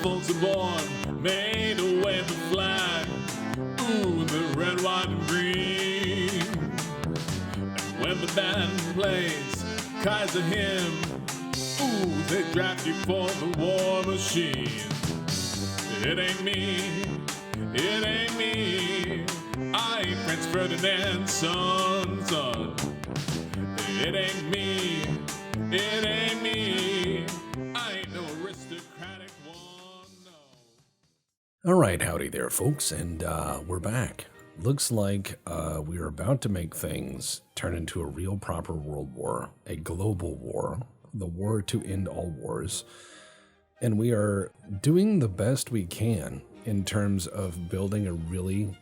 folks are born, made a wave the flag. Ooh, the red, white, and green. And when the band plays Kaiser hymn, ooh, they draft you for the war machine. It ain't me, it ain't me. I ain't Prince Ferdinand's son. It ain't me, it ain't me. I ain't no aristocratic one, no. All right, howdy there, folks, and we're back. Looks like we are about to make things turn into a real proper world war, a global war, the war to end all wars. And we are doing the best we can in terms of building a really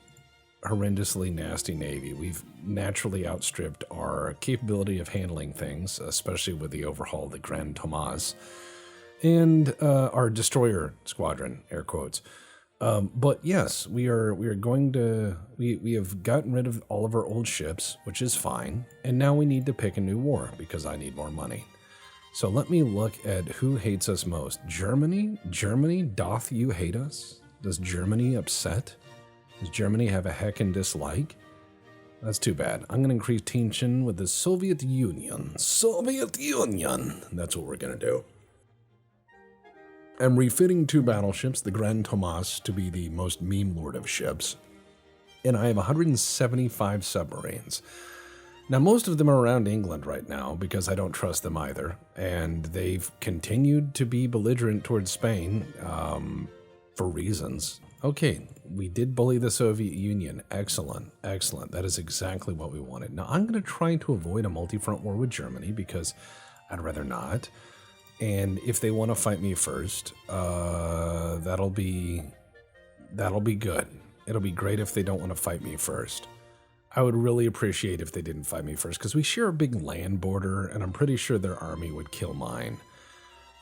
horrendously nasty navy. We've naturally outstripped our capability of handling things, especially with the overhaul of the Grand Thomas and our destroyer squadron, air quotes. But yes, we have gotten rid of all of our old ships, which is fine. And now we need to pick a new war because I need more money. So let me look at who hates us most. Germany? Germany? Doth you hate us? Does Germany upset? Does Germany have a heckin' dislike? That's too bad. I'm going to increase tension with the Soviet Union. Soviet Union! That's what we're going to do. I'm refitting 2 battleships, the Grand Thomas, to be the most meme-lord of ships. And I have 175 submarines. Now, most of them are around England right now because I don't trust them either. And they've continued to be belligerent towards Spain for reasons. Okay, we did bully the Soviet Union. Excellent, excellent. That is exactly what we wanted. Now, I'm going to try to avoid a multi-front war with Germany because I'd rather not. And if they want to fight me first, that'll be good. It'll be great if they don't want to fight me first. I would really appreciate if they didn't fight me first because we share a big land border, and I'm pretty sure their army would kill mine.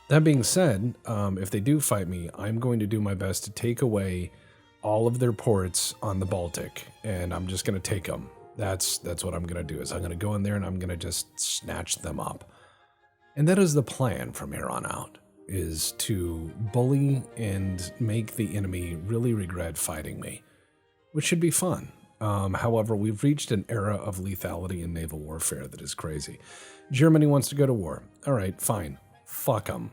That being said, if they do fight me, I'm going to do my best to take away all of their ports on the Baltic, and I'm just going to take them. That's what I'm going to do, is I'm going to go in there and I'm going to just snatch them up. And that is the plan from here on out, is to bully and make the enemy really regret fighting me, which should be fun. However, we've reached an era of lethality in naval warfare that is crazy. Germany wants to go to war. All right, fine. Fuck them.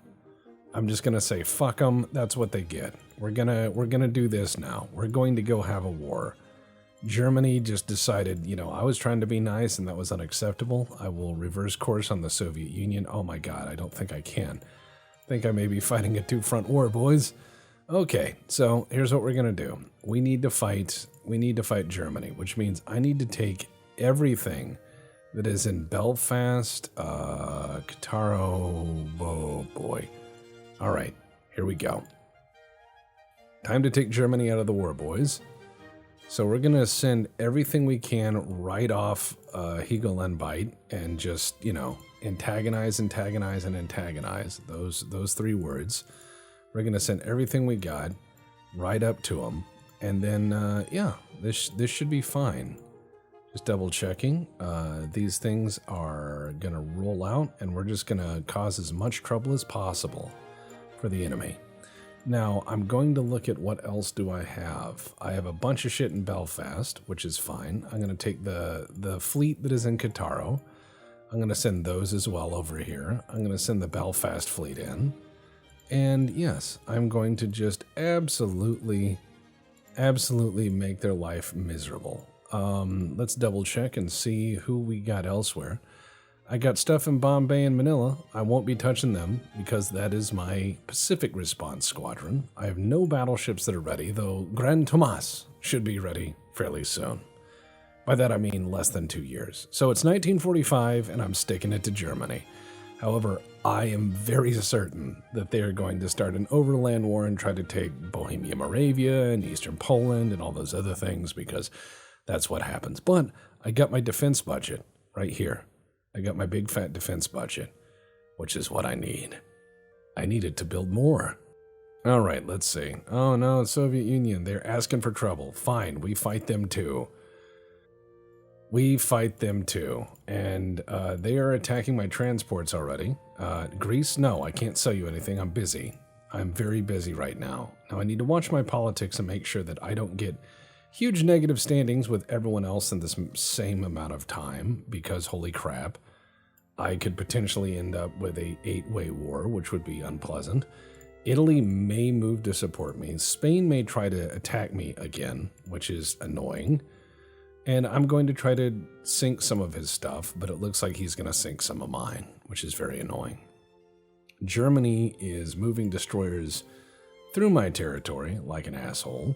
I'm just gonna say fuck them. That's what they get. We're gonna do this now. We're going to go have a war. Germany just decided, I was trying to be nice and that was unacceptable. I will reverse course on the Soviet Union. Oh my God, I don't think I can. I think I may be fighting a 2-front war, boys. Okay, so here's what we're gonna do. We need to fight Germany, which means I need to take everything that is in Belfast, Cattaro, oh boy. All right, here we go. Time to take Germany out of the war, boys. So we're gonna send everything we can right off Hegel and Bite and just, antagonize, and antagonize, those 3 words. We're gonna send everything we got right up to them. And then, this should be fine. Just double checking. These things are gonna roll out and we're just gonna cause as much trouble as possible for the enemy. Now, I'm going to look at what else do I have. I have a bunch of shit in Belfast, which is fine. I'm gonna take the fleet that is in Cattaro. I'm gonna send those as well over here. I'm gonna send the Belfast fleet in. And yes, I'm going to just absolutely make their life miserable. Let's double check and see who we got elsewhere. I got stuff in Bombay and Manila. I won't be touching them because that is my Pacific Response Squadron. I have no battleships that are ready, though Grand Thomas should be ready fairly soon. By that I mean less than 2 years. So it's 1945 and I'm sticking it to Germany. However, I am very certain that they are going to start an overland war and try to take Bohemia, Moravia and Eastern Poland and all those other things because that's what happens. But I got my defense budget right here. I got my big fat defense budget, which is what I need. I need it to build more. All right, let's see. Oh no, Soviet Union, they're asking for trouble. Fine, we fight them too. And they are attacking my transports already. Greece, no, I can't sell you anything. I'm busy. I'm very busy right now. Now I need to watch my politics and make sure that I don't get huge negative standings with everyone else in this same amount of time, because holy crap, I could potentially end up with a 8-way war, which would be unpleasant. Italy may move to support me. Spain may try to attack me again, which is annoying. And I'm going to try to sink some of his stuff, but it looks like he's going to sink some of mine, which is very annoying. Germany is moving destroyers through my territory like an asshole.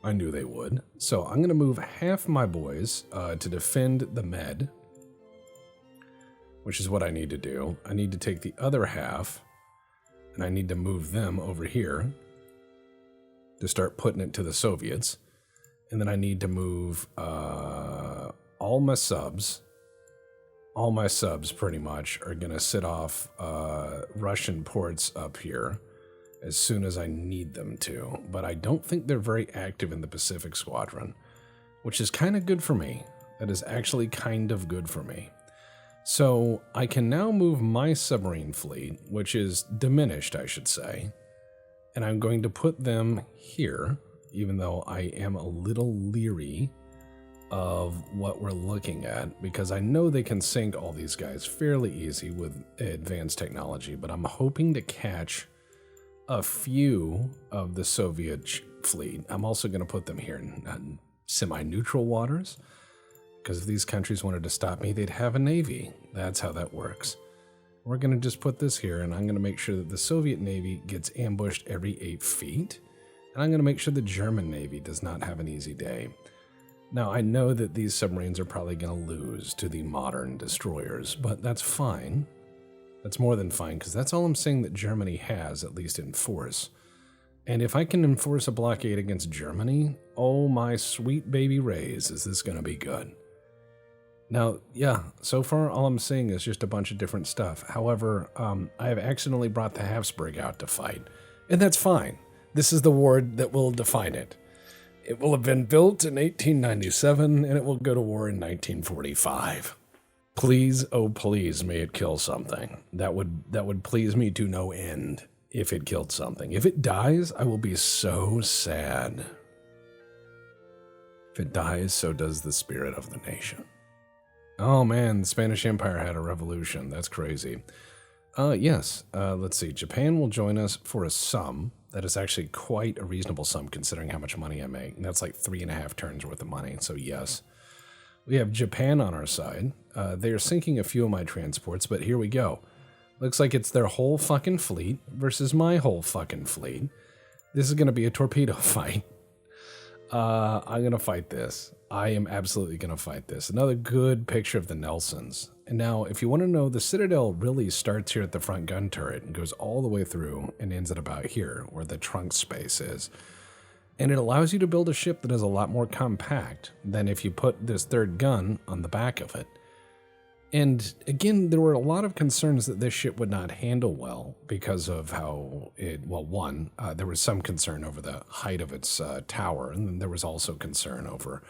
I knew they would. So I'm going to move half my boys to defend the Med, which is what I need to do. I need to take the other half, and I need to move them over here to start putting it to the Soviets. And then I need to move all my subs. All my subs, pretty much, are going to sit off Russian ports up here as soon as I need them to. But I don't think they're very active in the Pacific Squadron, which is kind of good for me. That is actually kind of good for me. So I can now move my submarine fleet, which is diminished, I should say. And I'm going to put them here, even though I am a little leery of what we're looking at, because I know they can sink all these guys fairly easy with advanced technology, but I'm hoping to catch a few of the Soviet fleet. I'm also going to put them here in semi-neutral waters, because if these countries wanted to stop me, they'd have a navy. That's how that works. We're going to just put this here, and I'm going to make sure that the Soviet Navy gets ambushed every 8 feet, and I'm going to make sure the German Navy does not have an easy day. Now, I know that these submarines are probably going to lose to the modern destroyers, but that's fine. That's more than fine, because that's all I'm saying that Germany has, at least in force. And if I can enforce a blockade against Germany, oh my sweet baby rays, is this going to be good. Now, yeah, so far all I'm seeing is just a bunch of different stuff. However, I have accidentally brought the Habsburg out to fight, and that's fine. This is the war that will define it. It will have been built in 1897, and it will go to war in 1945. Please, oh please, may it kill something. That would please me to no end if it killed something. If it dies, I will be so sad. If it dies, so does the spirit of the nation. Oh man, the Spanish Empire had a revolution. That's crazy. Yes, let's see. Japan will join us for a sum. That is actually quite a reasonable sum considering how much money I make. And that's like 3.5 turns worth of money, so yes. We have Japan on our side. They are sinking a few of my transports, but here we go. Looks like it's their whole fucking fleet versus my whole fucking fleet. This is going to be a torpedo fight. I'm going to fight this. I am absolutely going to fight this. Another good picture of the Nelsons. And now, if you want to know, the Citadel really starts here at the front gun turret and goes all the way through and ends at about here, where the trunk space is. And it allows you to build a ship that is a lot more compact than if you put this third gun on the back of it. And again, there were a lot of concerns that this ship would not handle well because of how it, well, one, there was some concern over the height of its tower, and then there was also concern over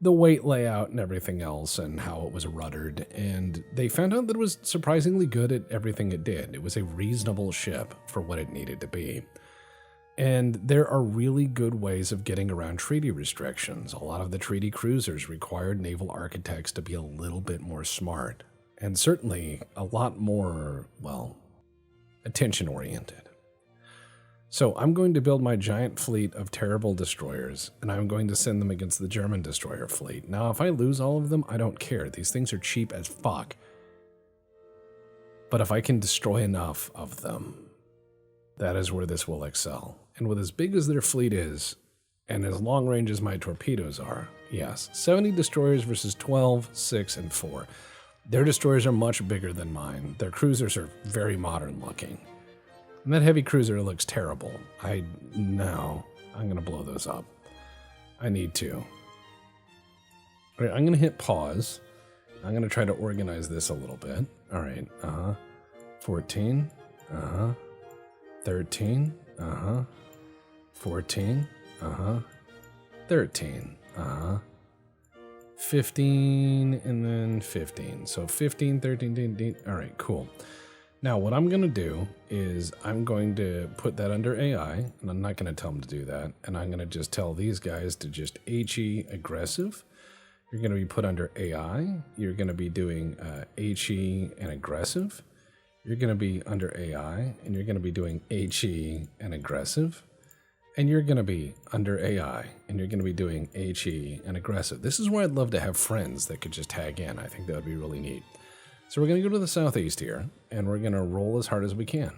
the weight layout and everything else and how it was ruddered. And they found out that it was surprisingly good at everything it did. It was a reasonable ship for what it needed to be. And there are really good ways of getting around treaty restrictions. A lot of the treaty cruisers required naval architects to be a little bit more smart, and certainly a lot more, well, attention-oriented. So I'm going to build my giant fleet of terrible destroyers, and I'm going to send them against the German destroyer fleet. Now, if I lose all of them, I don't care. These things are cheap as fuck. But if I can destroy enough of them, that is where this will excel. And with as big as their fleet is, and as long range as my torpedoes are, yes, 70 destroyers versus 12, 6, and 4. Their destroyers are much bigger than mine. Their cruisers are very modern looking. And that heavy cruiser looks terrible. No, I'm going to blow those up. I need to. All right, I'm going to hit pause. I'm going to try to organize this a little bit. All right, 14, 13, 14, 13, 15, and then 15. So 15, 13, 13, all right, cool. Now, what I'm going to do is I'm going to put that under AI, and I'm not going to tell them to do that. And I'm going to just tell these guys to just HE aggressive. You're going to be put under AI. You're going to be doing HE and aggressive. You're going to be under AI, and you're going to be doing HE and aggressive. And you're going to be under AI, and you're going to be doing HE and aggressive. This is where I'd love to have friends that could just tag in. I think that would be really neat. So we're going to go to the southeast here, and we're going to roll as hard as we can.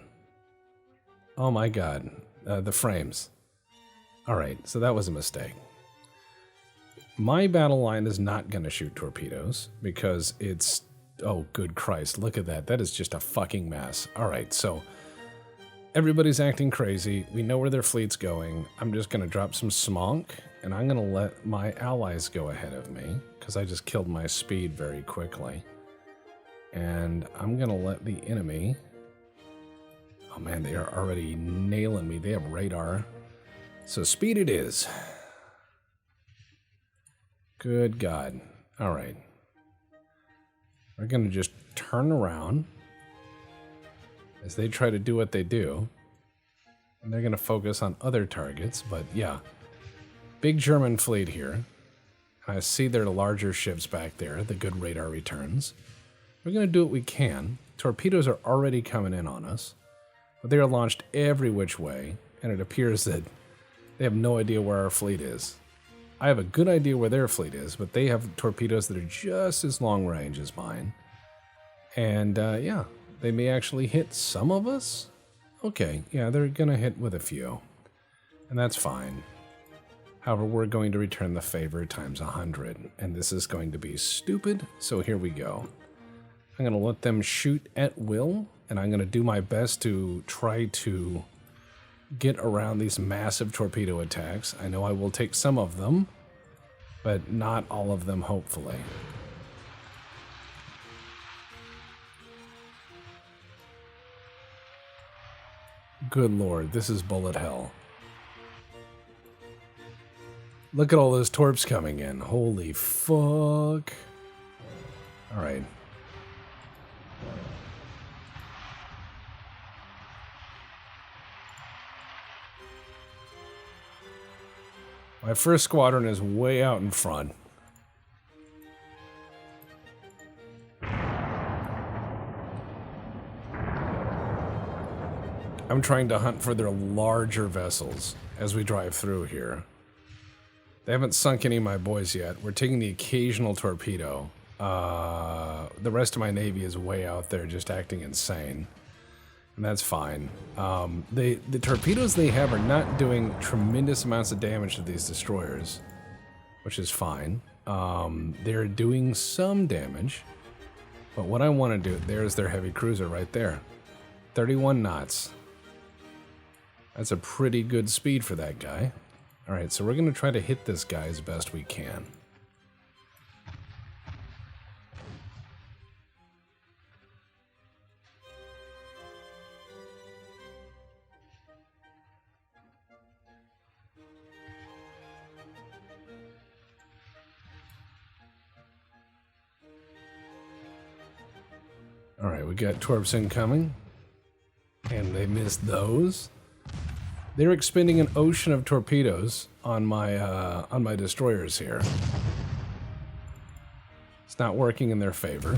Oh my god, the frames. Alright, so that was a mistake. My battle line is not going to shoot torpedoes, because it's... Oh, good Christ, look at that. That is just a fucking mess. Alright, so... Everybody's acting crazy. We know where their fleet's going. I'm just going to drop some smonk, and I'm going to let my allies go ahead of me, because I just killed my speed very quickly. And I'm going to let the enemy... Oh man, they are already nailing me. They have radar. So speed it is. Good God. All right. We're going to just turn around as they try to do what they do. And they're going to focus on other targets. But yeah, big German fleet here. I see their larger ships back there, the good radar returns. We're going to do what we can. Torpedoes are already coming in on us, but they are launched every which way, and it appears that they have no idea where our fleet is. I have a good idea where their fleet is, but they have torpedoes that are just as long range as mine. And yeah, they may actually hit some of us. Okay, yeah, they're going to hit with a few, and that's fine. However, we're going to return the favor times 100, and this is going to be stupid, so here we go. I'm going to let them shoot at will, and I'm going to do my best to try to get around these massive torpedo attacks. I know I will take some of them, but not all of them, hopefully. Good lord, this is bullet hell. Look at all those torps coming in. Holy fuck. Alright. My first squadron is way out in front. I'm trying to hunt for their larger vessels as we drive through here. They haven't sunk any of my boys yet. We're taking the occasional torpedo. The rest of my navy is way out there just acting insane. And that's fine. The torpedoes they have are not doing tremendous amounts of damage to these destroyers, which is fine. They're doing some damage, but what I want to do, there's their heavy cruiser right there. 31 knots. That's a pretty good speed for that guy. Alright, so we're going to try to hit this guy as best we can. Alright, we got torps incoming. And they missed those. They're expending an ocean of torpedoes on my destroyers here. It's not working in their favor.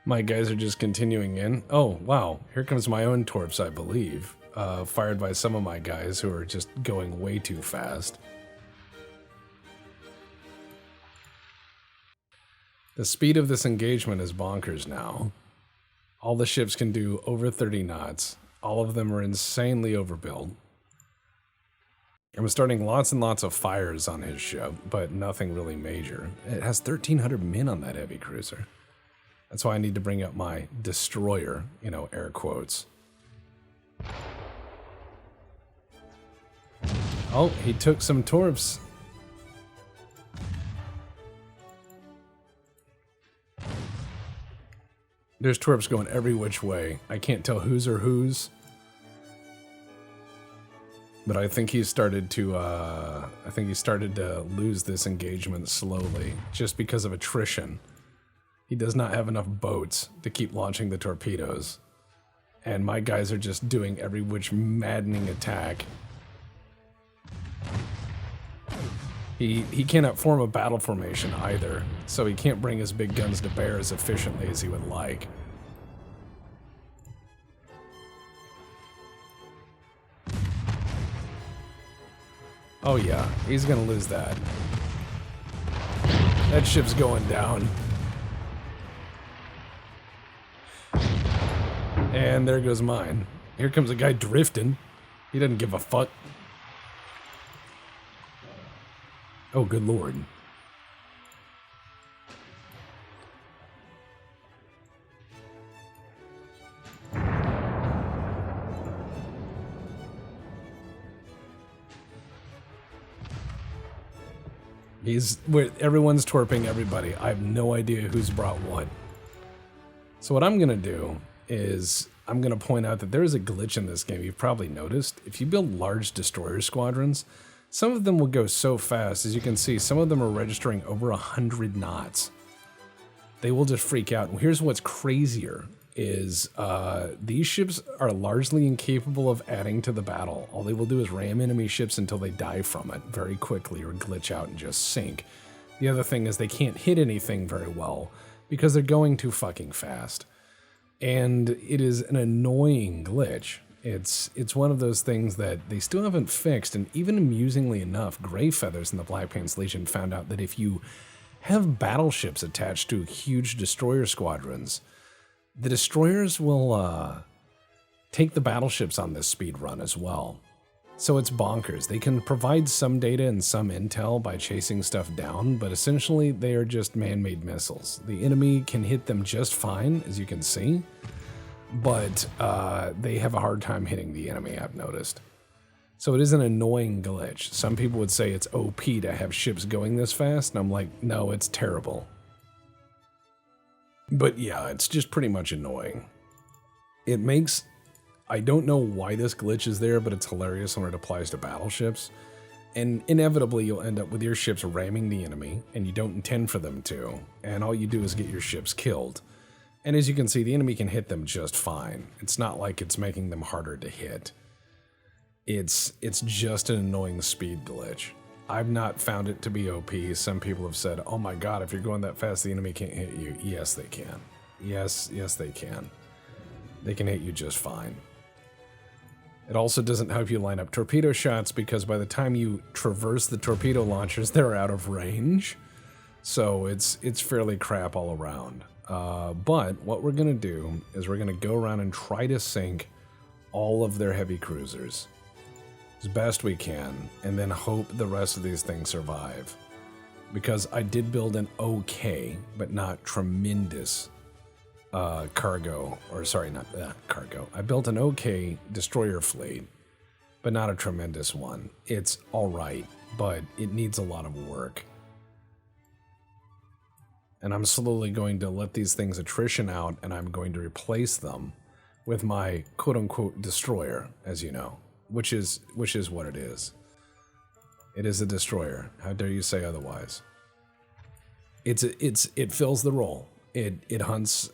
My guys are just continuing in. Oh, wow. Here comes my own torps, I believe. Fired by some of my guys who are just going way too fast. The speed of this engagement is bonkers now. All the ships can do over 30 knots. All of them are insanely overbuilt. I'm starting lots and lots of fires on his ship, but nothing really major. It has 1,300 men on that heavy cruiser. That's why I need to bring up my destroyer, you know, air quotes. Oh, he took some torps. There's torps going every which way. I can't tell whose are whose. But I think he started to lose this engagement slowly, just because of attrition. He does not have enough boats to keep launching the torpedoes. And my guys are just doing every which maddening attack. He cannot form a battle formation either, so he can't bring his big guns to bear as efficiently as he would like. Oh yeah, he's gonna lose that. That ship's going down. And there goes mine. Here comes a guy drifting. He doesn't give a fuck. Oh, good lord. Everyone's twerping everybody. I have no idea who's brought what. So what I'm gonna do is I'm gonna point out that there is a glitch in this game you've probably noticed. If you build large destroyer squadrons, some of them will go so fast. As you can see, some of them are registering over 100 knots. They will just freak out. And here's what's crazier is these ships are largely incapable of adding to the battle. All they will do is ram enemy ships until they die from it very quickly or glitch out and just sink. The other thing is they can't hit anything very well because they're going too fucking fast. And it is an annoying glitch. It's one of those things that they still haven't fixed, and even amusingly enough, Grey Feathers in the Black Pants Legion found out that if you have battleships attached to huge destroyer squadrons, the destroyers will take the battleships on this speed run as well. So it's bonkers. They can provide some data and some intel by chasing stuff down, but essentially they are just man-made missiles. The enemy can hit them just fine, as you can see, but they have a hard time hitting the enemy, I've noticed. So it is an annoying glitch. Some people would say it's OP to have ships going this fast, and I'm like, no, it's terrible. But yeah, it's just pretty much annoying. It makes... I don't know why this glitch is there, but it's hilarious when it applies to battleships. And inevitably, you'll end up with your ships ramming the enemy, and you don't intend for them to, and all you do is get your ships killed. And as you can see, the enemy can hit them just fine. It's not like it's making them harder to hit. It's just an annoying speed glitch. I've not found it to be OP. Some people have said, oh my god, if you're going that fast, the enemy can't hit you. Yes, they can. Yes, they can. They can hit you just fine. It also doesn't help you line up torpedo shots because by the time you traverse the torpedo launchers, they're out of range. So it's fairly crap all around. But what we're going to do is we're going to go around and try to sink all of their heavy cruisers as best we can, and then hope the rest of these things survive. Because I did build an okay, but not tremendous cargo, or sorry, not cargo. I built an okay destroyer fleet, but not a tremendous one. It's all right, but it needs a lot of work. And I'm slowly going to let these things attrition out, and I'm going to replace them with my quote-unquote destroyer, as you know, which is what it is. It is a destroyer. How dare you say otherwise? It fills the role. It hunts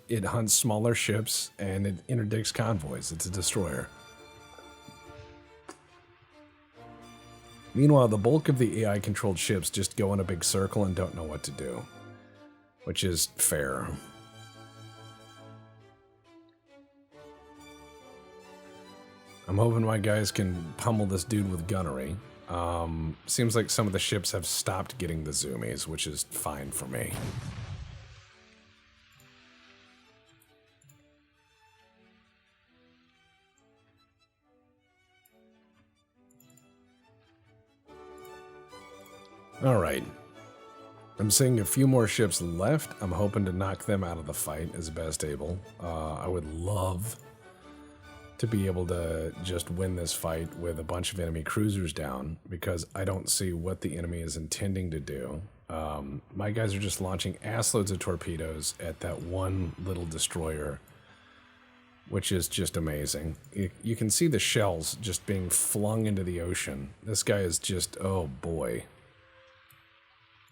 smaller ships and it interdicts convoys. It's a destroyer. Meanwhile, the bulk of the AI-controlled ships just go in a big circle and don't know what to do, which is fair. I'm hoping my guys can pummel this dude with gunnery. Seems like some of the ships have stopped getting the zoomies, which is fine for me. Alright. I'm seeing a few more ships left. I'm hoping to knock them out of the fight as best able. I would love to be able to just win this fight with a bunch of enemy cruisers down, because I don't see what the enemy is intending to do. My guys are just launching assloads of torpedoes at that one little destroyer which is just amazing. You can see the shells just being flung into the ocean. This guy is just, oh boy.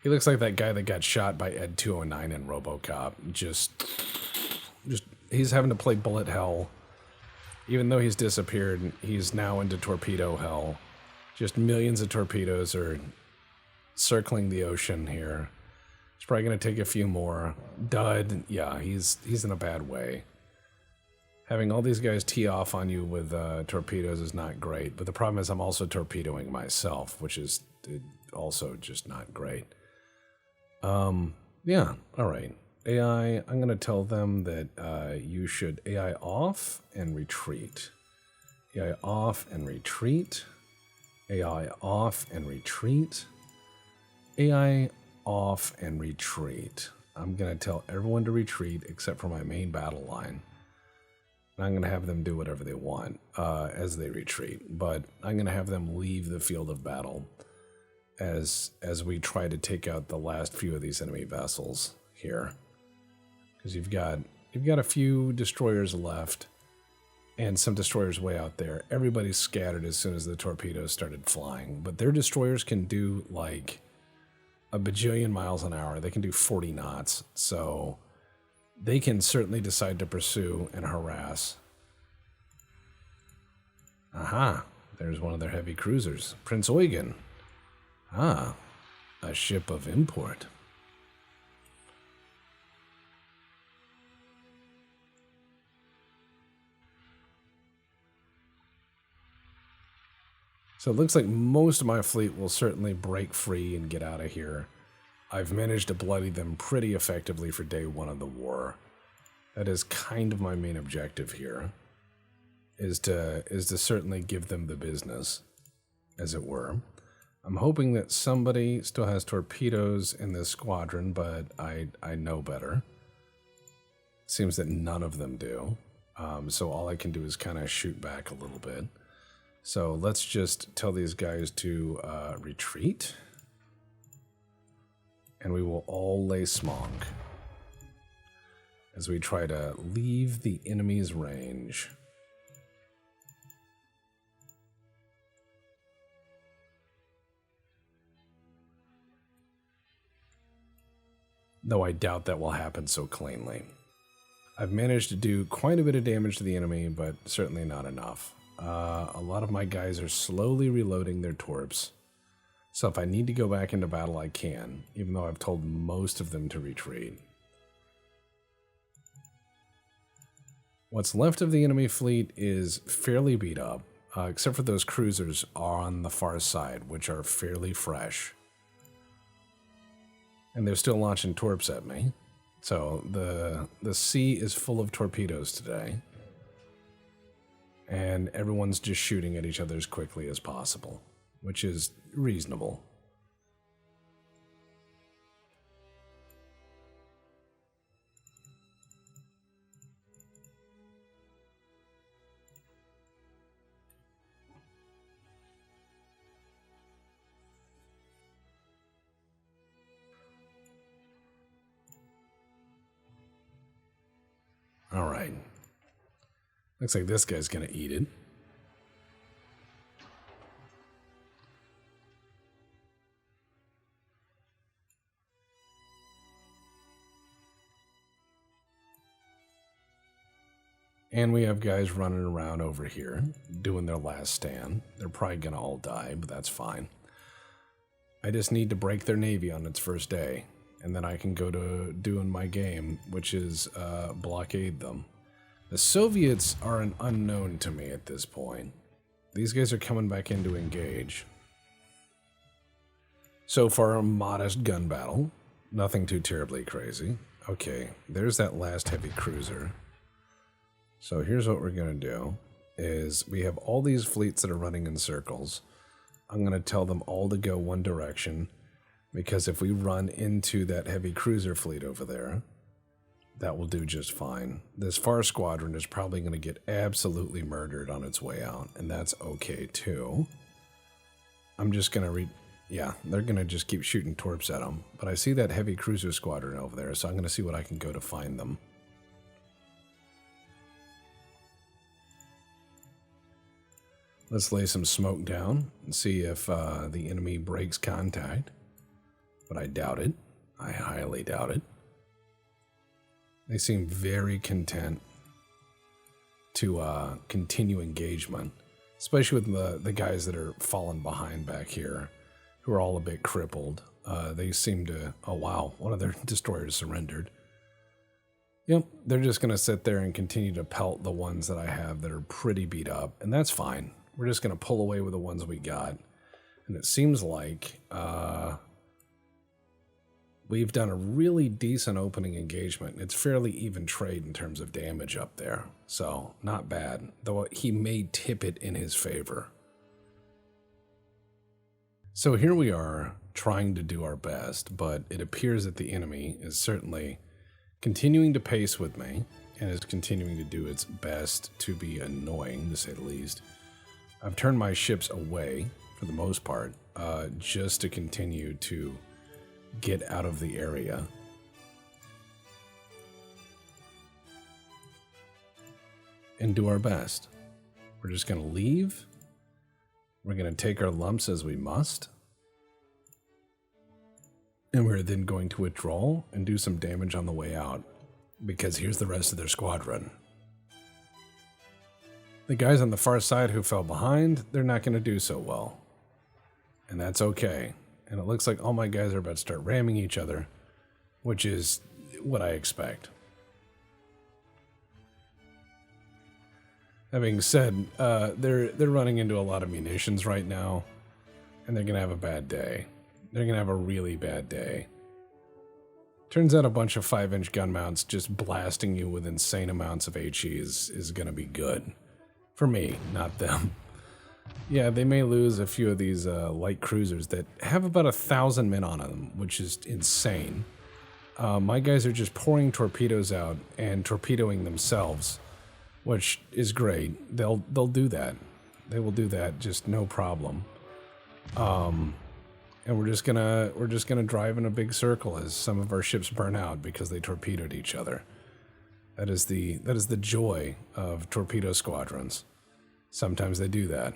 He looks like that guy that got shot by Ed 209 in RoboCop. Just he's having to play bullet hell. Even though he's disappeared, he's now into torpedo hell. Just millions of torpedoes are circling the ocean here. It's probably going to take a few more. Dud, yeah, he's in a bad way. Having all these guys tee off on you with torpedoes is not great, but the problem is I'm also torpedoing myself, which is also just not great. Yeah, alright. AI, I'm going to tell them that you should AI off and retreat. AI off and retreat. AI off and retreat. AI off and retreat. I'm going to tell everyone to retreat except for my main battle line. I'm going to have them do whatever they want as they retreat, but I'm going to have them leave the field of battle as we try to take out the last few of these enemy vessels here. Because you've got a few destroyers left and some destroyers way out there. Everybody's scattered as soon as the torpedoes started flying, but their destroyers can do like a bajillion miles an hour. They can do 40 knots, so they can certainly decide to pursue and harass. Aha, there's one of their heavy cruisers, Prince Eugen. Ah, a ship of import. So it looks like most of my fleet will certainly break free and get out of here. I've managed to bloody them pretty effectively for day one of the war. That is kind of my main objective here, is to certainly give them the business, as it were. I'm hoping that somebody still has torpedoes in this squadron, but I know better. Seems that none of them do. So all I can do is kind of shoot back a little bit. So let's just tell these guys to retreat. And we will all lay smog as we try to leave the enemy's range. Though I doubt that will happen so cleanly. I've managed to do quite a bit of damage to the enemy, but certainly not enough. A lot of my guys are slowly reloading their torps. So if I need to go back into battle, I can, even though I've told most of them to retreat. What's left of the enemy fleet is fairly beat up, except for those cruisers on the far side, which are fairly fresh. And they're still launching torps at me. So the sea is full of torpedoes today. And everyone's just shooting at each other as quickly as possible, which is reasonable. All right. Looks like this guy's gonna eat it. And we have guys running around over here, doing their last stand. They're probably gonna all die, but that's fine. I just need to break their navy on its first day, and then I can go to doing my game, which is blockade them. The Soviets are an unknown to me at this point. These guys are coming back in to engage. So far, a modest gun battle. Nothing too terribly crazy. Okay, there's that last heavy cruiser. So here's what we're going to do, is we have all these fleets that are running in circles. I'm going to tell them all to go one direction, because if we run into that heavy cruiser fleet over there, that will do just fine. This far squadron is probably going to get absolutely murdered on its way out, and that's okay too. I'm just going to yeah, they're going to just keep shooting torps at them. But I see that heavy cruiser squadron over there, so I'm going to see what I can go to find them. Let's lay some smoke down and see if the enemy breaks contact. But I doubt it. I highly doubt it. They seem very content to continue engagement, especially with the guys that are falling behind back here, who are all a bit crippled. They seem to... Oh, wow. One of their destroyers surrendered. Yep, they're just going to sit there and continue to pelt the ones that I have that are pretty beat up, and that's fine. We're just going to pull away with the ones we got. And it seems like we've done a really decent opening engagement. It's fairly even trade in terms of damage up there, so not bad, though he may tip it in his favor. So here we are trying to do our best, but it appears that the enemy is certainly continuing to pace with me and is continuing to do its best to be annoying, to say the least. I've turned my ships away, for the most part, just to continue to get out of the area. And do our best. We're just going to leave. We're going to take our lumps as we must. And we're then going to withdraw and do some damage on the way out. Because here's the rest of their squadron. The guys on the far side who fell behind, they're not going to do so well. And that's okay. And it looks like all my guys are about to start ramming each other, which is what I expect. That being said, they're running into a lot of munitions right now, and they're going to have a bad day. They're going to have a really bad day. Turns out a bunch of 5-inch gun mounts just blasting you with insane amounts of HE is going to be good. For me, not them. Yeah, they may lose a few of these light cruisers that have about 1,000 men on them, which is insane. My guys are just pouring torpedoes out and torpedoing themselves, which is great. They'll do that. They will do that, just no problem. And we're just gonna drive in a big circle as some of our ships burn out because they torpedoed each other. That is the joy of torpedo squadrons. Sometimes they do that.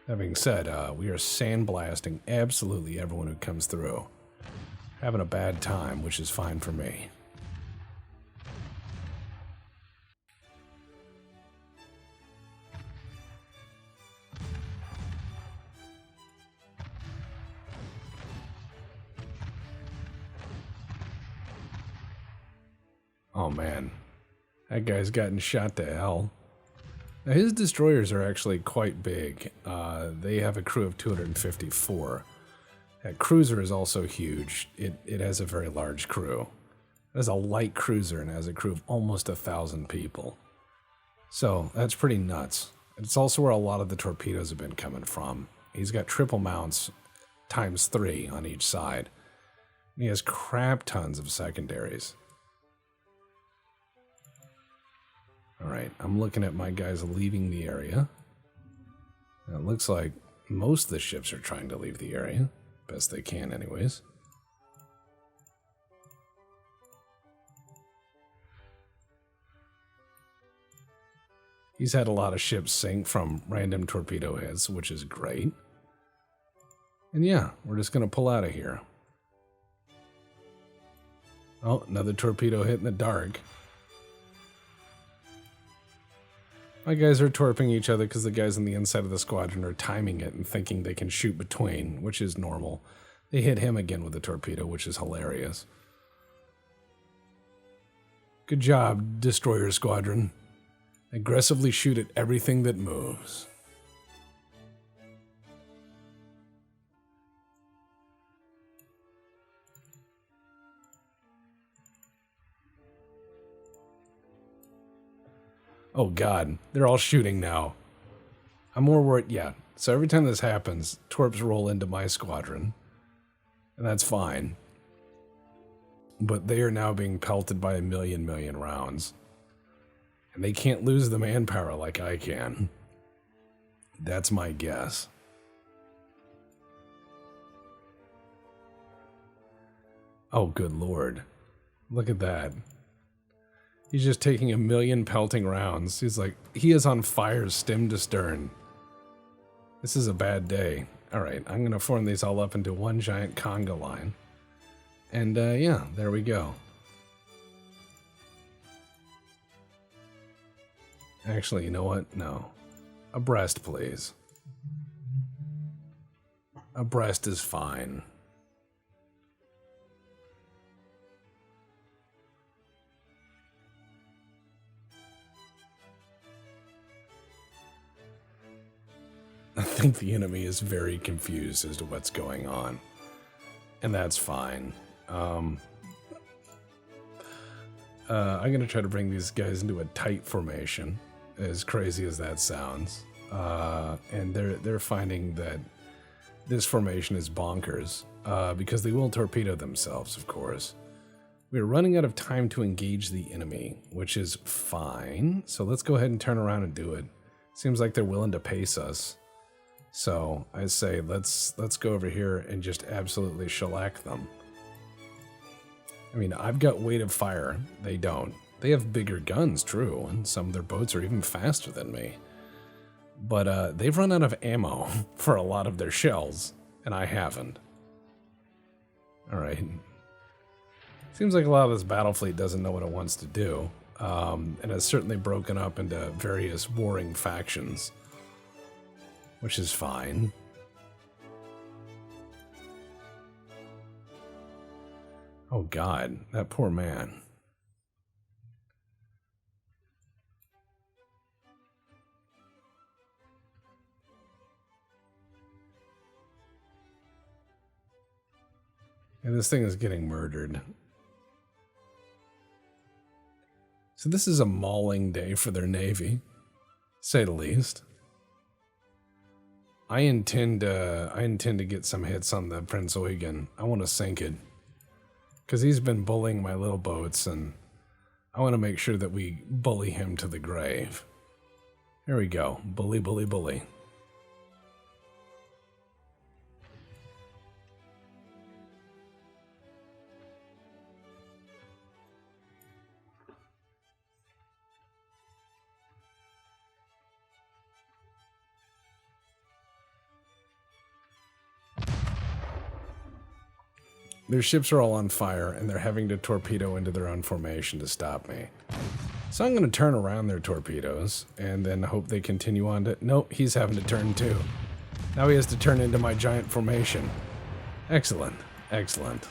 That being said, we are sandblasting absolutely everyone who comes through. Having a bad time, which is fine for me. Oh man, that guy's gotten shot to hell. Now his destroyers are actually quite big. They have a crew of 254. That cruiser is also huge. It has a very large crew. It has a light cruiser and has a crew of almost 1,000 people. So that's pretty nuts. It's also where a lot of the torpedoes have been coming from. He's got triple mounts ×3 on each side. And he has crap tons of secondaries. Alright, I'm looking at my guys leaving the area. And it looks like most of the ships are trying to leave the area. Best they can, anyways. He's had a lot of ships sink from random torpedo hits, which is great. And yeah, we're just going to pull out of here. Oh, another torpedo hit in the dark. My guys are torping each other because the guys on the inside of the squadron are timing it and thinking they can shoot between, which is normal. They hit him again with a torpedo, which is hilarious. Good job, destroyer squadron. Aggressively shoot at everything that moves. Oh god, they're all shooting now. I'm more worried, yeah. So every time this happens, torps roll into my squadron. And that's fine. But they are now being pelted by a million rounds. And they can't lose the manpower like I can. That's my guess. Oh, good lord. Look at that. He's just taking a million pelting rounds. He's like, he is on fire stem to stern. This is a bad day. Alright, I'm going to form these all up into one giant conga line. And, yeah, there we go. Actually, you know what? No. Abreast, please. Abreast is fine. I think the enemy is very confused as to what's going on. And that's fine. I'm going to try to bring these guys into a tight formation, as crazy as that sounds. And they're finding that this formation is bonkers, because they will torpedo themselves, of course. We're running out of time to engage the enemy, which is fine. So let's go ahead and turn around and do it. Seems like they're willing to pace us. So I say let's go over here and just absolutely shellac them. I mean, I've got weight of fire. They don't. They have bigger guns, true, and some of their boats are even faster than me. But they've run out of ammo for a lot of their shells, and I haven't. Alright. Seems like a lot of this battle fleet doesn't know what it wants to do, and it's certainly broken up into various warring factions, which is fine. Oh God, that poor man. And this thing is getting murdered. So this is a mauling day for their navy, say the least. I intend to get some hits on the Prince Eugen. I want to sink it, because he's been bullying my little boats, and I want to make sure that we bully him to the grave. Here we go. Bully, bully, bully. Their ships are all on fire, and they're having to torpedo into their own formation to stop me. So I'm going to turn around their torpedoes, and then hope they continue on to... Nope, he's having to turn too. Now he has to turn into my giant formation. Excellent. Excellent.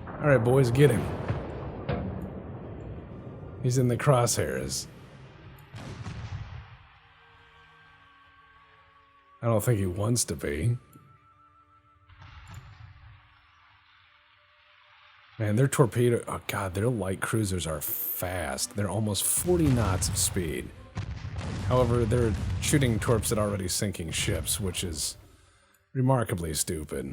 Alright, boys, get him. He's in the crosshairs. I don't think he wants to be. Man, their torpedo... Oh, God, their light cruisers are fast. They're almost 40 knots of speed. However, they're shooting torps at already sinking ships, which is remarkably stupid.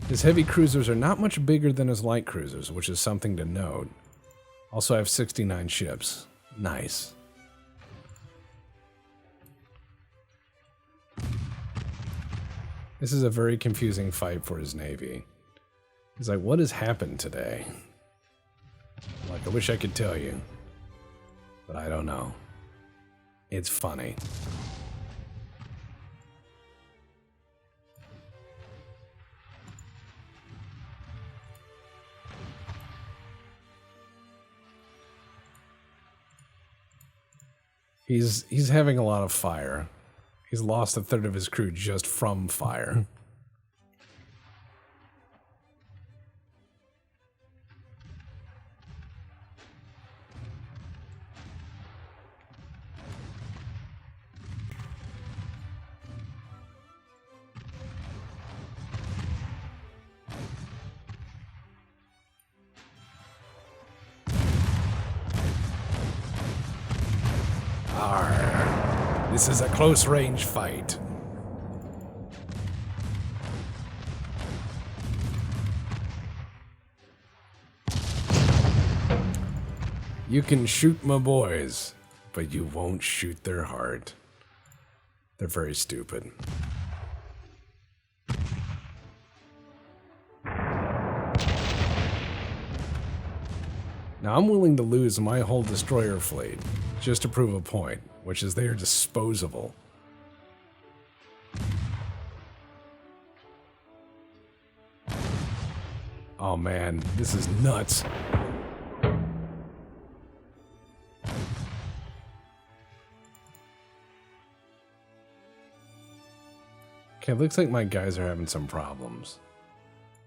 His heavy cruisers are not much bigger than his light cruisers, which is something to note. Also, I have 69 ships. Nice. This is a very confusing fight for his navy. He's like, what has happened today? Like, I wish I could tell you, but I don't know. It's funny. He's having a lot of fire. He's lost a third of his crew just from fire. This is a close-range fight. You can shoot my boys, but you won't shoot their heart. They're very stupid. Now, I'm willing to lose my whole destroyer fleet just to prove a point, which is they are disposable. Oh man, this is nuts. Okay, looks like my guys are having some problems.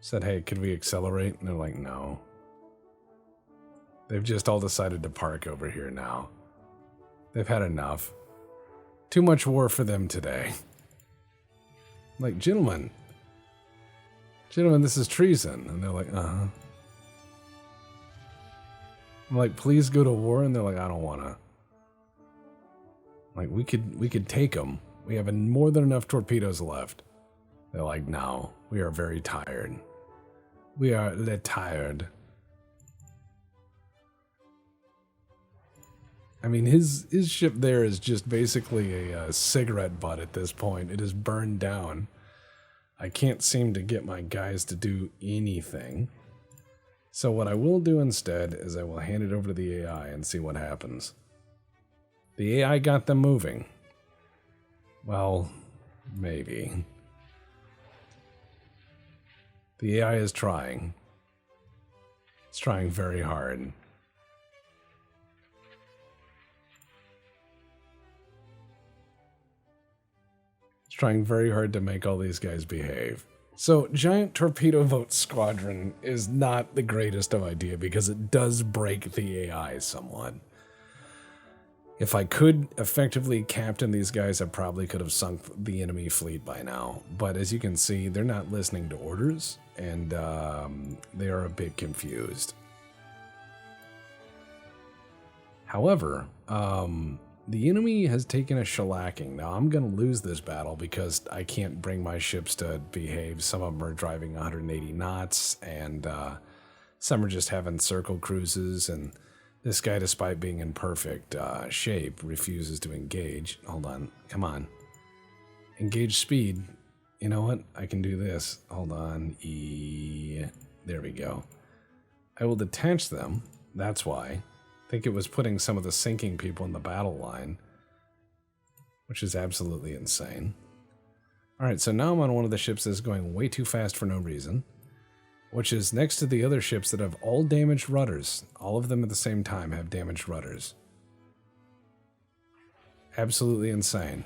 Said, hey, could we accelerate? And they're like, no. They've just all decided to park over here now. They've had enough. Too much war for them today. Like, gentlemen, this is treason. And they're like, uh-huh. I'm like, please go to war. And they're like, I don't wanna. Like, we could take them. We have more than enough torpedoes left. They're like, no, we are very tired. They're tired. I mean, his ship there is just basically a cigarette butt at this point. It is burned down. I can't seem to get my guys to do anything. So what I will do instead is I will hand it over to the AI and see what happens. The AI got them moving. Well, maybe. The AI is trying. It's trying very hard. Trying very hard to make all these guys behave. So, Giant Torpedo Boat Squadron is not the greatest of idea because it does break the AI somewhat. If I could effectively captain these guys, I probably could have sunk the enemy fleet by now. But as you can see, they're not listening to orders, and they are a bit confused. However, the enemy has taken a shellacking. Now, I'm going to lose this battle because I can't bring my ships to behave. Some of them are driving 180 knots, and some are just having circle cruises, and this guy, despite being in perfect shape, refuses to engage. Hold on. Come on. Engage speed. You know what? I can do this. Hold on. There we go. I will detach them. That's why. I think it was putting some of the sinking people in the battle line, which is absolutely insane. Alright, so now I'm on one of the ships that's going way too fast for no reason, which is next to the other ships that have all damaged rudders. All of them at the same time have damaged rudders. Absolutely insane.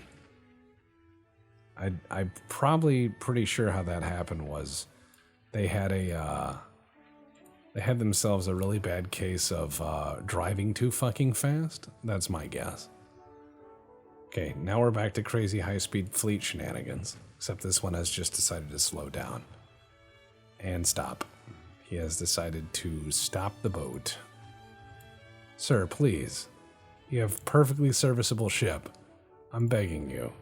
I'm probably pretty sure how that happened was they had they had themselves a really bad case of driving too fucking fast. That's my guess. Okay, now we're back to crazy high-speed fleet shenanigans. Except this one has just decided to slow down. And stop. He has decided to stop the boat. Sir, please. You have a perfectly serviceable ship. I'm begging you.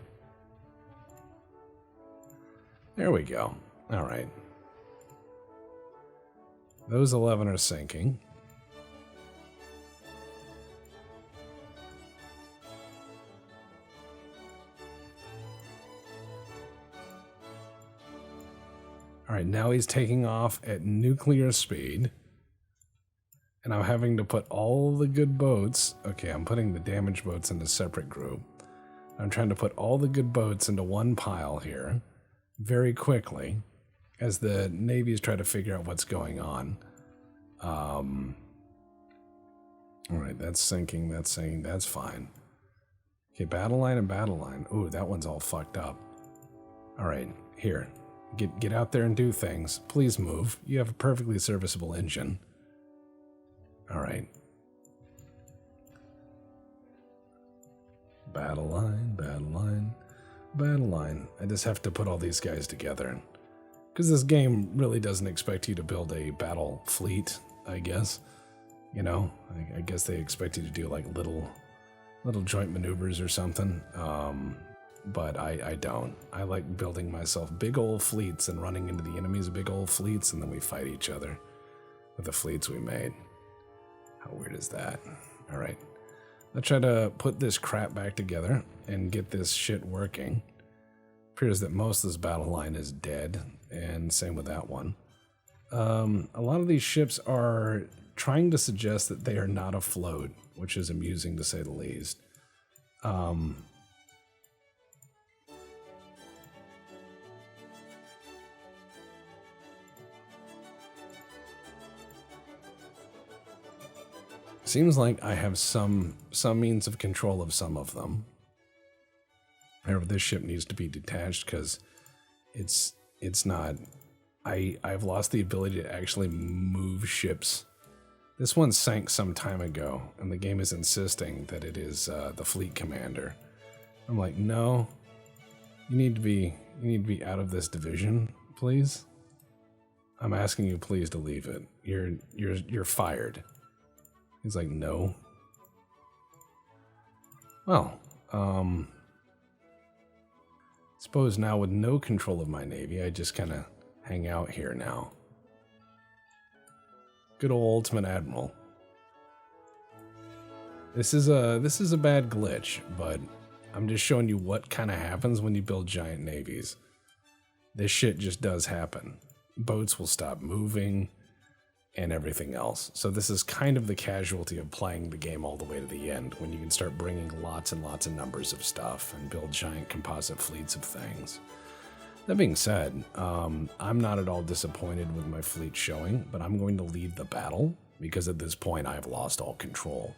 There we go. All right. Those 11 are sinking. All right, now he's taking off at nuclear speed. And I'm having to put all the good boats... Okay, I'm putting the damaged boats in a separate group. I'm trying to put all the good boats into one pile here very quickly as the navies try to figure out what's going on. All right, that's sinking, that's fine. Okay, battle line and battle line. Ooh, that one's all fucked up. All right, here. Get out there and do things. Please move. You have a perfectly serviceable engine. All right. Battle line, battle line, battle line. I just have to put all these guys together. Because this game really doesn't expect you to build a battle fleet, I guess. You know, I guess they expect you to do like little joint maneuvers or something. But I don't. I like building myself big old fleets and running into the enemy's big old fleets, and then we fight each other with the fleets we made. How weird is that? All right. Let's try to put this crap back together and get this shit working. Appears that most of this battle line is dead, and same with that one. A lot of these ships are trying to suggest that they are not afloat, which is amusing to say the least. Seems like I have some means of control of some of them. However, this ship needs to be detached because it's not. I've lost the ability to actually move ships. This one sank some time ago, and the game is insisting that it is the fleet commander. I'm like, no, you need to be out of this division, please. I'm asking you, please, to leave it. You're fired. He's like, no. Well, suppose now with no control of my navy, I just kind of hang out here now. Good old Ultimate Admiral. This is a bad glitch, but I'm just showing you what kind of happens when you build giant navies. This shit just does happen. Boats will stop moving and everything else. So this is kind of the casualty of playing the game all the way to the end, when you can start bringing lots and lots of numbers of stuff and build giant composite fleets of things. That being said, I'm not at all disappointed with my fleet showing, but I'm going to leave the battle because at this point I've lost all control.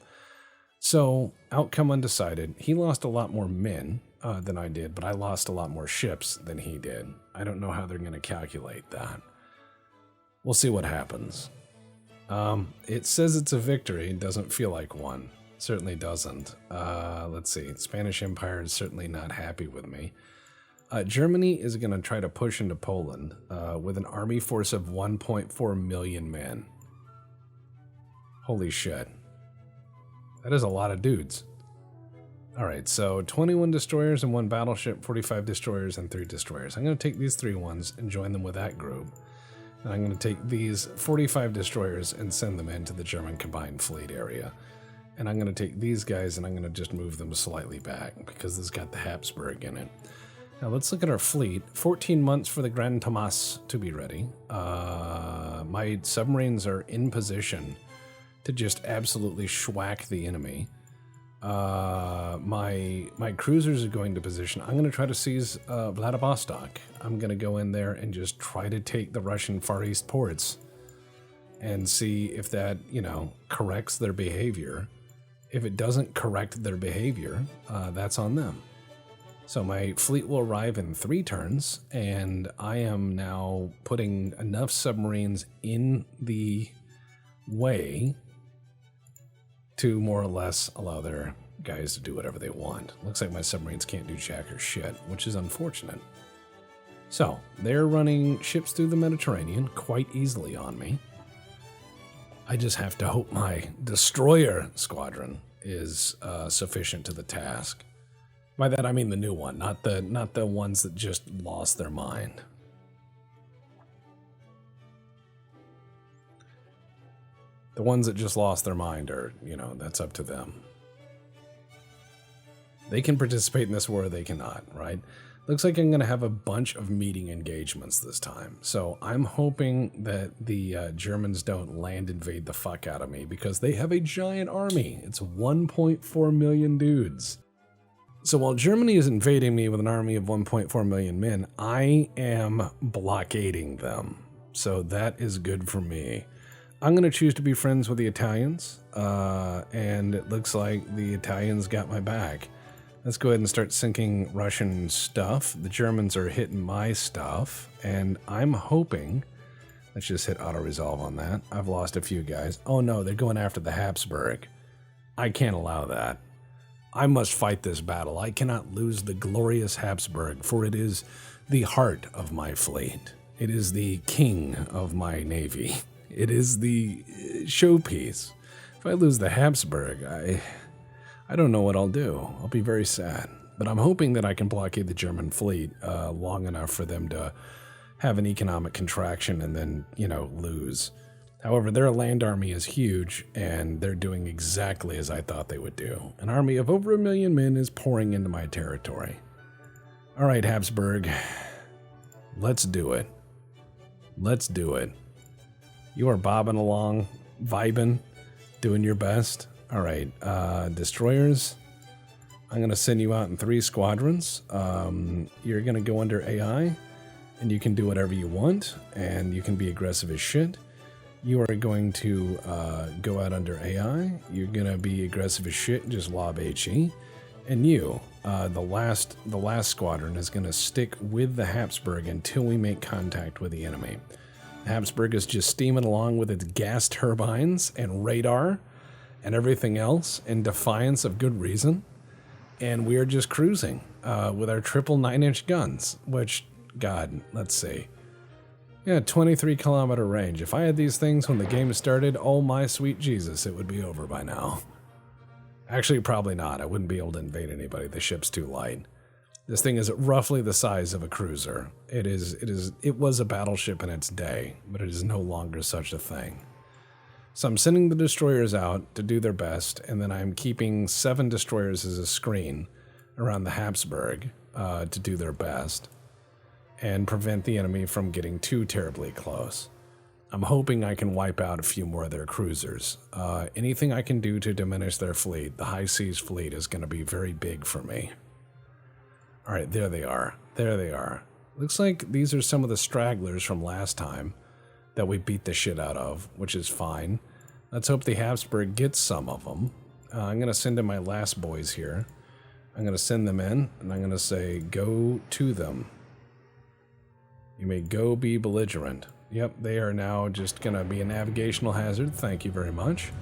So, outcome undecided. He lost a lot more men than I did, but I lost a lot more ships than he did. I don't know how they're going to calculate that. We'll see what happens. It says it's a victory. It doesn't feel like one. Certainly doesn't. Let's see. Spanish Empire is certainly not happy with me. Germany is going to try to push into Poland with an army force of 1.4 million men. Holy shit. That is a lot of dudes. Alright, so 21 destroyers and 1 battleship, 45 destroyers and 3 destroyers. I'm going to take these 3 ones and join them with that group. And I'm going to take these 45 destroyers and send them into the German combined fleet area. And I'm going to take these guys and I'm going to just move them slightly back because this has got the Habsburg in it. Now let's look at our fleet. 14 months for the Grand Tomas to be ready. My submarines are in position to just absolutely schwack the enemy. My cruisers are going to position. I'm going to try to seize Vladivostok. I'm going to go in there and just try to take the Russian Far East ports and see if that, corrects their behavior. If it doesn't correct their behavior, that's on them. So my fleet will arrive in 3 turns, and I am now putting enough submarines in the way to more or less allow their guys to do whatever they want. Looks like my submarines can't do jack or shit, which is unfortunate. So, they're running ships through the Mediterranean quite easily on me. I just have to hope my destroyer squadron is sufficient to the task. By that I mean the new one, not the ones that just lost their mind. The ones that just lost their mind are, that's up to them. They can participate in this war, or they cannot, right? Looks like I'm going to have a bunch of meeting engagements this time. So I'm hoping that the Germans don't land invade the fuck out of me because they have a giant army. It's 1.4 million dudes. So while Germany is invading me with an army of 1.4 million men, I am blockading them. So that is good for me. I'm going to choose to be friends with the Italians, and it looks like the Italians got my back. Let's go ahead and start sinking Russian stuff. The Germans are hitting my stuff, and I'm hoping... Let's just hit auto-resolve on that. I've lost a few guys. Oh no, they're going after the Habsburg. I can't allow that. I must fight this battle. I cannot lose the glorious Habsburg, for it is the heart of my fleet. It is the king of my navy. It is the showpiece. If I lose the Habsburg, I don't know what I'll do. I'll be very sad. But I'm hoping that I can blockade the German fleet long enough for them to have an economic contraction and then, lose. However, their land army is huge, and they're doing exactly as I thought they would do. An army of over 1 million men is pouring into my territory. All right, Habsburg. Let's do it. Let's do it. You are bobbing along vibing, doing your best. All right, destroyers. I'm going to send you out in 3 squadrons. You're going to go under AI, and you can do whatever you want, and you can be aggressive as shit. You are going to go out under AI. You're going to be aggressive as shit and just lob HE. And you, the last squadron, is going to stick with the Habsburg until we make contact with the enemy. The Habsburg is just steaming along with its gas turbines and radar and everything else in defiance of good reason. And we are just cruising with our triple 9-inch guns, which, God, let's see. Yeah, 23-kilometer range. If I had these things when the game started, oh my sweet Jesus, it would be over by now. Actually, probably not. I wouldn't be able to invade anybody. The ship's too light. This thing is roughly the size of a cruiser. It was a battleship in its day, but it is no longer such a thing. So I'm sending the destroyers out to do their best, and then I'm keeping 7 destroyers as a screen around the Habsburg to do their best and prevent the enemy from getting too terribly close. I'm hoping I can wipe out a few more of their cruisers. Anything I can do to diminish their fleet, the high seas fleet, is going to be very big for me. All right, there they are. There they are. Looks like these are some of the stragglers from last time that we beat the shit out of, which is fine. Let's hope the Habsburg gets some of them. I'm going to send in my last boys here. I'm going to send them in, and I'm going to say, go to them. You may go be belligerent. Yep, they are now just going to be a navigational hazard. Thank you very much.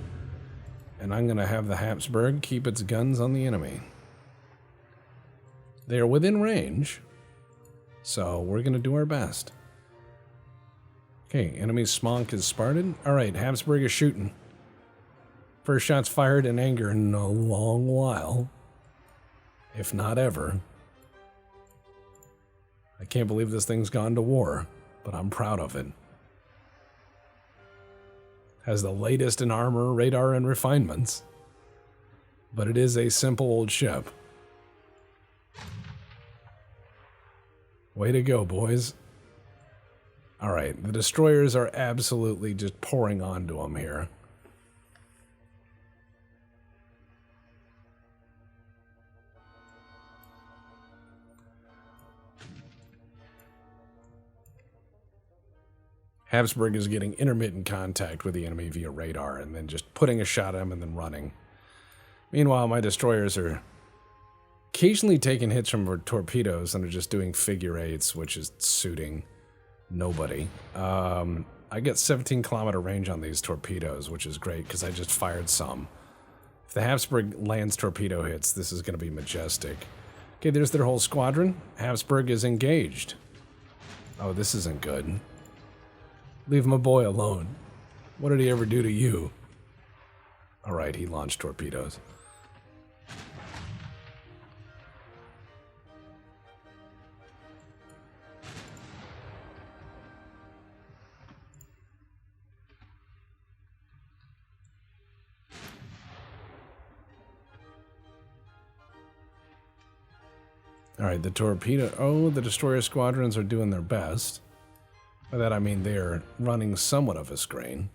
And I'm going to have the Habsburg keep its guns on the enemy. They are within range, so we're going to do our best. Okay, enemy smonk is spotted. All right, Habsburg is shooting. First shots fired in anger in a long while, if not ever. I can't believe this thing's gone to war, but I'm proud of it. Has the latest in armor, radar, and refinements, but it is a simple old ship. Way to go, boys. All right, the destroyers are absolutely just pouring onto them here. Habsburg is getting intermittent contact with the enemy via radar and then just putting a shot at him and then running. Meanwhile, my destroyers are occasionally taking hits from torpedoes and are just doing figure eights, which is suiting nobody. I get 17-kilometer range on these torpedoes, which is great because I just fired some. If the Habsburg lands torpedo hits, this is going to be majestic. Okay, there's their whole squadron. Habsburg is engaged. Oh, this isn't good. Leave my boy alone. What did he ever do to you? All right, he launched torpedoes. All right, the destroyer squadrons are doing their best. By that I mean they're running somewhat of a screen.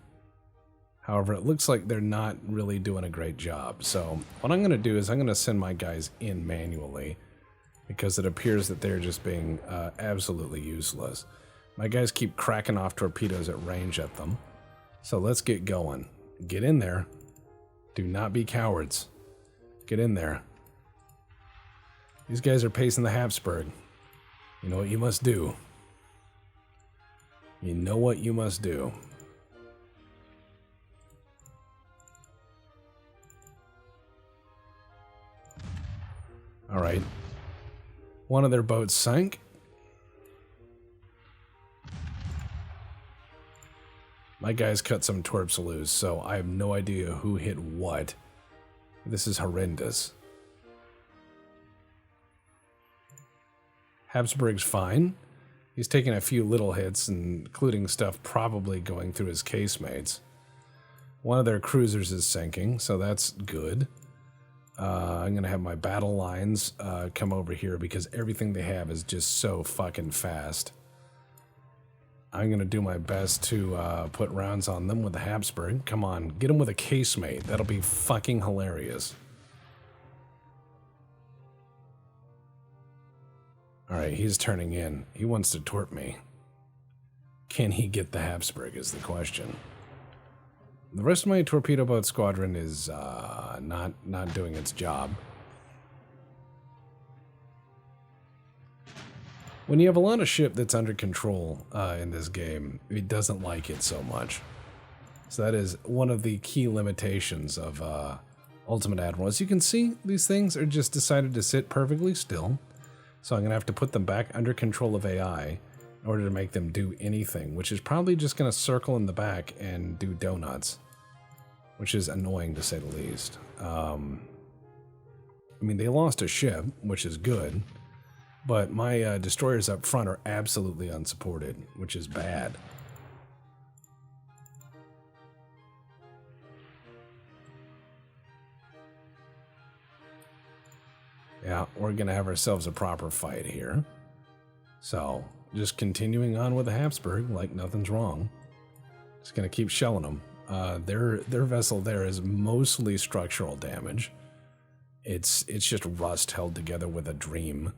However, it looks like they're not really doing a great job. So what I'm going to do is I'm going to send my guys in manually because it appears that they're just being absolutely useless. My guys keep cracking off torpedoes at range at them. So let's get going. Get in there. Do not be cowards. Get in there. These guys are pacing the Habsburg. You know what you must do. You know what you must do. All right. One of their boats sank. My guys cut some torps loose, so I have no idea who hit what. This is horrendous. Habsburg's fine. He's taking a few little hits, including stuff probably going through his casemates. One of their cruisers is sinking, so that's good. I'm going to have my battle lines come over here because everything they have is just so fucking fast. I'm going to do my best to put rounds on them with the Habsburg. Come on, get them with a casemate. That'll be fucking hilarious. Alright, he's turning in. He wants to torp me. Can he get the Habsburg is the question. The rest of my torpedo boat squadron is not doing its job. When you have a lot of ship that's under control in this game, it doesn't like it so much. So that is one of the key limitations of Ultimate Admiral. As you can see, these things are just decided to sit perfectly still. So I'm going to have to put them back under control of AI in order to make them do anything, which is probably just going to circle in the back and do donuts, which is annoying to say the least. I mean, they lost a ship, which is good. But my destroyers up front are absolutely unsupported, which is bad. Yeah, we're going to have ourselves a proper fight here. So, just continuing on with the Habsburg like nothing's wrong. Just going to keep shelling them. Their vessel there is mostly structural damage. It's just rust held together with a dream.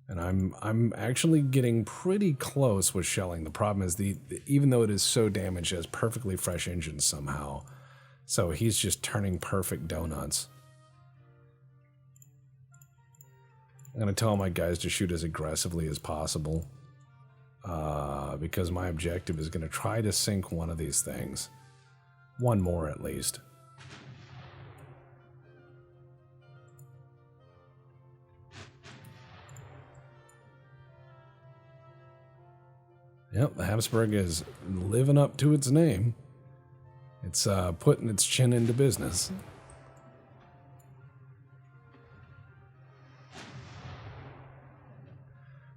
And I'm actually getting pretty close with shelling. The problem is even though it is so damaged, it has perfectly fresh engines somehow. So he's just turning perfect donuts. I'm going to tell my guys to shoot as aggressively as possible. Because my objective is going to try to sink one of these things. One more at least. Yep, the Habsburg is living up to its name. It's putting its chin into business.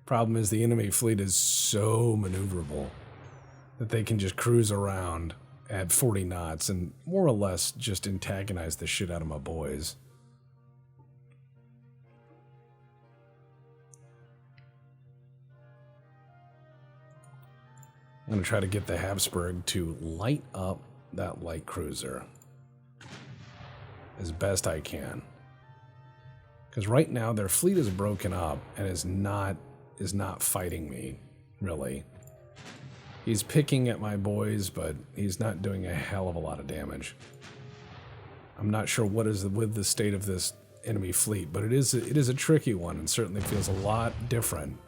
Problem is the enemy fleet is so maneuverable that they can just cruise around at 40 knots and more or less just antagonize the shit out of my boys. I'm going to try to get the Habsburg to light up that light cruiser as best I can. Because right now their fleet is broken up and is not fighting me, really. He's picking at my boys, but he's not doing a hell of a lot of damage. I'm not sure what is with the state of this enemy fleet, but it is a tricky one and certainly feels a lot different.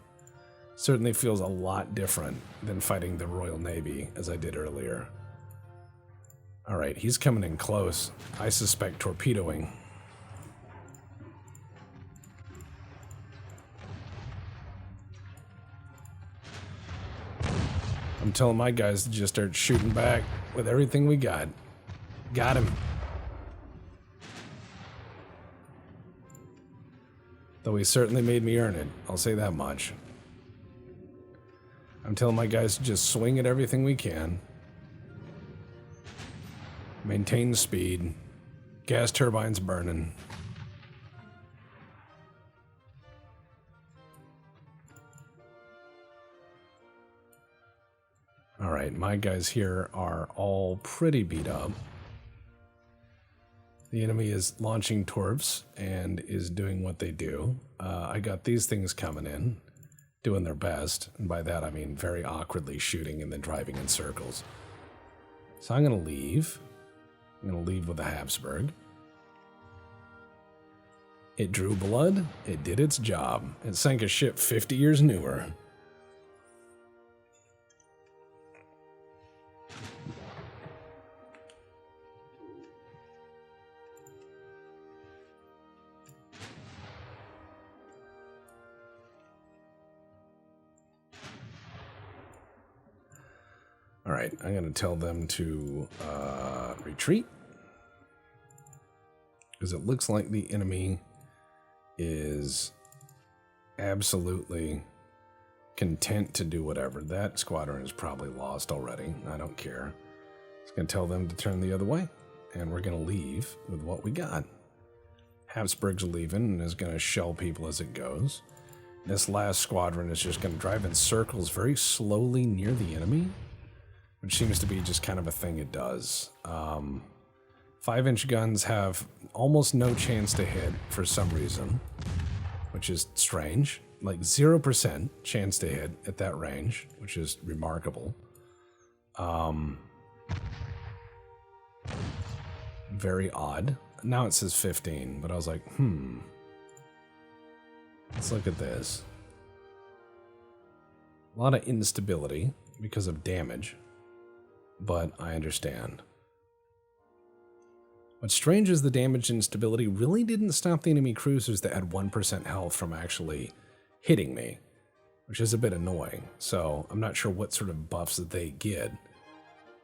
Certainly feels a lot different than fighting the Royal Navy, as I did earlier. Alright, he's coming in close. I suspect torpedoing. I'm telling my guys to just start shooting back with everything we got. Got him. Though he certainly made me earn it, I'll say that much. I'm telling my guys to just swing at everything we can. Maintain the speed. Gas turbines burning. Alright, my guys here are all pretty beat up. The enemy is launching torps and is doing what they do. I got these things coming in, doing their best, and by that I mean very awkwardly shooting and then driving in circles. So I'm going to leave. I'm going to leave with the Habsburg. It drew blood. It did its job. It sank a ship 50 years newer. Alright, I'm going to tell them to retreat. Because it looks like the enemy is absolutely content to do whatever. That squadron is probably lost already. I don't care. Just going to tell them to turn the other way. And we're going to leave with what we got. Habsburg's leaving and is going to shell people as it goes. This last squadron is just going to drive in circles very slowly near the enemy, which seems to be just kind of a thing it does. 5-inch guns have almost no chance to hit for some reason, which is strange. Like 0% chance to hit at that range, which is remarkable. Very odd. Now it says 15, but I was like, let's look at this. A lot of instability because of damage, but I understand. What's strange is the damage instability really didn't stop the enemy cruisers that had 1% health from actually hitting me, which is a bit annoying. So I'm not sure what sort of buffs that they get,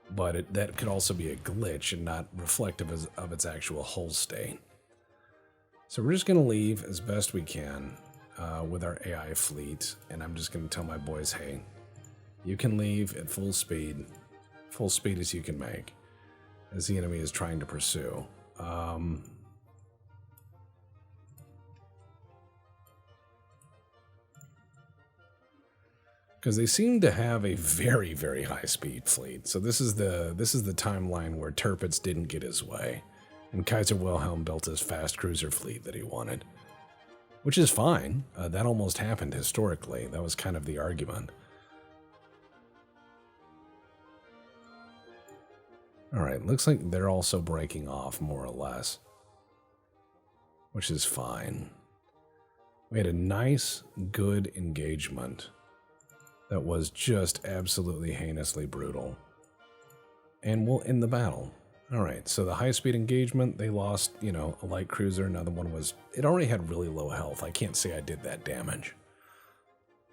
but that could also be a glitch and not reflective of its actual hull state. So we're just going to leave as best we can with our AI fleet, and I'm just going to tell my boys, hey, you can leave at full speed as you can make, as the enemy is trying to pursue. Because they seem to have a very, very high-speed fleet. So this is the timeline where Tirpitz didn't get his way, and Kaiser Wilhelm built his fast cruiser fleet that he wanted, which is fine. That almost happened historically. That was kind of the argument. All right, looks like they're also breaking off more or less, which is fine. We had a nice, good engagement that was just absolutely heinously brutal. And we'll end the battle. All right, so the high-speed engagement, they lost, a light cruiser. Another one was, it already had really low health. I can't say I did that damage.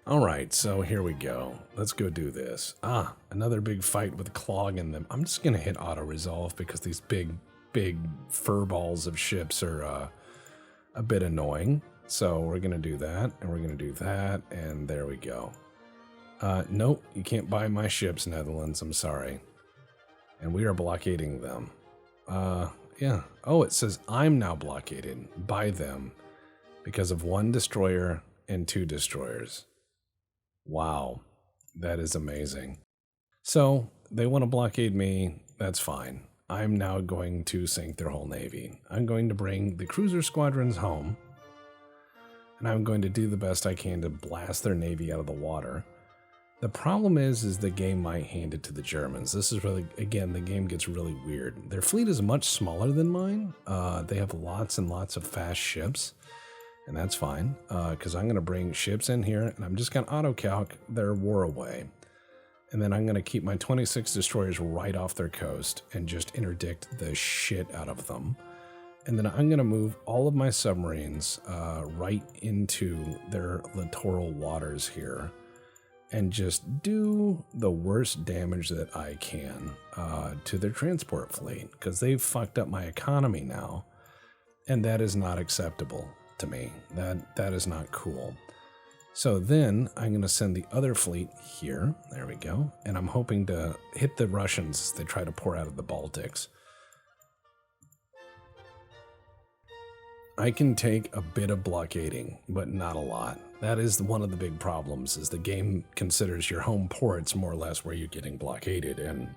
All right, so here we go. Let's go do this. Another big fight with Clog in them. I'm just going to hit auto-resolve because these big fur balls of ships are a bit annoying. So we're going to do that, and we're going to do that, and there we go. Nope, you can't buy my ships, Netherlands. I'm sorry. And we are blockading them. Yeah. Oh, it says I'm now blockaded by them because of 1 destroyer and 2 destroyers. Wow. That is amazing. So, they want to blockade me. That's fine. I'm now going to sink their whole navy. I'm going to bring the cruiser squadrons home, and I'm going to do the best I can to blast their navy out of the water. The problem is the game might hand it to the Germans. This is really, again, the game gets really weird. Their fleet is much smaller than mine. They have lots and lots of fast ships, and that's fine, because I'm going to bring ships in here, and I'm just going to auto-calc their war away. And then I'm going to keep my 26 destroyers right off their coast and just interdict the shit out of them. And then I'm going to move all of my submarines right into their littoral waters here, and just do the worst damage that I can to their transport fleet, because they've fucked up my economy now, and that is not acceptable to me. That is not cool. So then I'm going to send the other fleet here. There we go. And I'm hoping to hit the Russians as they try to pour out of the Baltics. I can take a bit of blockading, but not a lot. That is one of the big problems, is the game considers your home ports more or less where you're getting blockaded. And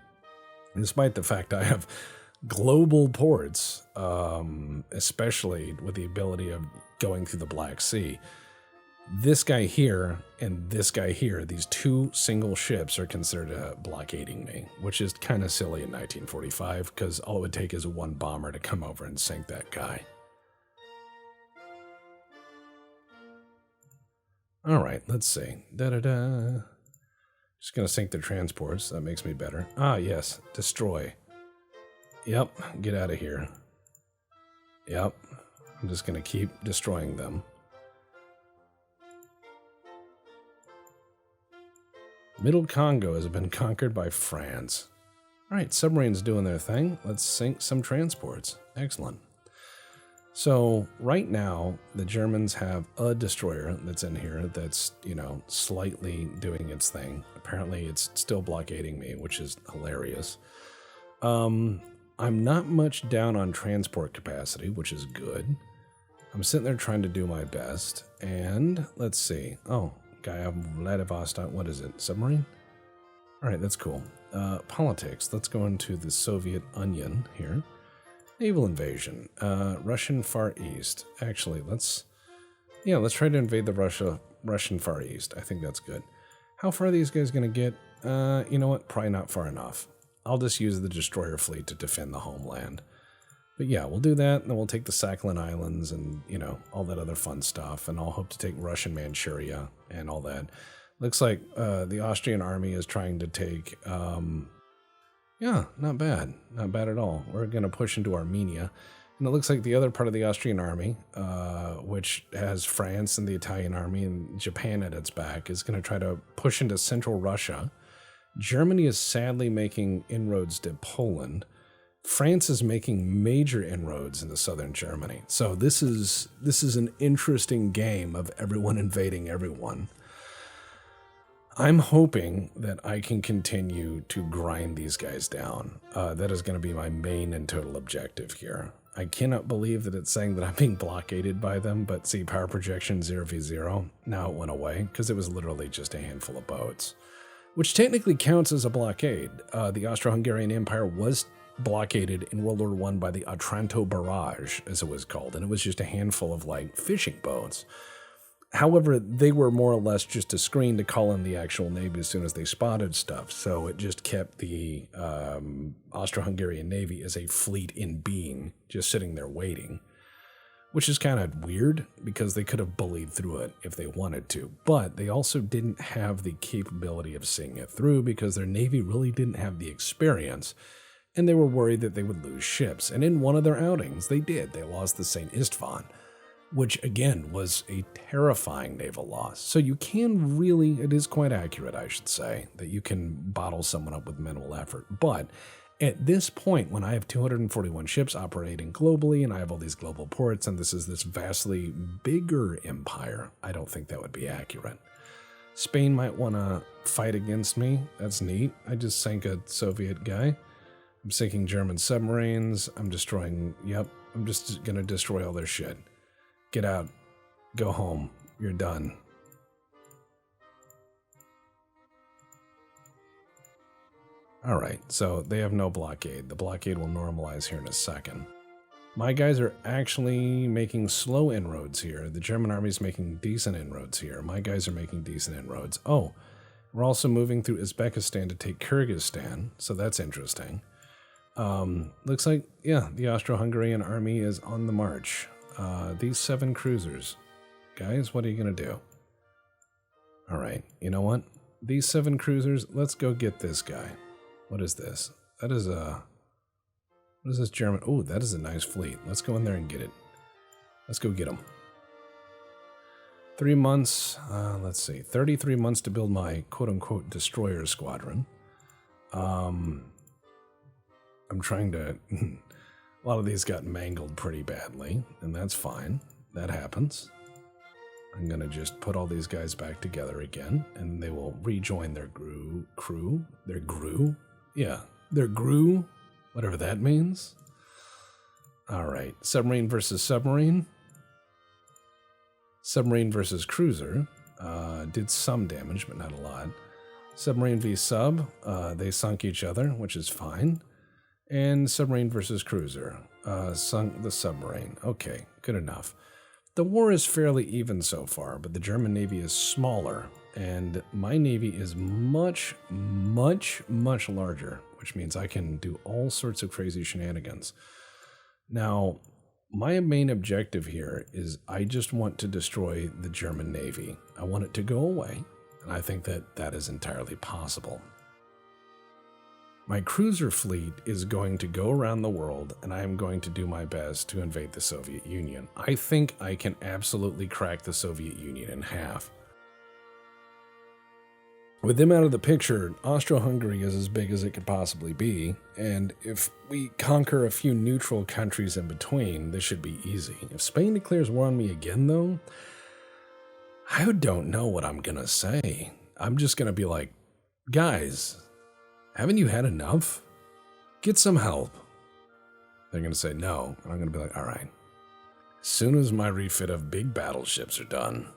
despite the fact I have global ports, especially with the ability of going through the Black Sea, this guy here and this guy here, these 2 single ships are considered blockading me, which is kind of silly in 1945, because all it would take is 1 bomber to come over and sink that guy. All right, let's see. Da-da-da. Just going to sink the transports. That makes me better. Yes. Destroy. Yep. Get out of here. Yep. I'm just going to keep destroying them. Middle Congo has been conquered by France. All right, submarines doing their thing. Let's sink some transports. Excellent. So right now, the Germans have a destroyer that's in here that's, slightly doing its thing. Apparently, it's still blockading me, which is hilarious. I'm not much down on transport capacity, which is good. I'm sitting there trying to do my best, and let's see. Oh, Vladivostok, what is it? Submarine? All right, that's cool. Politics. Let's go into the Soviet onion here. Naval invasion. Russian Far East. Actually, let's try to invade the Russian Far East. I think that's good. How far are these guys going to get? You know what? Probably not far enough. I'll just use the destroyer fleet to defend the homeland. But yeah, we'll do that, and then we'll take the Sakhalin Islands and, all that other fun stuff, and I'll hope to take Russian Manchuria and all that. Looks like the Austrian army is trying to take, yeah, not bad. Not bad at all. We're going to push into Armenia, and it looks like the other part of the Austrian army, which has France and the Italian army and Japan at its back, is going to try to push into central Russia. Germany is sadly making inroads to Poland. France is making major inroads into southern Germany. So this is an interesting game of everyone invading everyone. I'm hoping that I can continue to grind these guys down. That is going to be my main and total objective here. I cannot believe that it's saying that I'm being blockaded by them, but see, power projection 0v0. Now it went away because it was literally just a handful of boats, which technically counts as a blockade. The Austro-Hungarian Empire was blockaded in World War I by the Otranto Barrage, as it was called, and it was just a handful of fishing boats. However, they were more or less just a screen to call in the actual navy as soon as they spotted stuff, so it just kept the Austro-Hungarian Navy as a fleet in being, just sitting there waiting, which is kind of weird because they could have bullied through it if they wanted to, but they also didn't have the capability of seeing it through because their navy really didn't have the experience. And they were worried that they would lose ships. And in one of their outings, they did. They lost the St. Istvan, which, again, was a terrifying naval loss. So you can really, it is quite accurate, I should say, that you can bottle someone up with minimal effort. But at this point, when I have 241 ships operating globally, and I have all these global ports, and this is this vastly bigger empire, I don't think that would be accurate. Spain might want to fight against me. That's neat. I just sank a Soviet guy. I'm sinking German submarines. I'm just going to destroy all their shit. Get out. Go home. You're done. All right, so they have no blockade. The blockade will normalize here in a second. My guys are actually making slow inroads here. The German army is making decent inroads here. My guys are making decent inroads. Oh, we're also moving through Uzbekistan to take Kyrgyzstan, so that's interesting. Looks like, yeah, the Austro-Hungarian army is on the march. These 7 cruisers. Guys, what are you going to do? All right, you know what? These 7 cruisers, let's go get this guy. What is this? That is a... What is this German? Oh, that is a nice fleet. Let's go in there and get it. Let's go get them. 3 months, let's see, 33 months to build my quote-unquote destroyer squadron. I'm trying to... A lot of these got mangled pretty badly, and that's fine. That happens. I'm going to just put all these guys back together again, and they will rejoin their crew. Their GRU? Yeah, their GRU, whatever that means. All right, submarine versus submarine. Submarine versus cruiser. Did some damage, but not a lot. Submarine v sub. They sunk each other, which is fine. And submarine versus cruiser. Sunk the submarine. Okay, good enough. The war is fairly even so far, but the German Navy is smaller, and my Navy is much, much, much larger, which means I can do all sorts of crazy shenanigans. Now, my main objective here is I just want to destroy the German Navy. I want it to go away, and I think that that is entirely possible. My cruiser fleet is going to go around the world, and I am going to do my best to invade the Soviet Union. I think I can absolutely crack the Soviet Union in half. With them out of the picture, Austro-Hungary is as big as it could possibly be, and if we conquer a few neutral countries in between, this should be easy. If Spain declares war on me again, though, I don't know what I'm gonna say. I'm just gonna be like, guys, haven't you had enough? Get some help. They're going to say no, and I'm going to be like, all right. Soon as my refit of big battleships are done,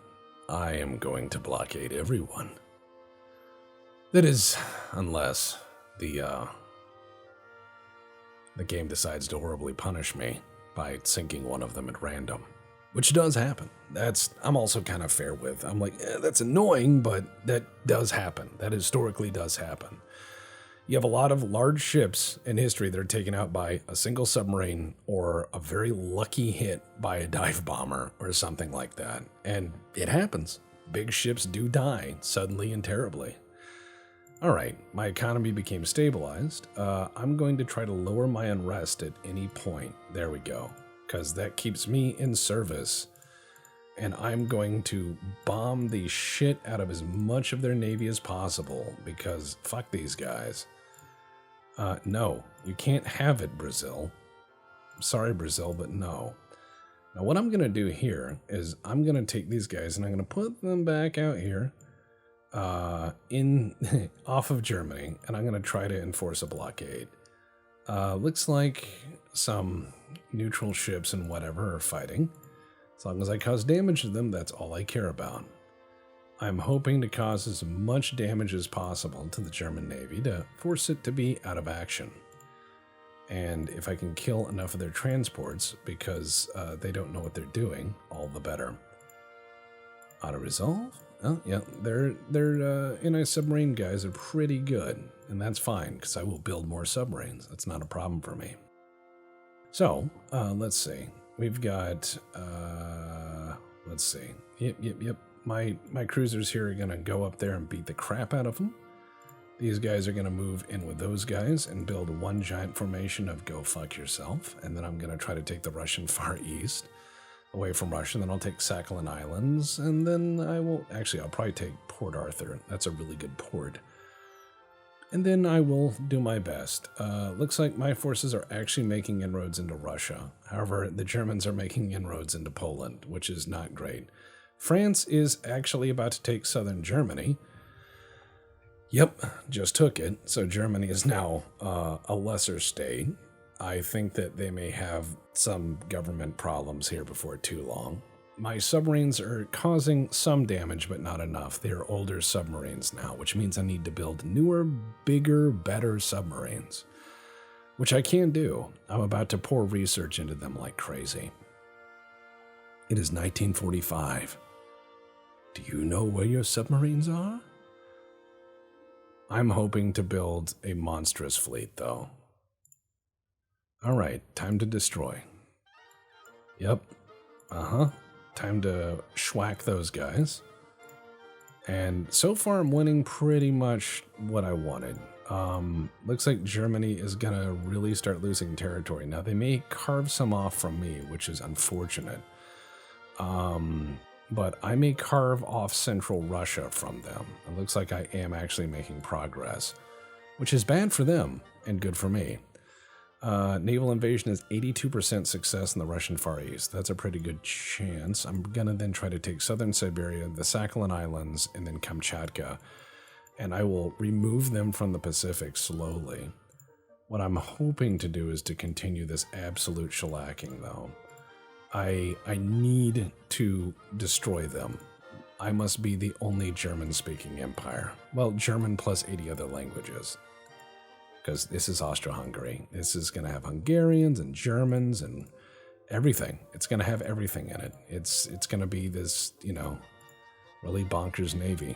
I am going to blockade everyone. That is, unless the game decides to horribly punish me by sinking one of them at random, which does happen. I'm also kind of fair with. I'm like, that's annoying, but that does happen. That historically does happen. You have a lot of large ships in history that are taken out by a single submarine or a very lucky hit by a dive bomber or something like that. And it happens. Big ships do die suddenly and terribly. All right, my economy became stabilized. I'm going to try to lower my unrest at any point. There we go. Because that keeps me in service. And I'm going to bomb the shit out of as much of their navy as possible. Because fuck these guys. No, you can't have it, Brazil. I'm sorry, Brazil, but no. Now, what I'm going to do here is I'm going to take these guys and I'm going to put them back out here off of Germany, and I'm going to try to enforce a blockade. Looks like some neutral ships and whatever are fighting. As long as I cause damage to them, that's all I care about. I'm hoping to cause as much damage as possible to the German Navy to force it to be out of action. And if I can kill enough of their transports because they don't know what they're doing, all the better. Auto resolve? Oh, yeah, their anti-submarine guys are pretty good, and that's fine because I will build more submarines. That's not a problem for me. So, let's see. We've got, let's see. Yep. My cruisers here are going to go up there and beat the crap out of them. These guys are going to move in with those guys and build one giant formation of go fuck yourself. And then I'm going to try to take the Russian Far East away from Russia. Then I'll take Sakhalin Islands. And then I'll probably take Port Arthur. That's a really good port. And then I will do my best. Looks like my forces are actually making inroads into Russia. However, the Germans are making inroads into Poland, which is not great. France is actually about to take southern Germany. Yep, just took it. So Germany is now a lesser state. I think that they may have some government problems here before too long. My submarines are causing some damage, but not enough. They are older submarines now, which means I need to build newer, bigger, better submarines, which I can do. I'm about to pour research into them like crazy. It is 1945. Do you know where your submarines are? I'm hoping to build a monstrous fleet, though. All right, time to destroy. Yep. Time to schwack those guys. And so far, I'm winning pretty much what I wanted. Looks like Germany is going to really start losing territory. Now, they may carve some off from me, which is unfortunate. But I may carve off central Russia from them. It looks like I am actually making progress, which is bad for them and good for me. Naval invasion is 82% success in the Russian Far East. That's a pretty good chance. I'm going to then try to take southern Siberia, the Sakhalin Islands, and then Kamchatka. And I will remove them from the Pacific slowly. What I'm hoping to do is to continue this absolute shellacking, though. I need to destroy them. I must be the only German-speaking empire. Well, German plus 80 other languages. Because this is Austria-Hungary. This is going to have Hungarians and Germans and everything. It's going to have everything in it. It's going to be this, really bonkers navy.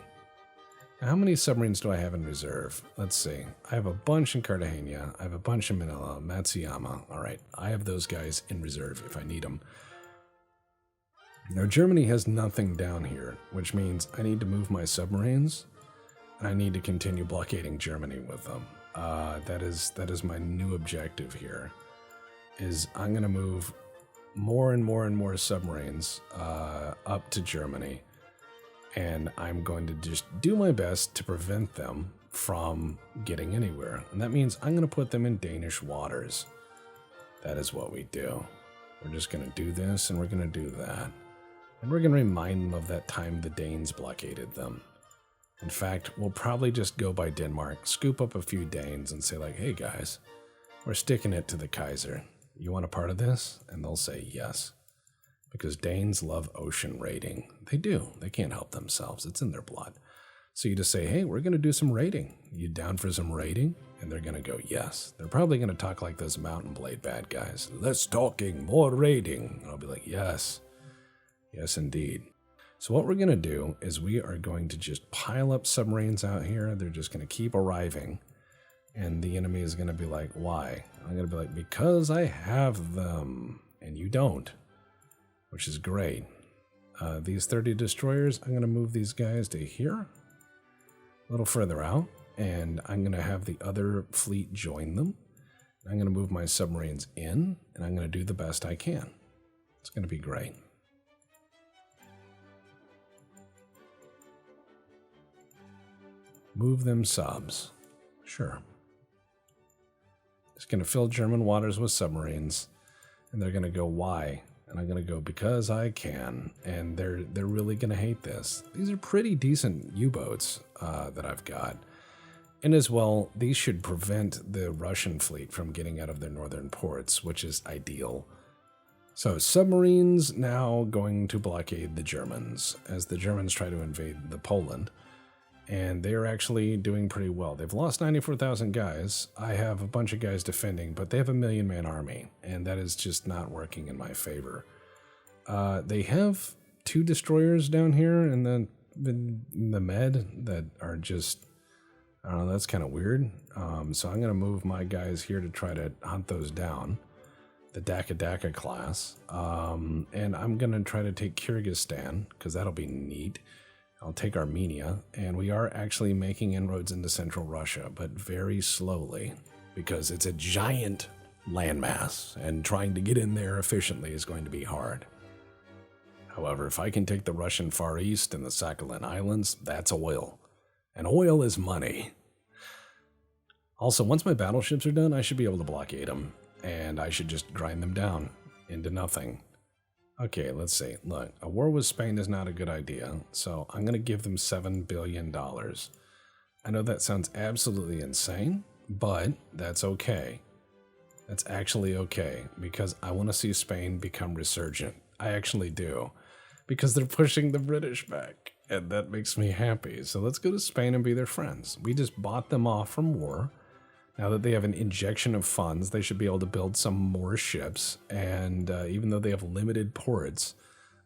Now, how many submarines do I have in reserve? Let's see. I have a bunch in Cartagena. I have a bunch in Manila, Matsuyama. All right, I have those guys in reserve if I need them. Now, Germany has nothing down here, which means I need to move my submarines, and I need to continue blockading Germany with them. That is my new objective here, is I'm going to move more and more and more submarines up to Germany, and I'm going to just do my best to prevent them from getting anywhere. And that means I'm going to put them in Danish waters. That is what we do. We're just going to do this, and we're going to do that. And we're going to remind them of that time the Danes blockaded them. In fact, we'll probably just go by Denmark, scoop up a few Danes, and say like, hey guys, we're sticking it to the Kaiser. You want a part of this? And they'll say yes. because Danes love ocean raiding. They do. They can't help themselves. It's in their blood. So you just say, hey, we're going to do some raiding. You down for some raiding? And they're going to go, yes. They're probably going to talk like those Mountain Blade bad guys. Less talking, more raiding. And I'll be like, yes. Yes, indeed. So what we're going to do is we are going to just pile up submarines out here. They're just going to keep arriving. And the enemy is going to be like, why? I'm going to be like, because I have them. And you don't. Which is great. These 30 destroyers, I'm going to move these guys to here. A little further out. And I'm going to have the other fleet join them. I'm going to move my submarines in. And I'm going to do the best I can. It's going to be great. Move them subs. Sure. Just going to fill German waters with submarines. And they're going to go, why? And I'm going to go, because I can. And they're really going to hate this. These are pretty decent U-boats that I've got. And as well, these should prevent the Russian fleet from getting out of their northern ports, which is ideal. So submarines now going to blockade the Germans as the Germans try to invade the Poland. And they're actually doing pretty well. They've lost 94,000 guys. I have a bunch of guys defending, but they have a 1,000,000-man army, and that is just not working in my favor. They have 2 destroyers down here in the Med that are just, I don't know, that's kind of weird. So I'm going to move my guys here to try to hunt those down, the Daka class. And I'm going to try to take Kyrgyzstan, because that'll be neat. I'll take Armenia, and we are actually making inroads into central Russia, but very slowly, because it's a giant landmass, and trying to get in there efficiently is going to be hard. However, if I can take the Russian Far East and the Sakhalin Islands, that's oil. And oil is money. Also, once my battleships are done, I should be able to blockade them, and I should just grind them down into nothing. Okay, let's see. Look, a war with Spain is not a good idea, so I'm going to give them $7 billion. I know that sounds absolutely insane, but that's okay. That's actually okay, because I want to see Spain become resurgent. I actually do, because they're pushing the British back, and that makes me happy. So let's go to Spain and be their friends. We just bought them off from war. Now that they have an injection of funds, they should be able to build some more ships. And even though they have limited ports,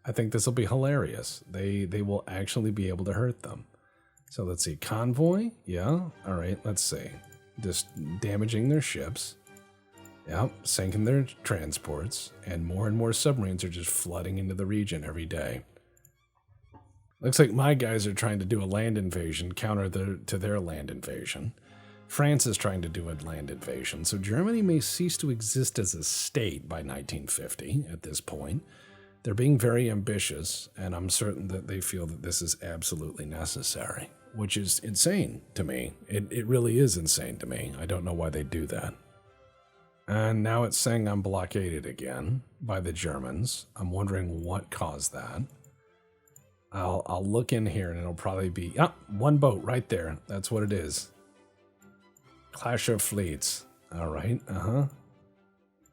I think this will be hilarious. They will actually be able to hurt them. So let's see. Convoy? Yeah. All right. Let's see. Just damaging their ships. Yep. Sinking their transports. And more submarines are just flooding into the region every day. Looks like my guys are trying to do a land invasion, counter to their land invasion. France is trying to do a land invasion, so Germany may cease to exist as a state by 1950 at this point. They're being very ambitious, and I'm certain that they feel that this is absolutely necessary, which is insane to me. It really is insane to me. I don't know why they do that. And now it's saying I'm blockaded again by the Germans. I'm wondering what caused that. I'll look in here, and it'll probably be, one boat right there. That's what it is. Clash of fleets. All right.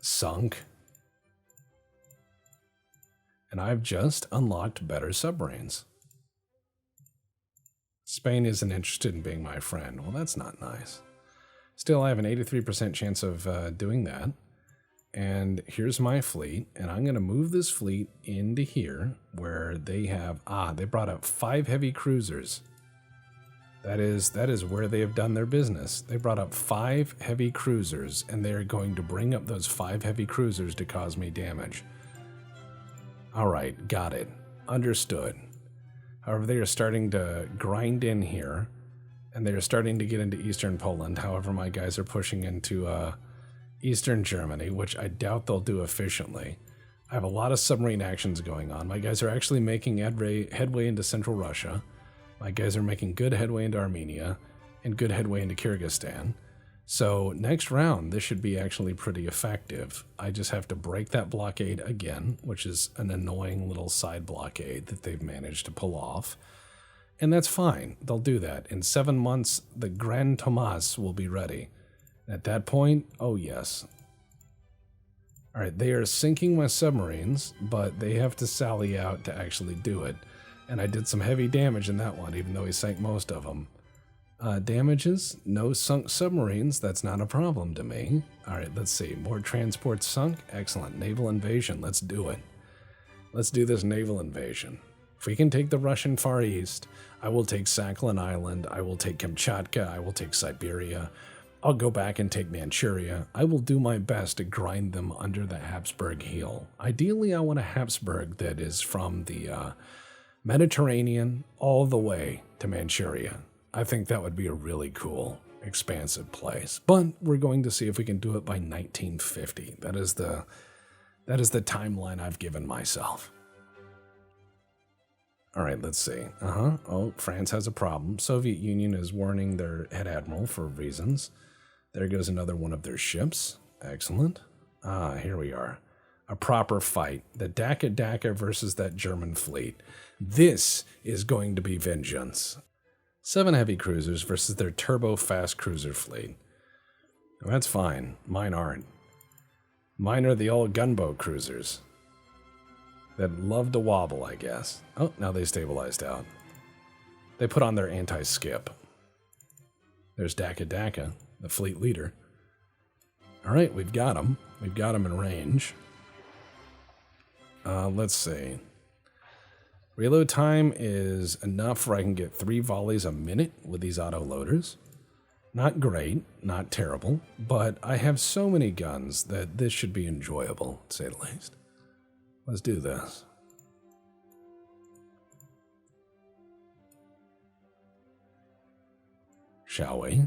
Sunk. And I've just unlocked better submarines. Spain isn't interested in being my friend. Well, that's not nice. Still, I have an 83% chance of doing that. And here's my fleet. And I'm going to move this fleet into here where they have... they brought up 5 heavy cruisers. That is where they have done their business. They brought up 5 heavy cruisers, and they're going to bring up those 5 heavy cruisers to cause me damage. All right, got it. Understood. However, they are starting to grind in here, and they are starting to get into eastern Poland. However, my guys are pushing into eastern Germany, which I doubt they'll do efficiently. I have a lot of submarine actions going on. My guys are actually making headway into central Russia. My guys are making good headway into Armenia and good headway into Kyrgyzstan. So next round, this should be actually pretty effective. I just have to break that blockade again, which is an annoying little side blockade that they've managed to pull off. And that's fine. They'll do that. In 7 months, the Grand Tomas will be ready. At that point, oh yes. All right, they are sinking my submarines, but they have to sally out to actually do it. And I did some heavy damage in that one, even though he sank most of them. Damages, no sunk submarines, that's not a problem to me. All right, let's see, more transports sunk, excellent. Naval invasion, let's do it. Let's do this naval invasion. If we can take the Russian Far East, I will take Sakhalin Island, I will take Kamchatka, I will take Siberia, I'll go back and take Manchuria. I will do my best to grind them under the Habsburg heel. Ideally, I want a Habsburg that is from the Mediterranean all the way to Manchuria. I think that would be a really cool, expansive place. But we're going to see if we can do it by 1950. That is the timeline I've given myself. All right, let's see. Oh, France has a problem. Soviet Union is warning their head admiral for reasons. There goes another one of their ships. Excellent. Here we are. A proper fight. The Daka versus that German fleet. This is going to be vengeance. 7 heavy cruisers versus their turbo-fast cruiser fleet. Well, that's fine. Mine aren't. Mine are the old gunboat cruisers that love to wobble, I guess. Oh, now they stabilized out. They put on their anti-skip. There's Daka, the fleet leader. All right, we've got him. We've got him in range. Let's see. Reload time is enough where I can get 3 volleys a minute with these auto-loaders. Not great, not terrible, but I have so many guns that this should be enjoyable, to say the least. Let's do this. Shall we?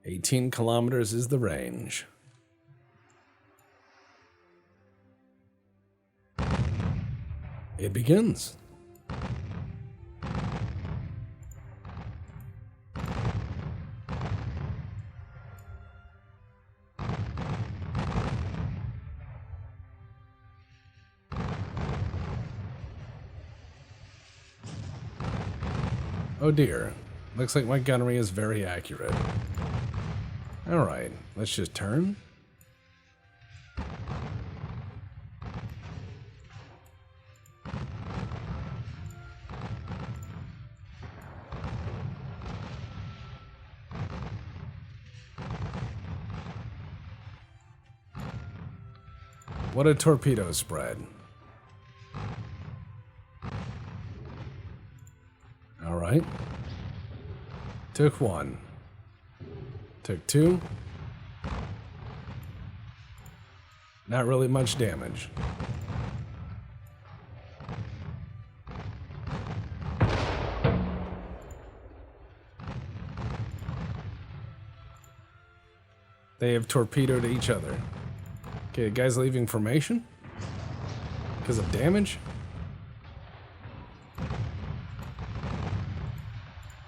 "18 kilometers is the range." It begins. Oh dear, looks like my gunnery is very accurate. Alright, let's just turn. What a torpedo spread. Alright. Took 1. Took 2. Not really much damage. They have torpedoed each other. Okay, guys leaving formation? Because of damage?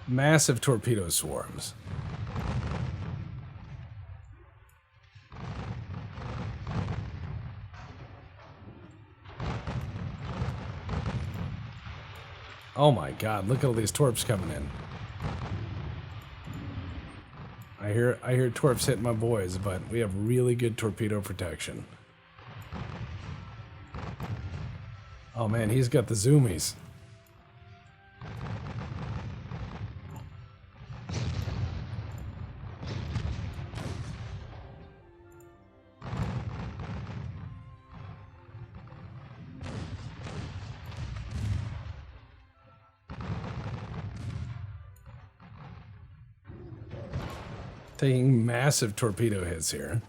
Massive torpedo swarms. Oh my god, look at all these torps coming in. I hear torps hitting my boys, but we have really good torpedo protection. Oh man, he's got the zoomies. Taking massive torpedo hits here.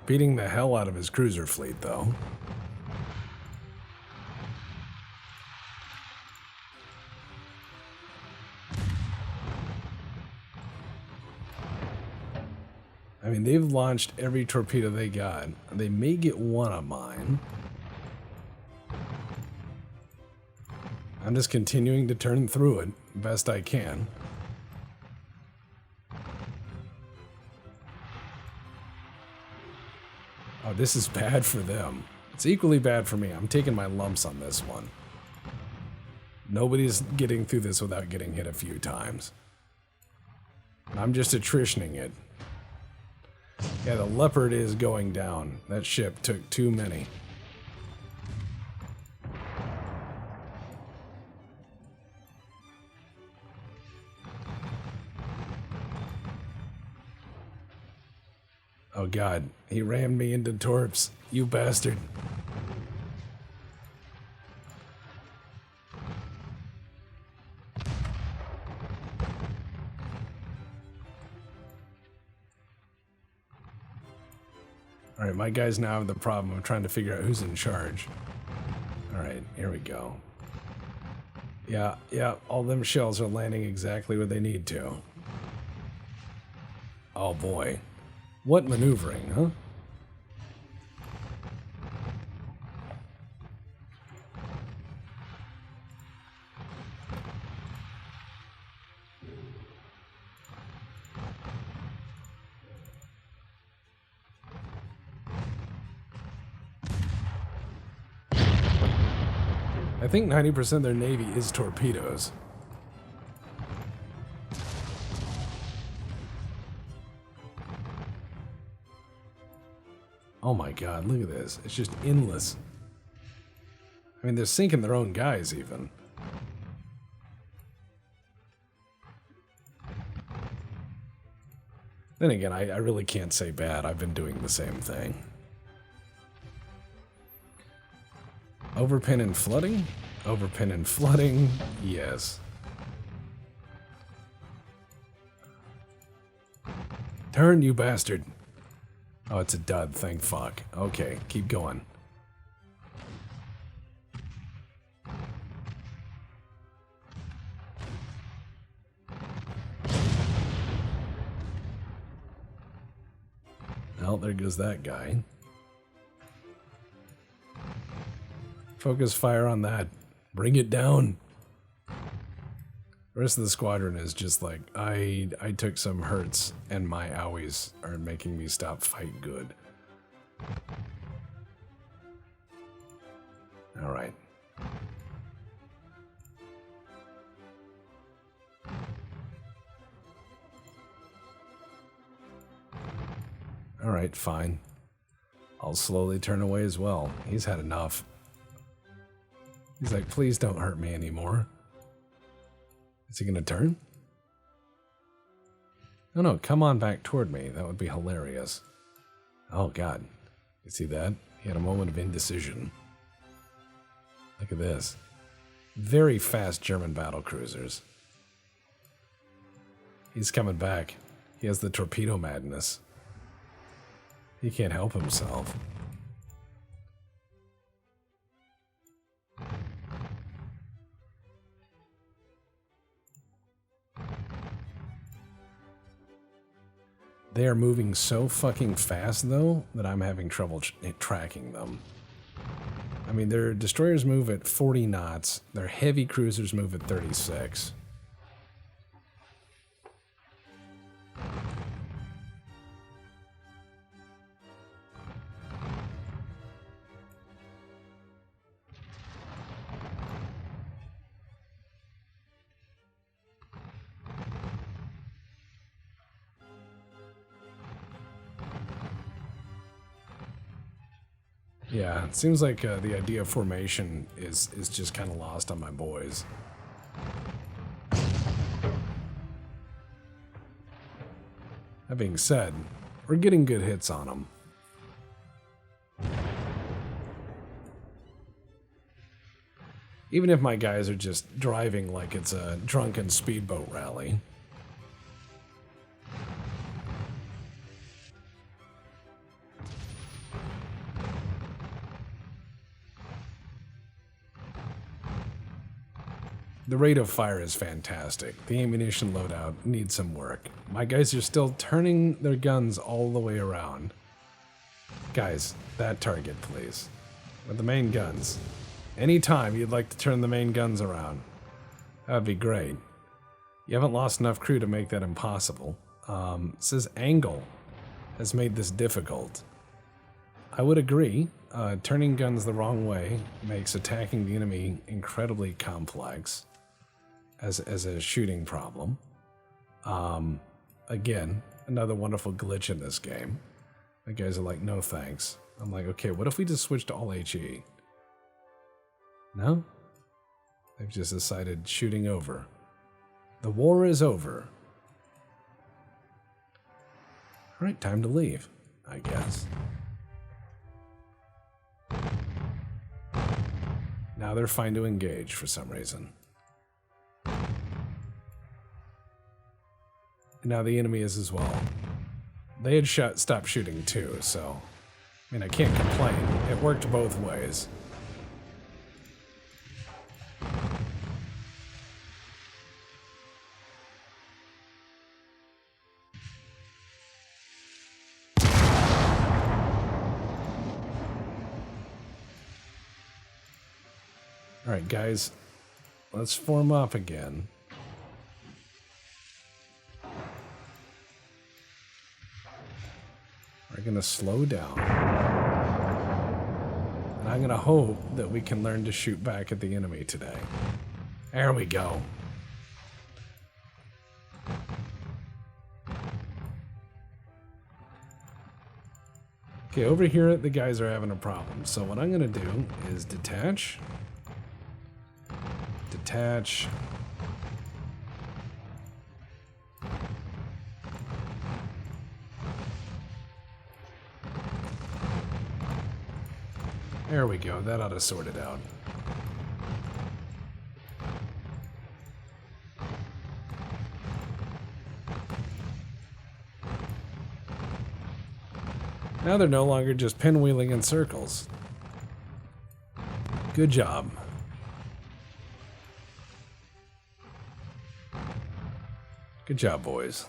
Beating the hell out of his cruiser fleet, though. I mean, they've launched every torpedo they got. They may get one on mine. I'm just continuing to turn through it best I can. this is bad for them. It's equally bad for me. I'm taking my lumps on this one. Nobody's getting through this without getting hit a few times. I'm just attritioning it. Yeah, the Leopard is going down. That ship took too many. Oh god, he rammed me into torps. You bastard. Alright, my guys now have the problem of trying to figure out who's in charge. Alright, here we go. Yeah, all them shells are landing exactly where they need to. Oh boy. What maneuvering, huh? I think 90% of their navy is torpedoes. Oh my god, look at this. It's just endless. I mean, they're sinking their own guys, even. Then again, I really can't say bad. I've been doing the same thing. Overpin and flooding? Overpin and flooding, yes. Turn, you bastard. Oh, it's a dud, thank fuck. Okay, keep going. Well, there goes that guy. Focus fire on that. Bring it down. The rest of the squadron is just like, I took some hurts and my owies are making me stop fight good. Alright. Alright, fine. I'll slowly turn away as well. He's had enough. He's like, please don't hurt me anymore. Is he gonna turn? Oh no, come on back toward me. That would be hilarious. Oh god. You see that? He had a moment of indecision. Look at this. Very fast German battlecruisers. He's coming back. He has the torpedo madness. He can't help himself. They are moving so fucking fast, though, that I'm having trouble tracking them. I mean, their destroyers move at 40 knots. Their heavy cruisers move at 36. Yeah, it seems like the idea of formation is just kind of lost on my boys. That being said, we're getting good hits on them. Even if my guys are just driving like it's a drunken speedboat rally. The rate of fire is fantastic. The ammunition loadout needs some work. My guys are still turning their guns all the way around. Guys, that target, please. With the main guns. Anytime you'd like to turn the main guns around, that'd be great. You haven't lost enough crew to make that impossible. It says angle has made this difficult. I would agree. Turning guns the wrong way makes attacking the enemy incredibly complex as a shooting problem. Again, another wonderful glitch in this game. The guys are like, no thanks. I'm like, okay, what if we just switch to all HE? No? They've just decided shooting over. The war is over. All right, time to leave, I guess. Now they're fine to engage for some reason. And now the enemy is as well. They had stopped shooting too, so... I mean, I can't complain. It worked both ways. Alright, guys. Let's form up again. We're going to slow down. And I'm going to hope that we can learn to shoot back at the enemy today. There we go. Okay, over here the guys are having a problem. So what I'm going to do is detach. Detach. There we go. That ought to sort it out. Now they're no longer just pinwheeling in circles. Good job. Good job, boys.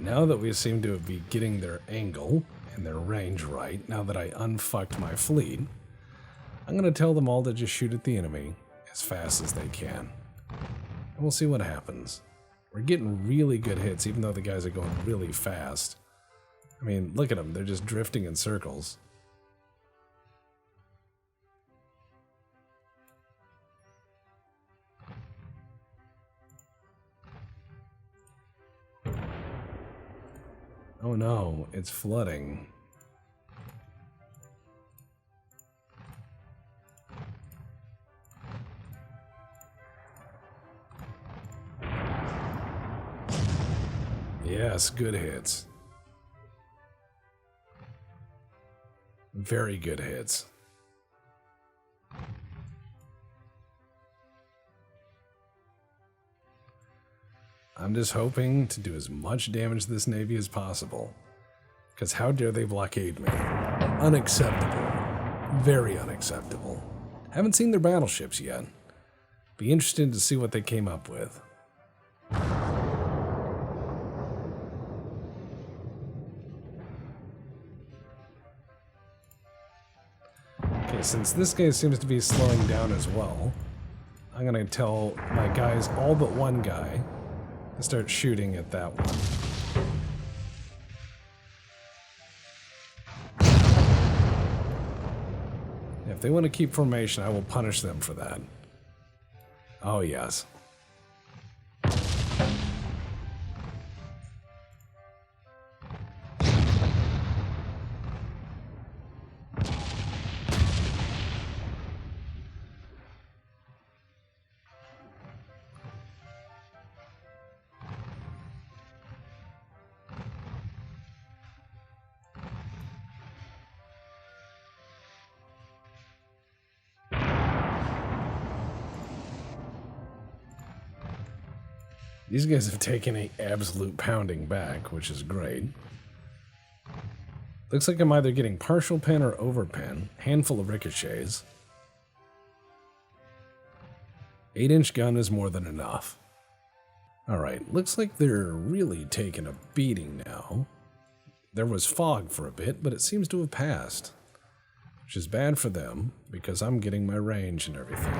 Now that we seem to be getting their angle and their range right, now that I unfucked my fleet, I'm going to tell them all to just shoot at the enemy as fast as they can. And we'll see what happens. We're getting really good hits, even though the guys are going really fast. I mean, look at them. They're just drifting in circles. Oh no, it's flooding. Yes, good hits. Very good hits. I'm just hoping to do as much damage to this navy as possible. Because how dare they blockade me? Unacceptable. Very unacceptable. Haven't seen their battleships yet. Be interested to see what they came up with. Okay, since this guy seems to be slowing down as well, I'm going to tell my guys, all but one guy, to start shooting at that one. If they want to keep formation, I will punish them for that. Oh, yes. These guys have taken an absolute pounding back, which is great. Looks like I'm either getting partial pin or over pin. Handful of ricochets. 8-inch gun is more than enough. Alright, looks like they're really taking a beating now. There was fog for a bit, but it seems to have passed. Which is bad for them, because I'm getting my range and everything.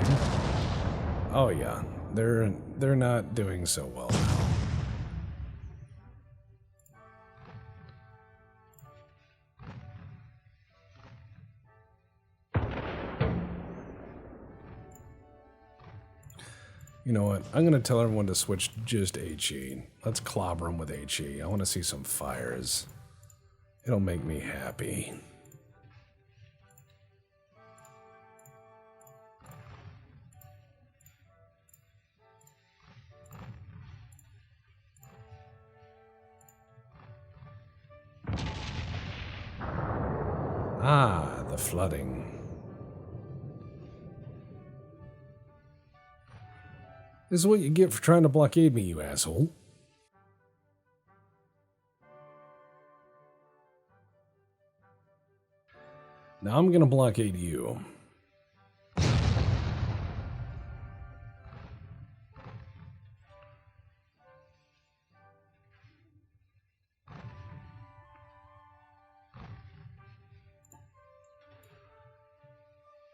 Oh yeah, they're not doing so well now. You know what? I'm going to tell everyone to switch just HE. Let's clobber them with HE. I want to see some fires. It'll make me happy. Ah, the flooding. This is what you get for trying to blockade me, you asshole. Now I'm gonna blockade you.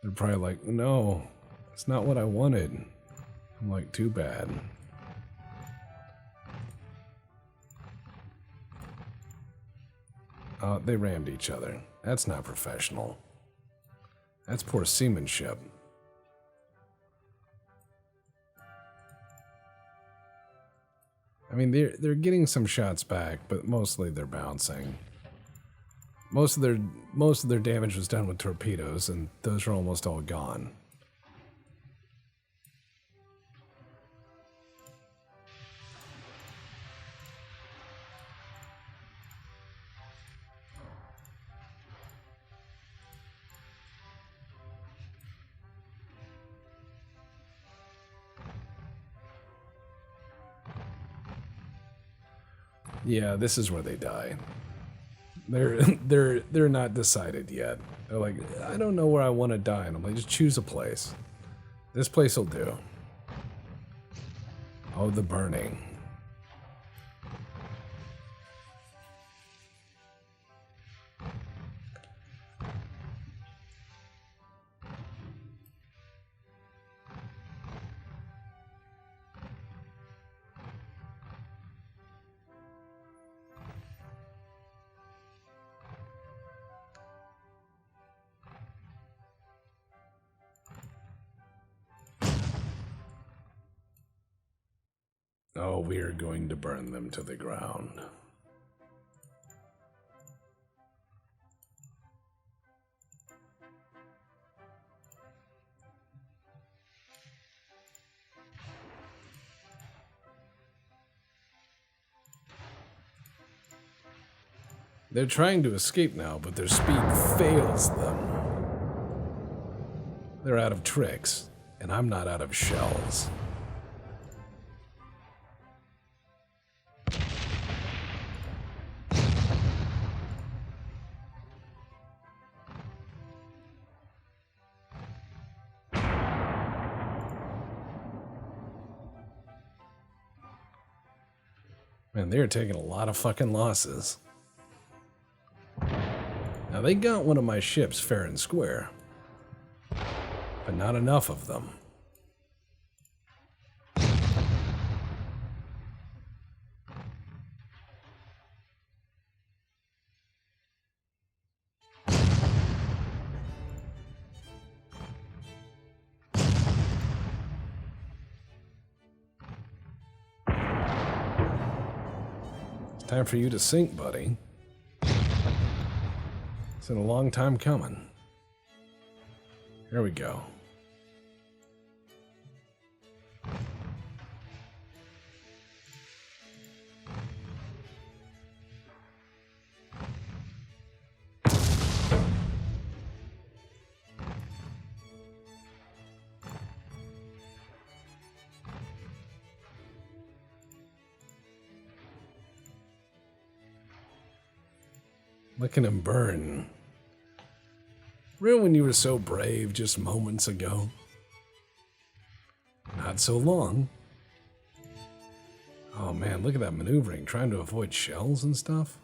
They're probably like, no, that's not what I wanted. I'm like, too bad. They rammed each other. That's not professional. That's poor seamanship. I mean, they're getting some shots back, but mostly they're bouncing. Most of their damage was done with torpedoes, and those are almost all gone. Yeah, this is where they die. They're not decided yet. They're like, I don't know where I want to die, and I'm like, just choose a place. This place will do. Oh, the burning. Oh, we are going to burn them to the ground. They're trying to escape now, but their speed fails them. They're out of tricks, and I'm not out of shells. Man, they're taking a lot of fucking losses. Now, they got one of my ships fair and square, but not enough of them. It's time for you to sink, buddy. It's been a long time coming. Here we go. Look at him burn. Remember when you were so brave just moments ago? Not so long. Oh man, look at that maneuvering, trying to avoid shells and stuff.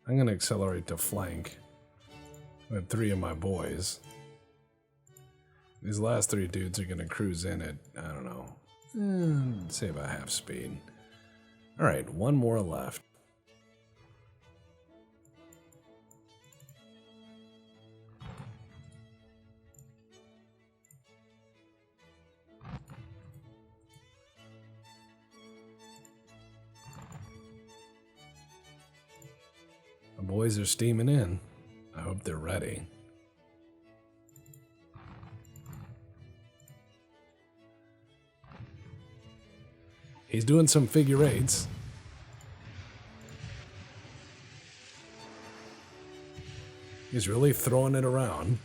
I'm going to accelerate to flank with 3 of my boys. These last 3 dudes are going to cruise in at, I don't know, say about half speed. Alright, 1 more left. The boys are steaming in. I hope they're ready. He's doing some figure 8s. He's really throwing it around.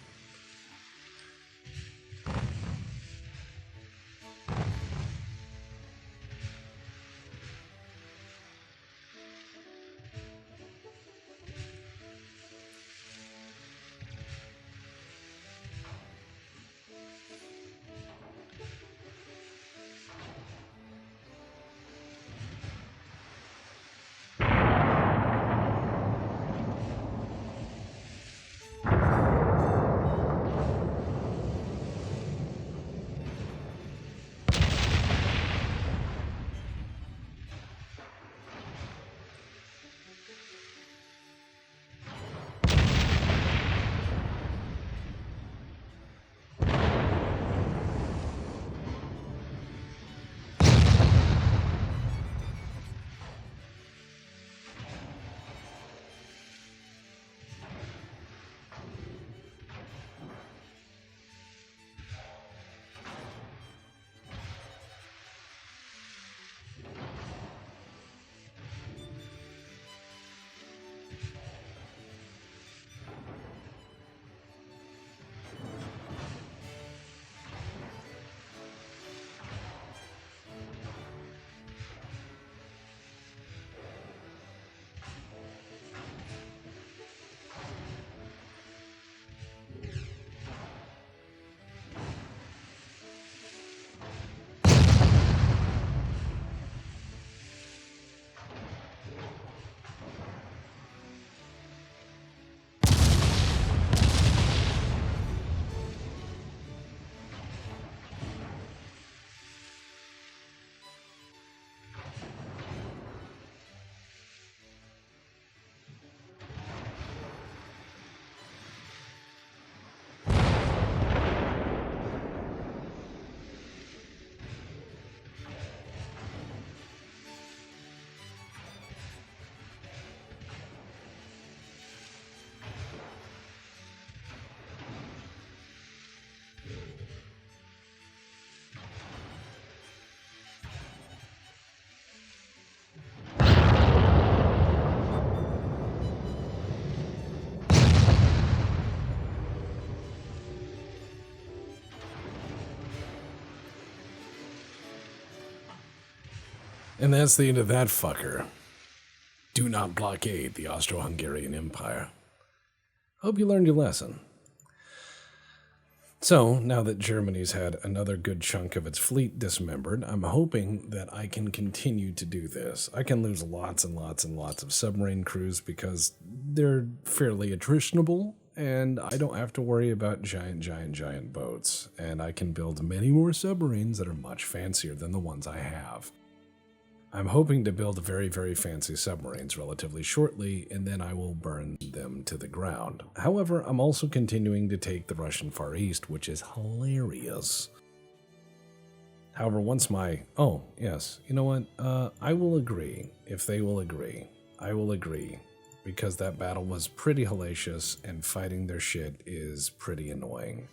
And that's the end of that fucker. Do not blockade the Austro-Hungarian Empire. Hope you learned your lesson. So, now that Germany's had another good chunk of its fleet dismembered, I'm hoping that I can continue to do this. I can lose lots and lots and lots of submarine crews because they're fairly attritionable, and I don't have to worry about giant boats. And I can build many more submarines that are much fancier than the ones I have. I'm hoping to build very, very fancy submarines relatively shortly, and then I will burn them to the ground. However, I'm also continuing to take the Russian Far East, which is hilarious. However, once my... Oh, yes, you know what? I will agree, if they will agree. I will agree, because that battle was pretty hellacious, and fighting their shit is pretty annoying.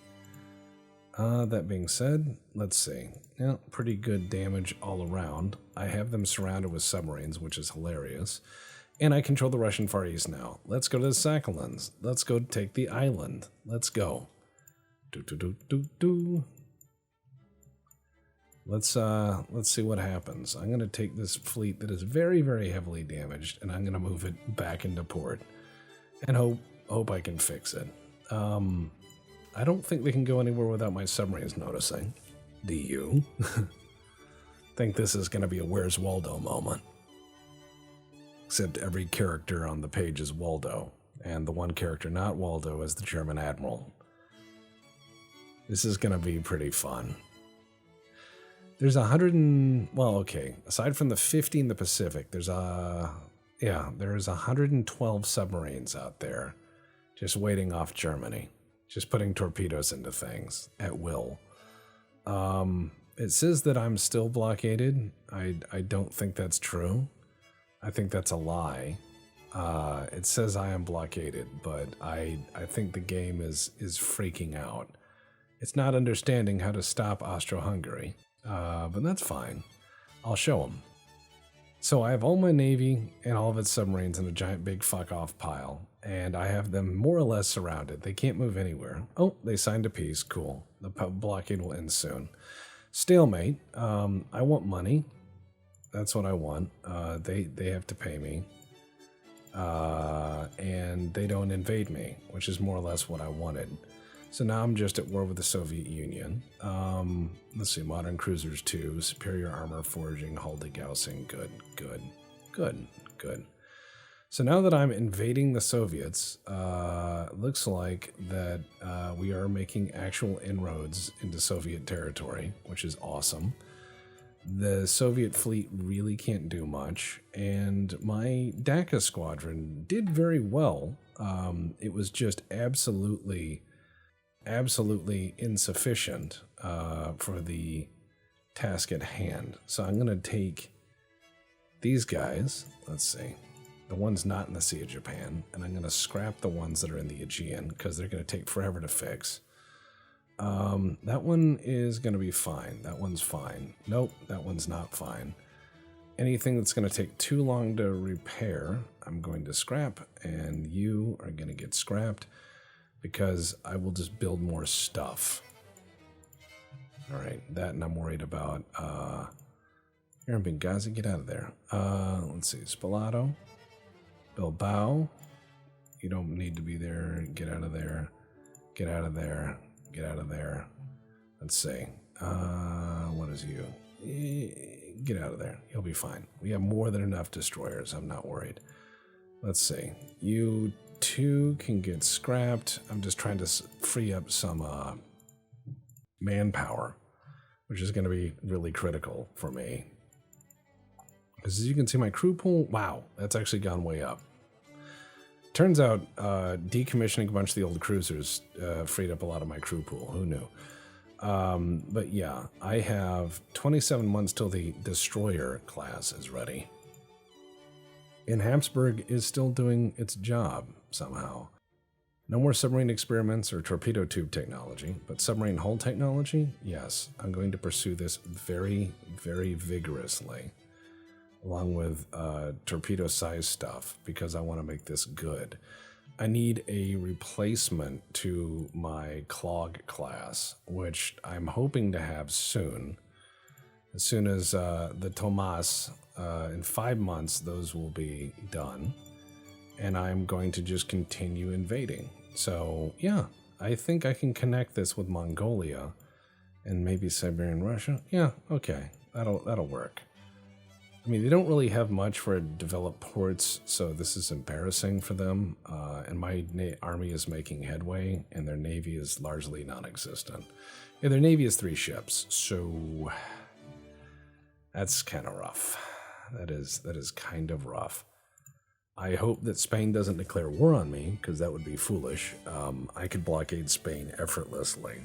That being said, let's see. Yeah, pretty good damage all around. I have them surrounded with submarines, which is hilarious. And I control the Russian Far East now. Let's go to the Sakhalins. Let's go take the island. Let's go. Let's see what happens. I'm gonna take this fleet that is very, very heavily damaged, and I'm gonna move it back into port, and hope I can fix it. I don't think they can go anywhere without my submarines noticing. Do you? Think this is gonna be a Where's Waldo moment. Except every character on the page is Waldo, and the one character not Waldo is the German Admiral. This is gonna be pretty fun. There's 100 and, well, okay, aside from the 50 in the Pacific, there's 112 submarines out there just waiting off Germany, just putting torpedoes into things at will. It says that I'm still blockaded. I don't think that's true. I think that's a lie. It says I am blockaded, but I think the game is freaking out. It's not understanding how to stop Austria-Hungary. But that's fine. I'll show them. So I have all my Navy and all of its submarines in a giant big fuck off pile, and I have them more or less surrounded. They can't move anywhere. Oh, they signed a peace. Cool. The blockade will end soon. Stalemate. I want money. That's what I want. They have to pay me. And they don't invade me, which is more or less what I wanted. So now I'm just at war with the Soviet Union. Let's see, modern cruisers 2, superior armor forging, hull degaussing, good. So now that I'm invading the Soviets, looks like that we are making actual inroads into Soviet territory, which is awesome. The Soviet fleet really can't do much, and my DACA squadron did very well. It was just absolutely insufficient for the task at hand. So I'm going to take these guys, let's see, the ones not in the Sea of Japan, and I'm going to scrap the ones that are in the Aegean because they're going to take forever to fix. That one is going to be fine. That one's fine. Nope, that one's not fine. Anything that's going to take too long to repair, I'm going to scrap, and you are going to get scrapped, because I will just build more stuff. All right, that, and I'm worried about, here in Benghazi, get out of there. Let's see, Spalato, Bilbao, you don't need to be there, get out of there, get out of there, get out of there. Let's see, what is you? Get out of there, you'll be fine. We have more than enough destroyers, I'm not worried. Let's see, you 2 can get scrapped. I'm just trying to free up some manpower, which is going to be really critical for me. Because as you can see, my crew pool, wow, that's actually gone way up. Turns out decommissioning a bunch of the old cruisers freed up a lot of my crew pool. Who knew? But yeah, I have 27 months till the destroyer class is ready. And Habsburg is still doing its job somehow. No more submarine experiments or torpedo tube technology, but submarine hull technology? Yes, I'm going to pursue this very, very vigorously, along with torpedo size stuff, because I want to make this good. I need a replacement to my clog class, which I'm hoping to have soon. As soon as the Tomas, in 5 months, those will be done. And I'm going to just continue invading. So, yeah, I think I can connect this with Mongolia and maybe Siberian Russia. Yeah, okay, that'll work. I mean, they don't really have much for developed ports, so this is embarrassing for them. And my army is making headway, and their navy is largely non-existent. Yeah, their navy is 3 ships, so that's kind of rough. That is kind of rough. I hope that Spain doesn't declare war on me, because that would be foolish. I could blockade Spain effortlessly,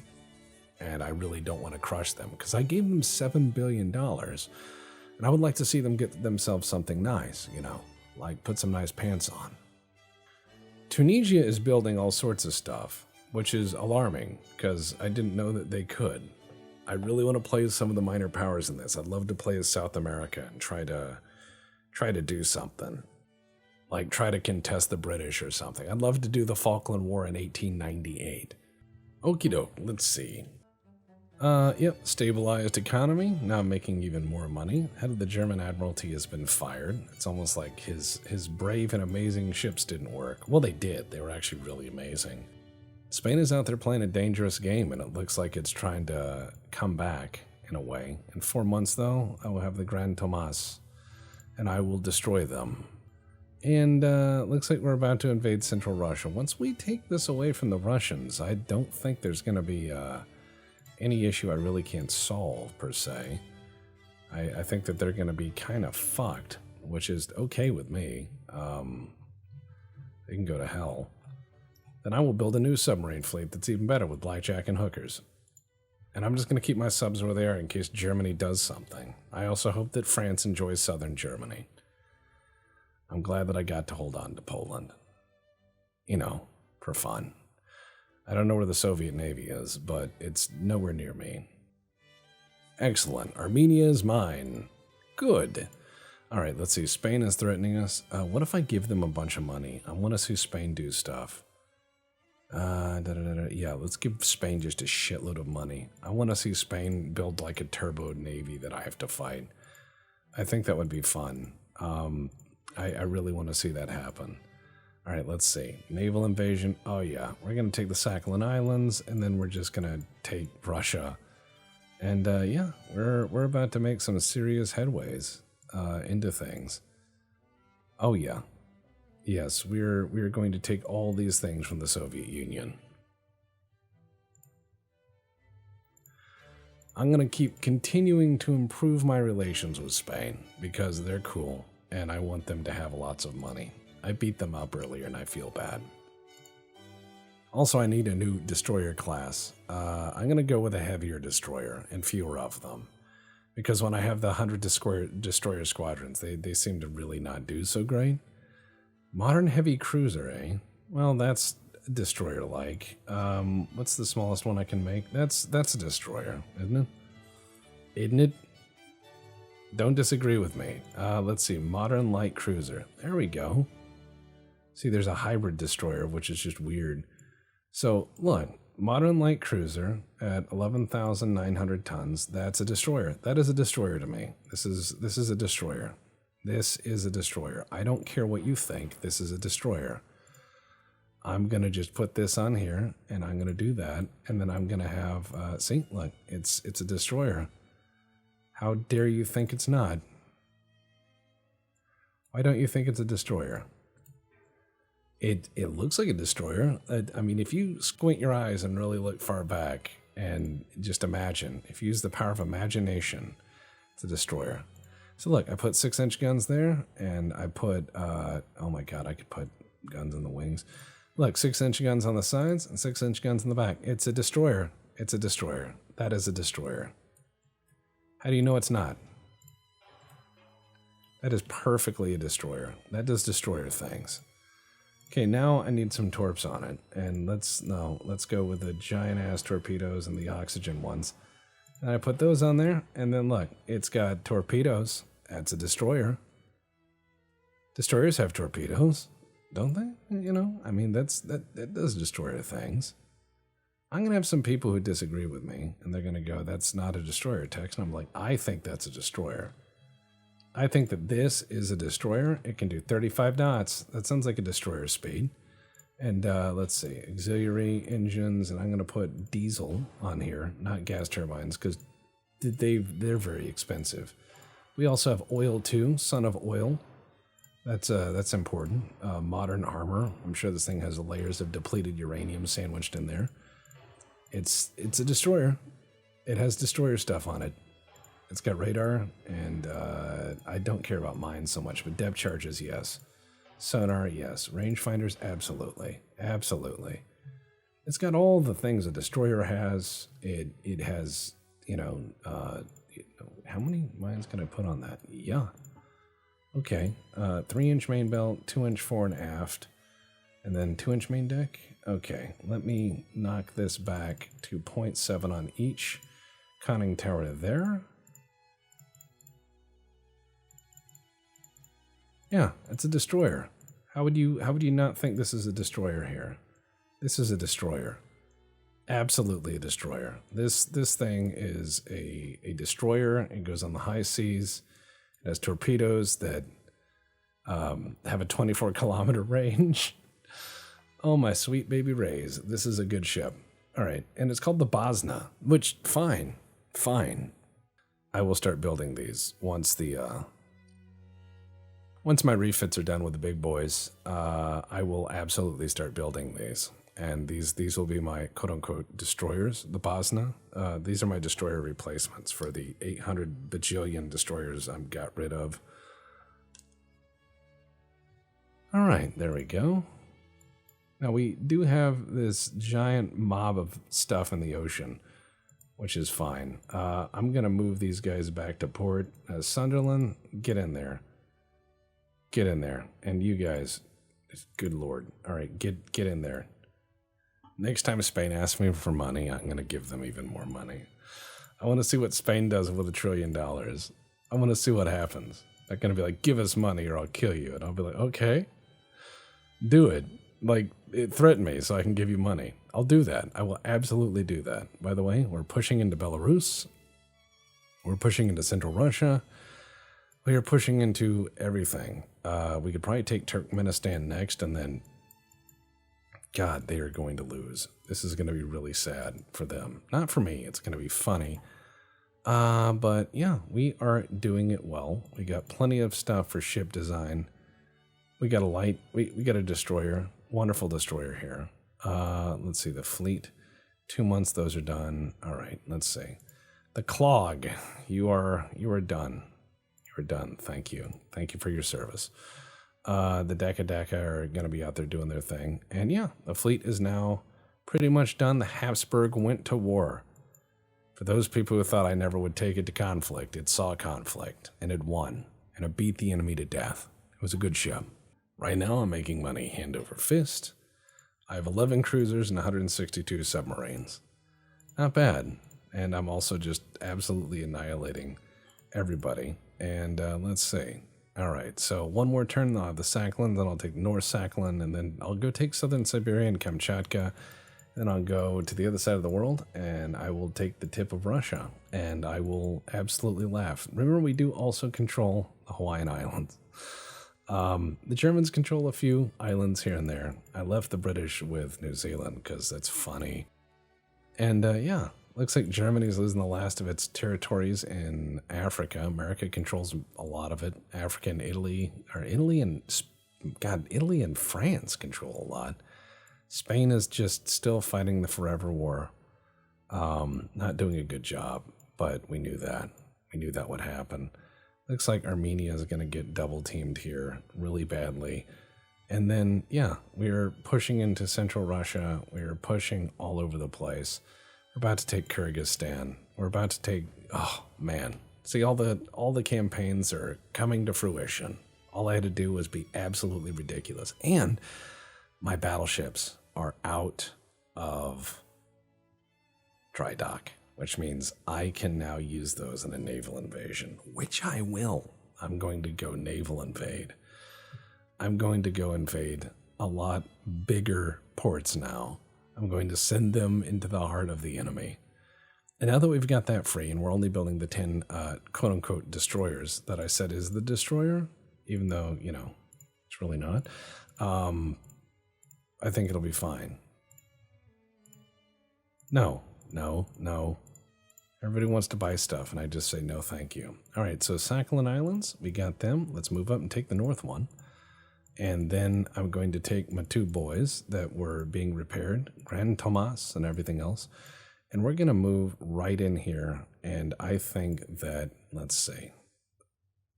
and I really don't want to crush them, because I gave them $7 billion, and I would like to see them get themselves something nice, you know, like put some nice pants on. Tunisia is building all sorts of stuff, which is alarming, because I didn't know that they could. I really want to play as some of the minor powers in this. I'd love to play as South America and try to do something. Like try to contest the British or something. I'd love to do the Falkland War in 1898. Okie doke, let's see. Yep, stabilized economy, now making even more money. Head of the German Admiralty has been fired. It's almost like his brave and amazing ships didn't work. Well, they did. They were actually really amazing. Spain is out there playing a dangerous game, and it looks like it's trying to come back in a way. In 4 months, though, I will have the Grand Tomas, and I will destroy them. And looks like we're about to invade Central Russia. Once we take this away from the Russians, I don't think there's going to be any issue I really can't solve, per se. I think that they're going to be kind of fucked, which is okay with me. They can go to hell. Then I will build a new submarine fleet that's even better with blackjack and hookers. And I'm just going to keep my subs over there in case Germany does something. I also hope that France enjoys southern Germany. I'm glad that I got to hold on to Poland. You know, for fun. I don't know where the Soviet Navy is, but it's nowhere near me. Excellent. Armenia is mine. Good. All right, let's see. Spain is threatening us. What if I give them a bunch of money? I want to see Spain do stuff. Yeah, let's give Spain just a shitload of money. I want to see Spain build like a turbo navy that I have to fight. I think that would be fun. I really want to see that happen. All right, let's see. Naval invasion. Oh, yeah. We're going to take the Sakhalin Islands, and then we're just going to take Russia. And, yeah, we're about to make some serious headways into things. Oh, yeah. Yes, we're going to take all these things from the Soviet Union. I'm going to keep continuing to improve my relations with Spain, because they're cool, and I want them to have lots of money. I beat them up earlier and I feel bad. Also, I need a new destroyer class. I'm going to go with a heavier destroyer and fewer of them. Because when I have the 100 destroyer squadrons, they seem to really not do so great. Modern heavy cruiser, eh? Well, that's destroyer-like. What's the smallest one I can make? That's a destroyer, isn't it? Isn't it? Don't disagree with me. Let's see. Modern light cruiser. There we go. See, there's a hybrid destroyer, which is just weird. So, look, modern light cruiser at 11,900 tons. That's a destroyer. That is a destroyer to me. This is a destroyer. This is a destroyer. I don't care what you think. This is a destroyer. I'm going to just put this on here, and I'm going to do that, and then I'm going to have, see, look, it's a destroyer. How dare you think it's not? Why don't you think it's a destroyer? It looks like a destroyer. I mean, if you squint your eyes and really look far back and just imagine, if you use the power of imagination, it's a destroyer. So look, I put 6-inch guns there, and I put, oh my god, I could put guns in the wings. Look, 6-inch guns on the sides and 6-inch guns in the back. It's a destroyer. It's a destroyer. That is a destroyer. How do you know it's not? That is perfectly a destroyer. That does destroyer things. Okay, now I need some torps on it, and let's go with the giant ass torpedoes and the oxygen ones. And I put those on there, and then look, it's got torpedoes. That's a destroyer. Destroyers have torpedoes, don't they? You know, I mean, that does destroyer things. I'm gonna have some people who disagree with me, and they're gonna go, "That's not a destroyer text," and I'm like, I think that's a destroyer. I think that this is a destroyer. It can do 35 knots. That sounds like a destroyer speed. And let's see, auxiliary engines, and I'm going to put diesel on here, not gas turbines, because they're very expensive. We also have oil too, son of oil. That's important. Modern armor. I'm sure this thing has layers of depleted uranium sandwiched in there. It's a destroyer. It has destroyer stuff on it. It's got radar, and I don't care about mines so much, but depth charges, yes. Sonar, yes. Rangefinders, absolutely. Absolutely. It's got all the things a destroyer has. It has, how many mines can I put on that? Yeah. Okay. 3-inch main belt, 2-inch fore and aft, and then 2-inch main deck. Okay, let me knock this back to 0.7 on each conning tower there. Yeah, it's a destroyer. How would you not think this is a destroyer here? This is a destroyer. Absolutely a destroyer. This thing is a destroyer. It goes on the high seas. It has torpedoes that have a 24-kilometer range. Oh, my sweet baby rays. This is a good ship. All right. And it's called the Bosna, which, fine. I will start building these once my refits are done with the big boys. I will absolutely start building these. And these will be my quote-unquote destroyers, the Bosna. These are my destroyer replacements for the 800 bajillion destroyers I've got rid of. All right, there we go. Now, we do have this giant mob of stuff in the ocean, which is fine. I'm going to move these guys back to port. Sunderland, get in there. Get in there. And you guys, good Lord. All right, get in there. Next time Spain asks me for money, I'm going to give them even more money. I want to see what Spain does with $1 trillion. I want to see what happens. They're going to be like, give us money or I'll kill you. And I'll be like, okay, do it. Like, threaten me so I can give you money. I'll do that. I will absolutely do that. By the way, we're pushing into Belarus. We're pushing into Central Russia. We are pushing into everything. We could probably take Turkmenistan next, and then, God, they are going to lose. This is going to be really sad for them. Not for me. It's going to be funny. But yeah, we are doing it well. We got plenty of stuff for ship design. We got a light. We got a destroyer. Wonderful destroyer here. Let's see, the fleet. 2 months, those are done. All right, let's see. The Clog, you are done. You're done. Thank you. Thank you for your service. The Daka are going to be out there doing their thing. And yeah, the fleet is now pretty much done. The Habsburg went to war. For those people who thought I never would take it to conflict, it saw conflict, and it won, and it beat the enemy to death. It was a good ship. Right now, I'm making money hand over fist. I have 11 cruisers and 162 submarines. Not bad. And I'm also just absolutely annihilating everybody. And let's see. All right, so one more turn, I'll have the Sakhalin, then I'll take North Sakhalin, and then I'll go take Southern Siberia and Kamchatka. Then I'll go to the other side of the world, and I will take the tip of Russia, and I will absolutely laugh. Remember, we do also control the Hawaiian Islands. The Germans control a few islands here and there. I left the British with New Zealand because that's funny. And yeah, looks like Germany's losing the last of its territories in Africa. America controls a lot of it. Africa and Italy, or Italy and France control a lot. Spain is just still fighting the forever war. Not doing a good job, but we knew that. We knew that would happen. Looks like Armenia is going to get double teamed here really badly. And then, yeah, we're pushing into Central Russia. We're pushing all over the place. We're about to take Kyrgyzstan. We're about to take, oh man. See, all the campaigns are coming to fruition. All I had to do was be absolutely ridiculous. And my battleships are out of dry dock, which means I can now use those in a naval invasion, which I will. I'm going to go naval invade. I'm going to go invade a lot bigger ports now. I'm going to send them into the heart of the enemy. And now that we've got that free, and we're only building the 10 quote-unquote destroyers that I said is the destroyer, even though, you know, it's really not, I think it'll be fine. No. Everybody wants to buy stuff, and I just say no thank you. All right, so Sakhalin Islands, we got them. Let's move up and take the north one. And then I'm going to take my 2 boys that were being repaired, Grand Tomas and everything else. And we're going to move right in here. And I think that, let's see,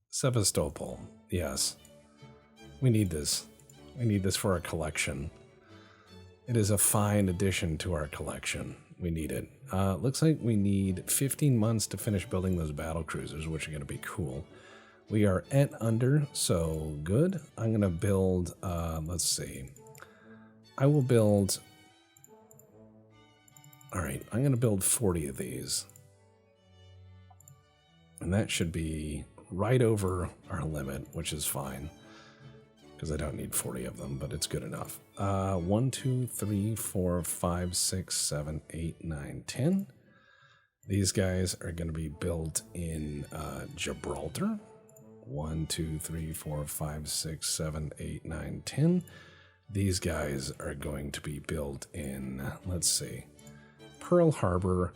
Sevastopol. Yes, we need this. We need this for our collection. It is a fine addition to our collection. We need it. Looks like we need 15 months to finish building those battle cruisers, which are going to be cool. We are at under, so good. I'm going to build, let's see. I will build, all right, I'm going to build 40 of these. And that should be right over our limit, which is fine. because I don't need 40 of them, but it's good enough. 1, 2, 3, 4, 5, 6, 7, 8, 9, 10. These guys are going to be built in Gibraltar. 1, 2, 3, 4, 5, 6, 7, 8, 9, 10. These guys are going to be built in, let's see, Pearl Harbor.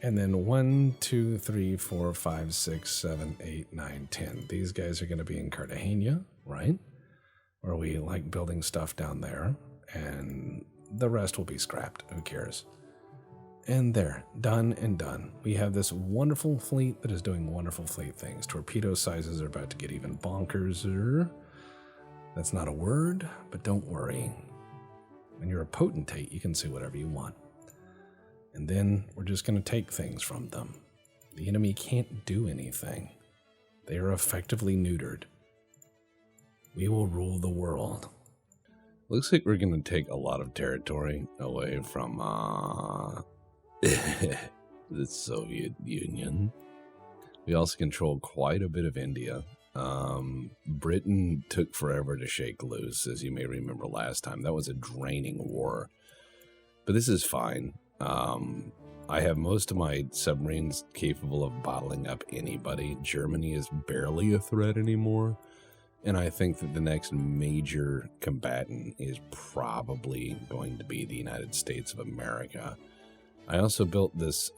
And then 1, 2, 3, 4, 5, 6, 7, 8, 9, 10. These guys are going to be in Cartagena, right? Where we like building stuff down there. And the rest will be scrapped. Who cares? And there, done and done. We have this wonderful fleet that is doing wonderful fleet things. Torpedo sizes are about to get even bonkerser. That's not a word, but don't worry. When you're a potentate, you can say whatever you want. And then we're just going to take things from them. The enemy can't do anything. They are effectively neutered. We will rule the world. Looks like we're going to take a lot of territory away from the Soviet Union. We also control quite a bit of India. Britain took forever to shake loose, as you may remember last time. That was a draining war. But this is fine. I have most of my submarines capable of bottling up anybody. Germany is barely a threat anymore. And I think that the next major combatant is probably going to be the United States of America. I also built this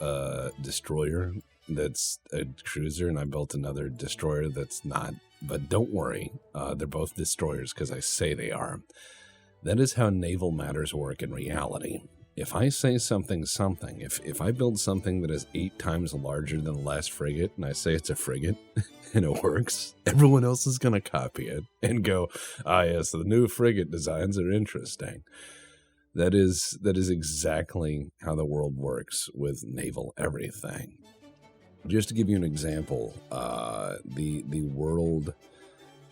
destroyer that's a cruiser, and I built another destroyer that's not. But don't worry, they're both destroyers because I say they are. That is how naval matters work in reality. If I say something, if I build something that is 8 times larger than the last frigate, and I say it's a frigate, and it works, everyone else is going to copy it and go, yes, the new frigate designs are interesting. That is exactly how the world works with naval everything. Just to give you an example, the world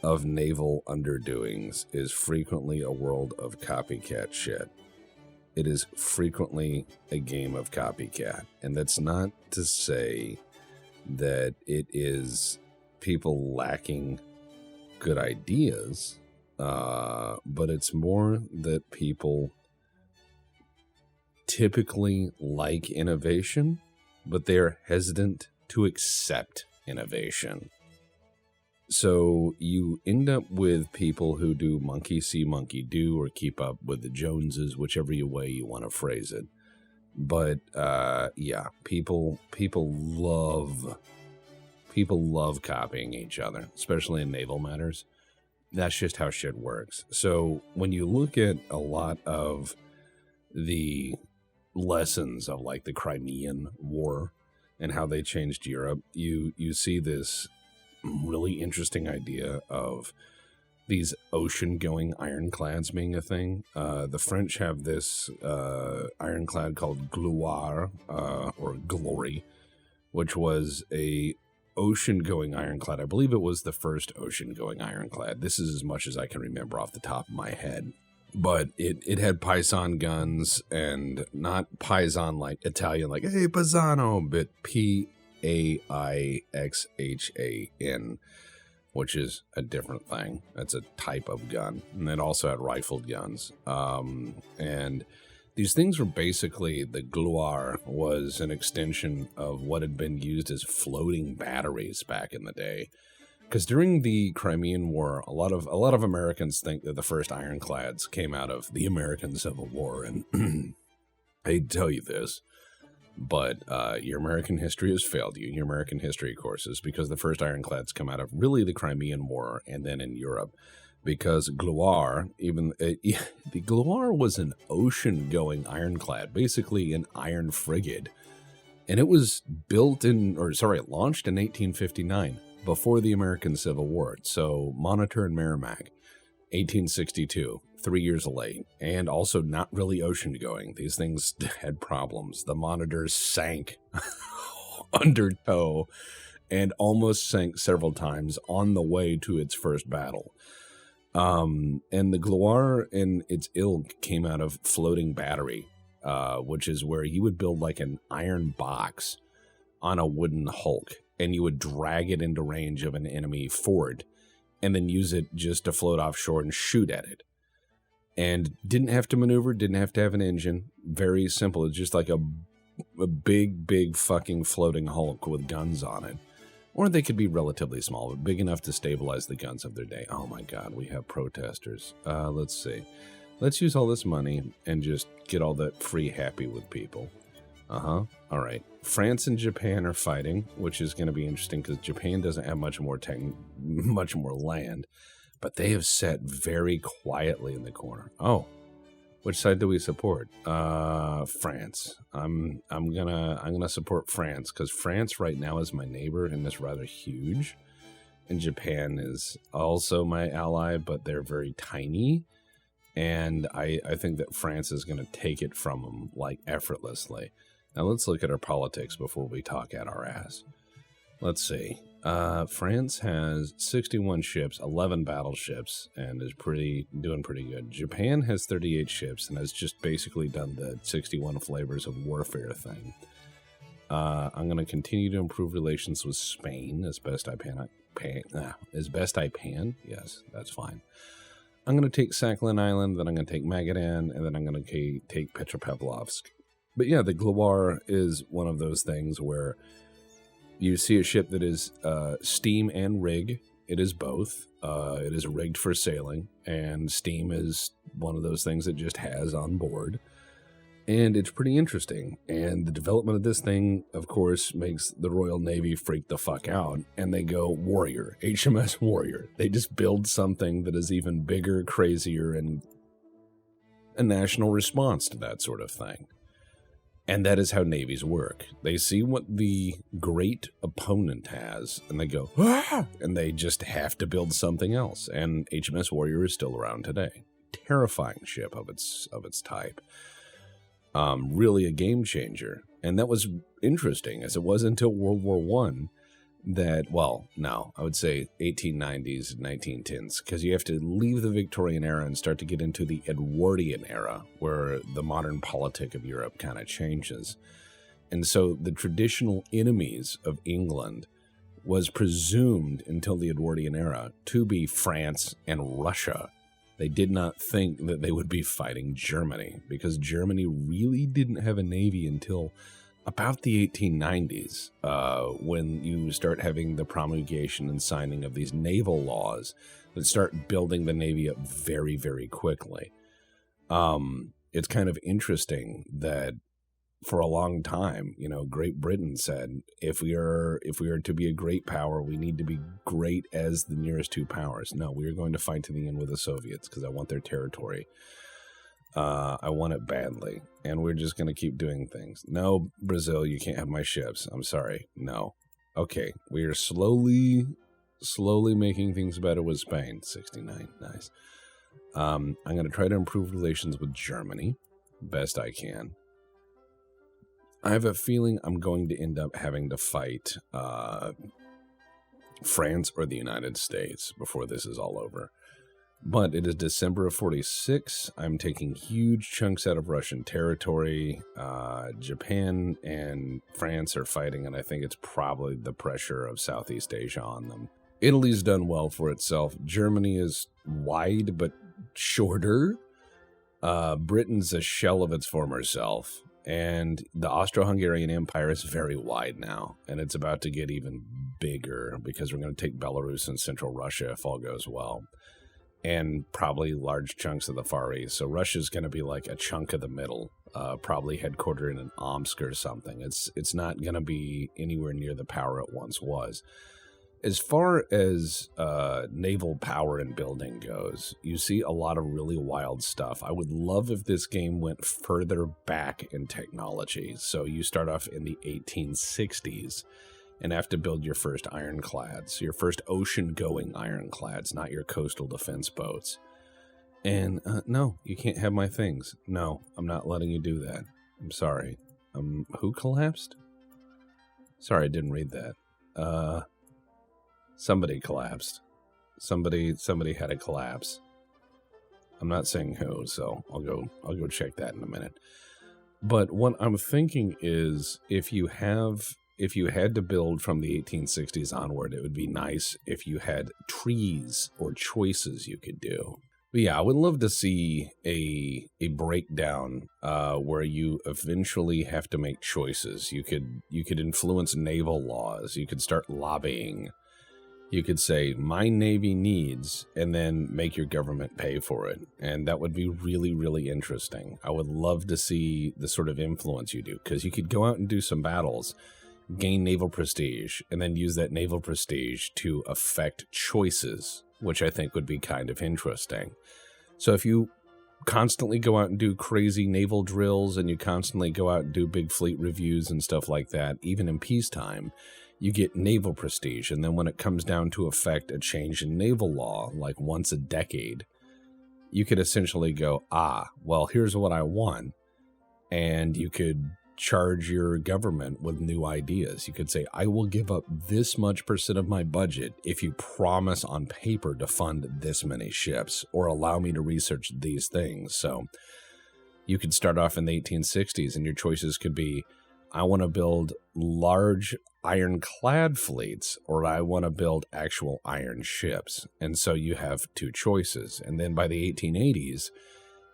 of naval underdoings is frequently a world of copycat shit. It is frequently a game of copycat. And that's not to say that it is people lacking good ideas, but it's more that people typically like innovation, but they're hesitant to accept innovation. So you end up with people who do monkey see, monkey do, or keep up with the Joneses, whichever way you want to phrase it. But people love copying each other, especially in naval matters. That's just how shit works. So when you look at a lot of the lessons of like the Crimean War and how they changed Europe, you see this really interesting idea of these ocean-going ironclads being a thing. The French have this ironclad called Gloire, or Glory, which was a ocean-going ironclad. I believe it was the first ocean-going ironclad. This is as much as I can remember off the top of my head. But it had Paisan guns, and not Paisan like Italian, like, hey, Paisano, but Paixhan, which is a different thing. That's a type of gun. And it also had rifled guns. And these things were basically, the Gloire was an extension of what had been used as floating batteries back in the day. Because during the Crimean War, a lot of Americans think that the first ironclads came out of the American Civil War. And I hate to tell you this, but your American history has failed you in your American history courses, because the first ironclads come out of really the Crimean War and then in Europe. Because Gloire, the Gloire was an ocean-going ironclad, basically an iron frigate. And it was launched in 1859, before the American Civil War. So Monitor and Merrimack, 1862, 3 years late, and also not really ocean-going. These things had problems. The Monitor sank under tow and almost sank several times on the way to its first battle. And the Gloire and its ilk came out of floating battery, which is where you would build like an iron box on a wooden hulk, and you would drag it into range of an enemy fort, and then use it just to float offshore and shoot at it. And didn't have to maneuver, didn't have to have an engine. Very simple. It's just like a big fucking floating hulk with guns on it. Or they could be relatively small, but big enough to stabilize the guns of their day. Oh my God, we have protesters. Let's see. Let's use all this money and just get all that free happy with people. All right. France and Japan are fighting, which is going to be interesting because Japan doesn't have much more land, but they have sat very quietly in the corner. Oh, which side do we support? France. I'm gonna support France because France right now is my neighbor and is rather huge, and Japan is also my ally, but they're very tiny. And I think that France is going to take it from them, like, effortlessly. Now, let's look at our politics before we talk at our ass. Let's see. France has 61 ships, 11 battleships, and is doing pretty good. Japan has 38 ships and has just basically done the 61 flavors of warfare thing. I'm going to continue to improve relations with Spain as best I can. Yes, that's fine. I'm going to take Sakhalin Island, then I'm going to take Magadan, and then I'm going to take Petropavlovsk. But yeah, the Gloire is one of those things where you see a ship that is steam and rig. It is both. It is rigged for sailing, and steam is one of those things it just has on board. And it's pretty interesting. And the development of this thing, of course, makes the Royal Navy freak the fuck out. And they go Warrior, HMS Warrior. They just build something that is even bigger, crazier, and a national response to that sort of thing. And that is how navies work. They see what the great opponent has, and they go, ah! And they just have to build something else. And HMS Warrior is still around today. Terrifying ship of its type. Really a game changer. And that was interesting, as it was until World War I that, well, no, I would say 1890s and 1910s, because you have to leave the Victorian era and start to get into the Edwardian era, where the modern politic of Europe kind of changes. And so the traditional enemies of England was presumed until the Edwardian era to be France and Russia. They did not think that they would be fighting Germany, because Germany really didn't have a navy until about the 1890s, when you start having the promulgation and signing of these naval laws that start building the navy up very, very quickly. It's kind of interesting that for a long time, Great Britain said, if we are to be a great power, we need to be great as the nearest two powers. No, we are going to fight to the end with the Soviets because I want their territory. I want it badly, and we're just going to keep doing things. No, Brazil, you can't have my ships. I'm sorry. No. Okay, we are slowly making things better with Spain. 69, nice. I'm going to try to improve relations with Germany best I can. I have a feeling I'm going to end up having to fight France or the United States before this is all over. But it is December of 46. I'm taking huge chunks out of Russian territory. Japan and France are fighting, and I think it's probably the pressure of Southeast Asia on them. Italy's done well for itself. Germany is wide but shorter. Britain's a shell of its former self. And the Austro-Hungarian Empire is very wide now, and it's about to get even bigger because we're going to take Belarus and Central Russia if all goes well. And probably large chunks of the Far East. So Russia's going to be like a chunk of the middle, probably headquartered in Omsk or something. It's not going to be anywhere near the power it once was. As far as naval power and building goes, you see a lot of really wild stuff. I would love if this game went further back in technology. So you start off in the 1860s. And have to build your first ironclads, your first ocean-going ironclads, not your coastal defense boats. And no, you can't have my things. No, I'm not letting you do that. I'm sorry. Who collapsed? Sorry, I didn't read that. Somebody collapsed. Somebody had a collapse. I'm not saying who, so I'll go check that in a minute. But what I'm thinking is, if you have if you had to build from the 1860s onward, it would be nice if you had trees or choices you could do. But yeah, I would love to see a breakdown where you eventually have to make choices. You could influence naval laws. You could start lobbying. You could say, my Navy needs, and then make your government pay for it. And that would be really, really interesting. I would love to see the sort of influence you do, because you could go out and do some battles, gain naval prestige, and then use that naval prestige to affect choices, which I think would be kind of interesting. So if you constantly go out and do crazy naval drills, and you constantly go out and do big fleet reviews and stuff like that, even in peacetime, you get naval prestige. And then when it comes down to affect a change in naval law, like once a decade, you could essentially go, well, here's what I want. And you could charge your government with new ideas. You could say, I will give up this much % of my budget if you promise on paper to fund this many ships or allow me to research these things. So you could start off in the 1860s and your choices could be, I want to build large ironclad fleets, or I want to build actual iron ships. And so you have two choices. And then by the 1880s,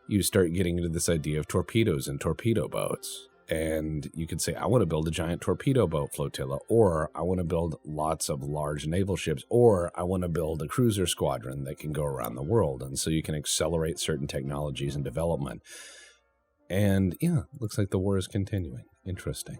you start getting into this idea of torpedoes and torpedo boats. And you could say, I want to build a giant torpedo boat flotilla, or I want to build lots of large naval ships, or I want to build a cruiser squadron that can go around the world. And so you can accelerate certain technologies and development. And yeah, looks like the war is continuing. Interesting.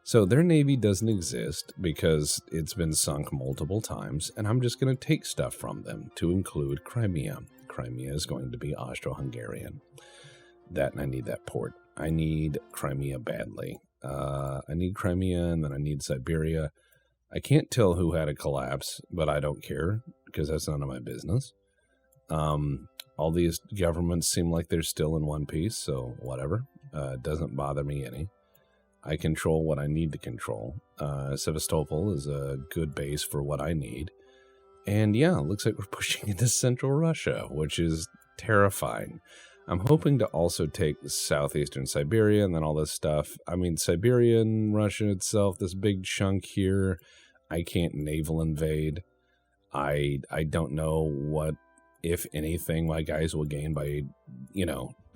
So their navy doesn't exist because it's been sunk multiple times, and I'm just going to take stuff from them to include Crimea. Crimea is going to be Austro-Hungarian. That, and I need that port. I need Crimea badly. I need Crimea, and then I need Siberia. I can't tell who had a collapse, but I don't care because that's none of my business. All these governments seem like they're still in one piece, so whatever. It doesn't bother me any. I control what I need to control. Sevastopol is a good base for what I need. And yeah, it looks like we're pushing into Central Russia, which is terrifying. I'm hoping to also take southeastern Siberia and then all this stuff. I mean, Siberia and Russia itself, this big chunk here, I can't naval invade. I don't know what, if anything, my guys will gain by,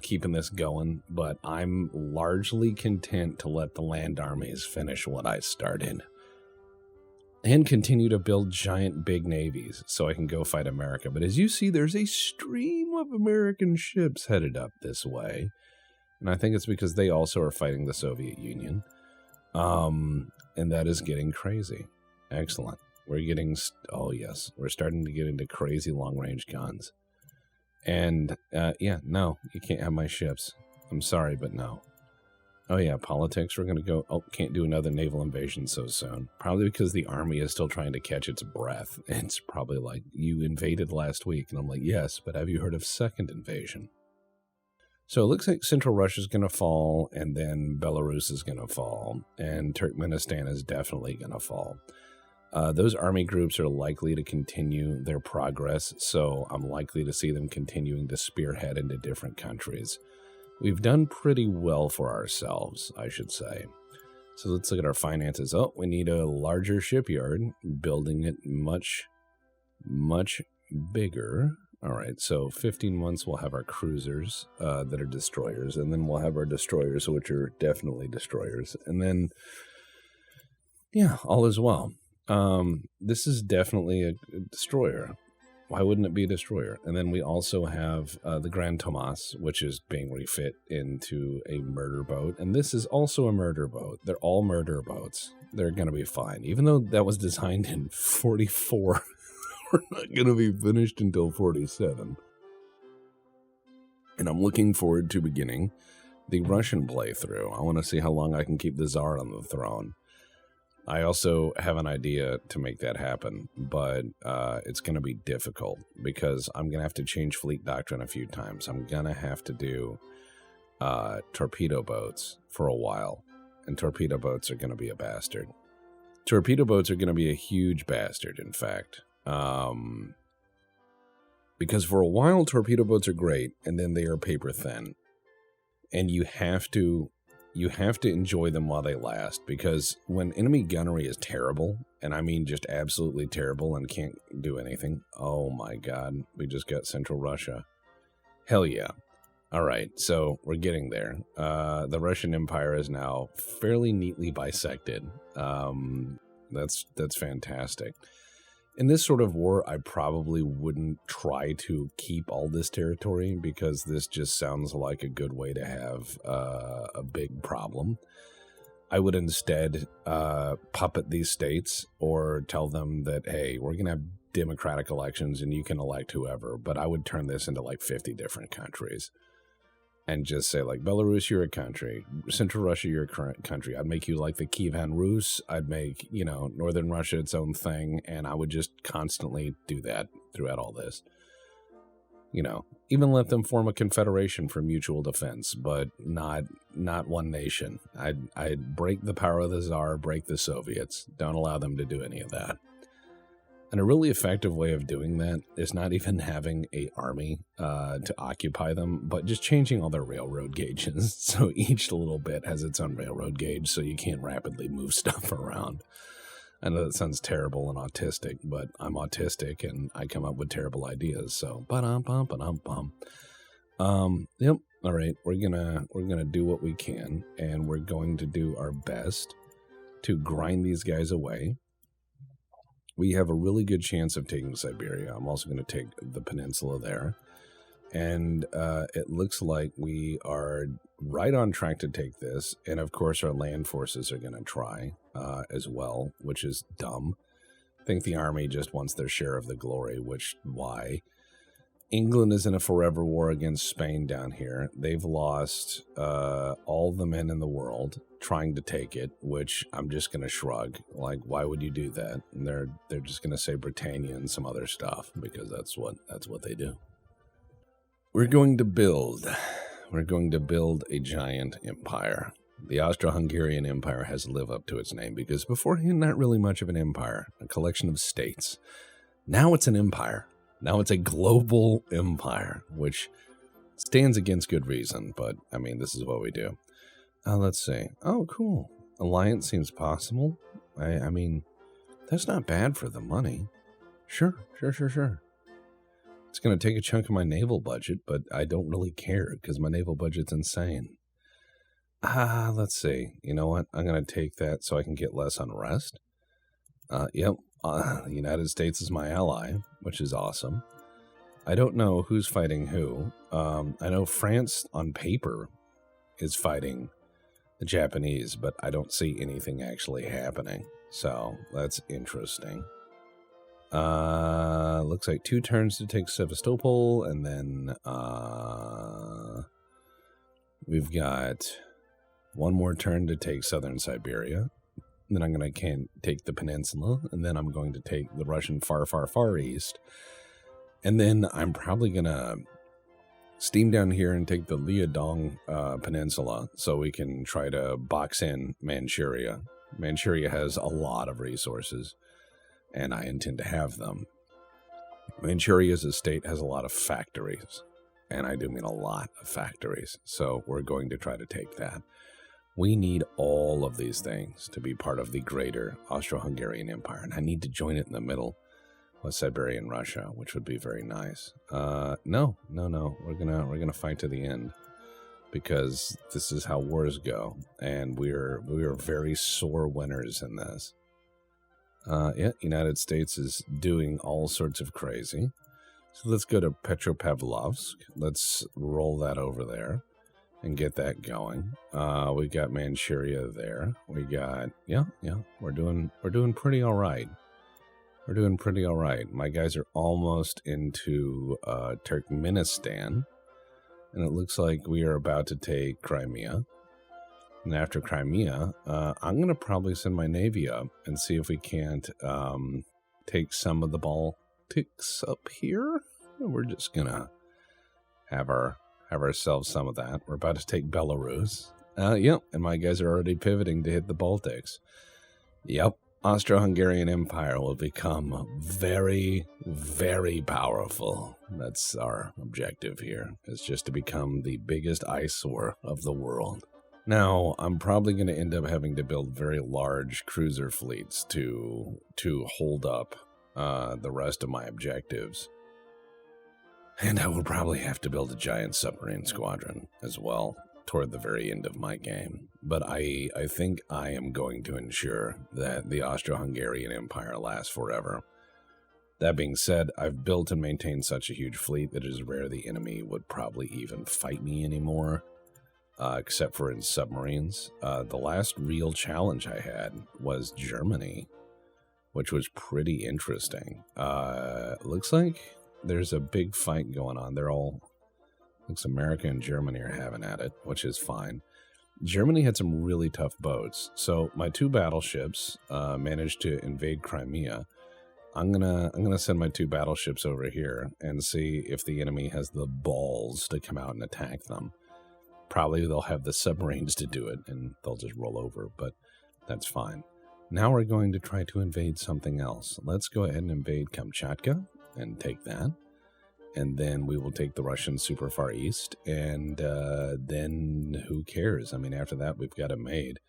keeping this going, but I'm largely content to let the land armies finish what I started and continue to build giant big navies so I can go fight America. But as you see, there's a stream of American ships headed up this way, and I think it's because they also are fighting the Soviet Union, and that is getting crazy. Excellent. We're getting, we're starting to get into crazy long-range guns. And, no, you can't have my ships. I'm sorry, but no. Oh, yeah, politics, we're going to go, can't do another naval invasion so soon. Probably because the army is still trying to catch its breath. And it's probably like, you invaded last week. And I'm like, yes, but have you heard of second invasion? So it looks like Central Russia is going to fall, and then Belarus is going to fall, and Turkmenistan is definitely going to fall. Those army groups are likely to continue their progress, so I'm likely to see them continuing to spearhead into different countries. We've done pretty well for ourselves, I should say. So let's look at our finances. We need a larger shipyard, building it much, much bigger. All right, so 15 months we'll have our cruisers that are destroyers, and then we'll have our destroyers, which are definitely destroyers. And then, yeah, all is well. This is definitely a destroyer. Why wouldn't it be a destroyer? And then we also have the Grand Tomas, which is being refit into a murder boat. And this is also a murder boat. They're all murder boats. They're going to be fine. Even though that was designed in 44, we're not going to be finished until 47. And I'm looking forward to beginning the Russian playthrough. I want to see how long I can keep the Tsar on the throne. I also have an idea to make that happen, but it's going to be difficult because I'm going to have to change fleet doctrine a few times. I'm going to have to do torpedo boats for a while, and torpedo boats are going to be a bastard. Torpedo boats are going to be a huge bastard, in fact, because for a while torpedo boats are great, and then they are paper thin, and you have to you have to enjoy them while they last, because when enemy gunnery is terrible, and I mean just absolutely terrible and can't do anything, oh my god, we just got Central Russia. Hell yeah. All right, so we're getting there. The Russian Empire is now fairly neatly bisected. That's fantastic. In this sort of war, I probably wouldn't try to keep all this territory, because this just sounds like a good way to have a big problem. I would instead puppet these states, or tell them that, hey, we're going to have democratic elections and you can elect whoever, but I would turn this into like 50 different countries. And just say, like, Belarus, you're a country. Central Russia, you're a country. I'd make you like the Kievan Rus. I'd make, Northern Russia its own thing. And I would just constantly do that throughout all this. Even let them form a confederation for mutual defense, but not one nation. I'd break the power of the Tsar, break the Soviets. Don't allow them to do any of that. And a really effective way of doing that is not even having an army to occupy them, but just changing all their railroad gauges. So each little bit has its own railroad gauge, so you can't rapidly move stuff around. I know that sounds terrible and autistic, but I'm autistic and I come up with terrible ideas. So ba-dum-bum. Yep. All right. We're gonna do what we can, and we're going to do our best to grind these guys away. We have a really good chance of taking Siberia. I'm also going to take the peninsula there. And it looks like we are right on track to take this. And of course, our land forces are going to try as well, which is dumb. I think the army just wants their share of the glory, why? England is in a forever war against Spain down here. They've lost all the men in the world trying to take it, which I'm just going to shrug. Like, why would you do that? And they're just going to say Britannia and some other stuff, because that's what they do. We're going to build a giant empire. The Austro-Hungarian Empire has to live up to its name, because beforehand, not really much of an empire, a collection of states. Now it's an empire. Now it's a global empire, which stands against good reason, but, I mean, this is what we do. Let's see. Oh, cool. Alliance seems possible. I mean, that's not bad for the money. Sure. It's going to take a chunk of my naval budget, but I don't really care, because my naval budget's insane. Let's see. You know what? I'm going to take that so I can get less unrest. Yep. The United States is my ally, which is awesome. I don't know who's fighting who. I know France, on paper, is fighting the Japanese, but I don't see anything actually happening. So, that's interesting. Looks like 2 turns to take Sevastopol, and then we've got 1 more turn to take southern Siberia. Then I'm going to take the peninsula, and then I'm going to take the Russian far east. And then I'm probably going to steam down here and take the Liaodong Peninsula, so we can try to box in Manchuria. Manchuria has a lot of resources, and I intend to have them. Manchuria as a state has a lot of factories, and I do mean a lot of factories, so we're going to try to take that. We need all of these things to be part of the greater Austro-Hungarian Empire, and I need to join it in the middle with Siberian Russia, which would be very nice. No. We're gonna fight to the end, because this is how wars go, and we are very sore winners in this. United States is doing all sorts of crazy. So let's go to Petropavlovsk. Let's roll that over there and get that going. We got Manchuria there. We got we're doing pretty all right. We're doing pretty all right. My guys are almost into Turkmenistan, and it looks like we are about to take Crimea. And after Crimea, I'm going to probably send my navy up and see if we can't take some of the Baltics up here. We're just going to have ourselves some of that. We're about to take Belarus. And my guys are already pivoting to hit the Baltics. Yep. Austro-Hungarian Empire will become very, very powerful. That's our objective here, is just to become the biggest eyesore of the world. Now, I'm probably going to end up having to build very large cruiser fleets to hold up the rest of my objectives. And I will probably have to build a giant submarine squadron as well toward the very end of my game. But I think I am going to ensure that the Austro-Hungarian Empire lasts forever. That being said, I've built and maintained such a huge fleet that it is rare the enemy would probably even fight me anymore, except for in submarines. The last real challenge I had was Germany, which was pretty interesting. Looks like there's a big fight going on. Looks America and Germany are having at it, which is fine. Germany had some really tough boats. So my 2 battleships managed to invade Crimea. I'm gonna send my 2 battleships over here and see if the enemy has the balls to come out and attack them. Probably they'll have the submarines to do it, and they'll just roll over, but that's fine. Now we're going to try to invade something else. Let's go ahead and invade Kamchatka and take that. And then we will take the Russians super far east, and then who cares? I mean, after that, we've got it made.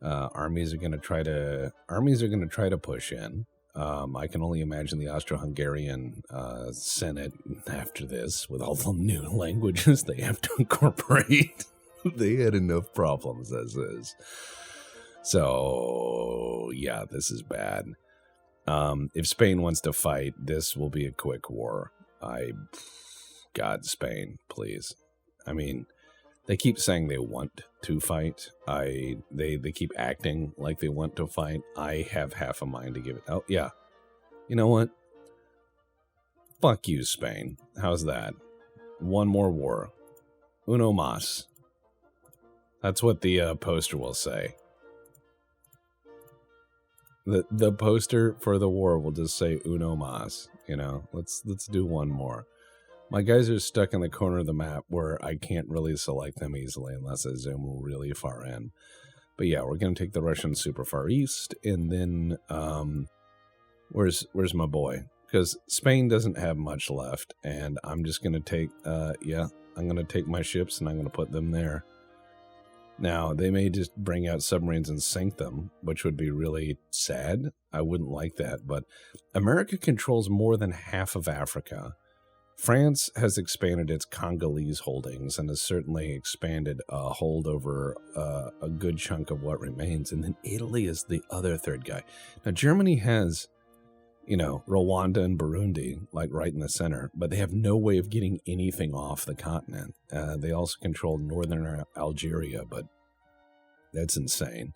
Armies are going to try to push in. I can only imagine the Austro-Hungarian Senate after this, with all the new languages they have to incorporate. They had enough problems as is. So, yeah, this is bad. If Spain wants to fight, this will be a quick war. God, Spain, please. I mean, they keep saying they want to fight. They keep acting like they want to fight. I have half a mind to give it. Oh, yeah. You know what? Fuck you, Spain. How's that? One more war. Uno mas. That's what the poster will say. The poster for the war will just say uno mas. You know, let's do one more. My guys are stuck in the corner of the map where I can't really select them easily unless I zoom really far in. But yeah, we're going to take the Russians super far east, and then where's my boy? Because Spain doesn't have much left, and I'm just going to take I'm going to take my ships and I'm going to put them there. Now, they may just bring out submarines and sink them, which would be really sad. I wouldn't like that, but America controls more than half of Africa. France has expanded its Congolese holdings and has certainly expanded a hold over a good chunk of what remains. And then Italy is the other third guy. Now, Germany has, Rwanda and Burundi, like right in the center, but they have no way of getting anything off the continent. They also control northern Algeria, but that's insane.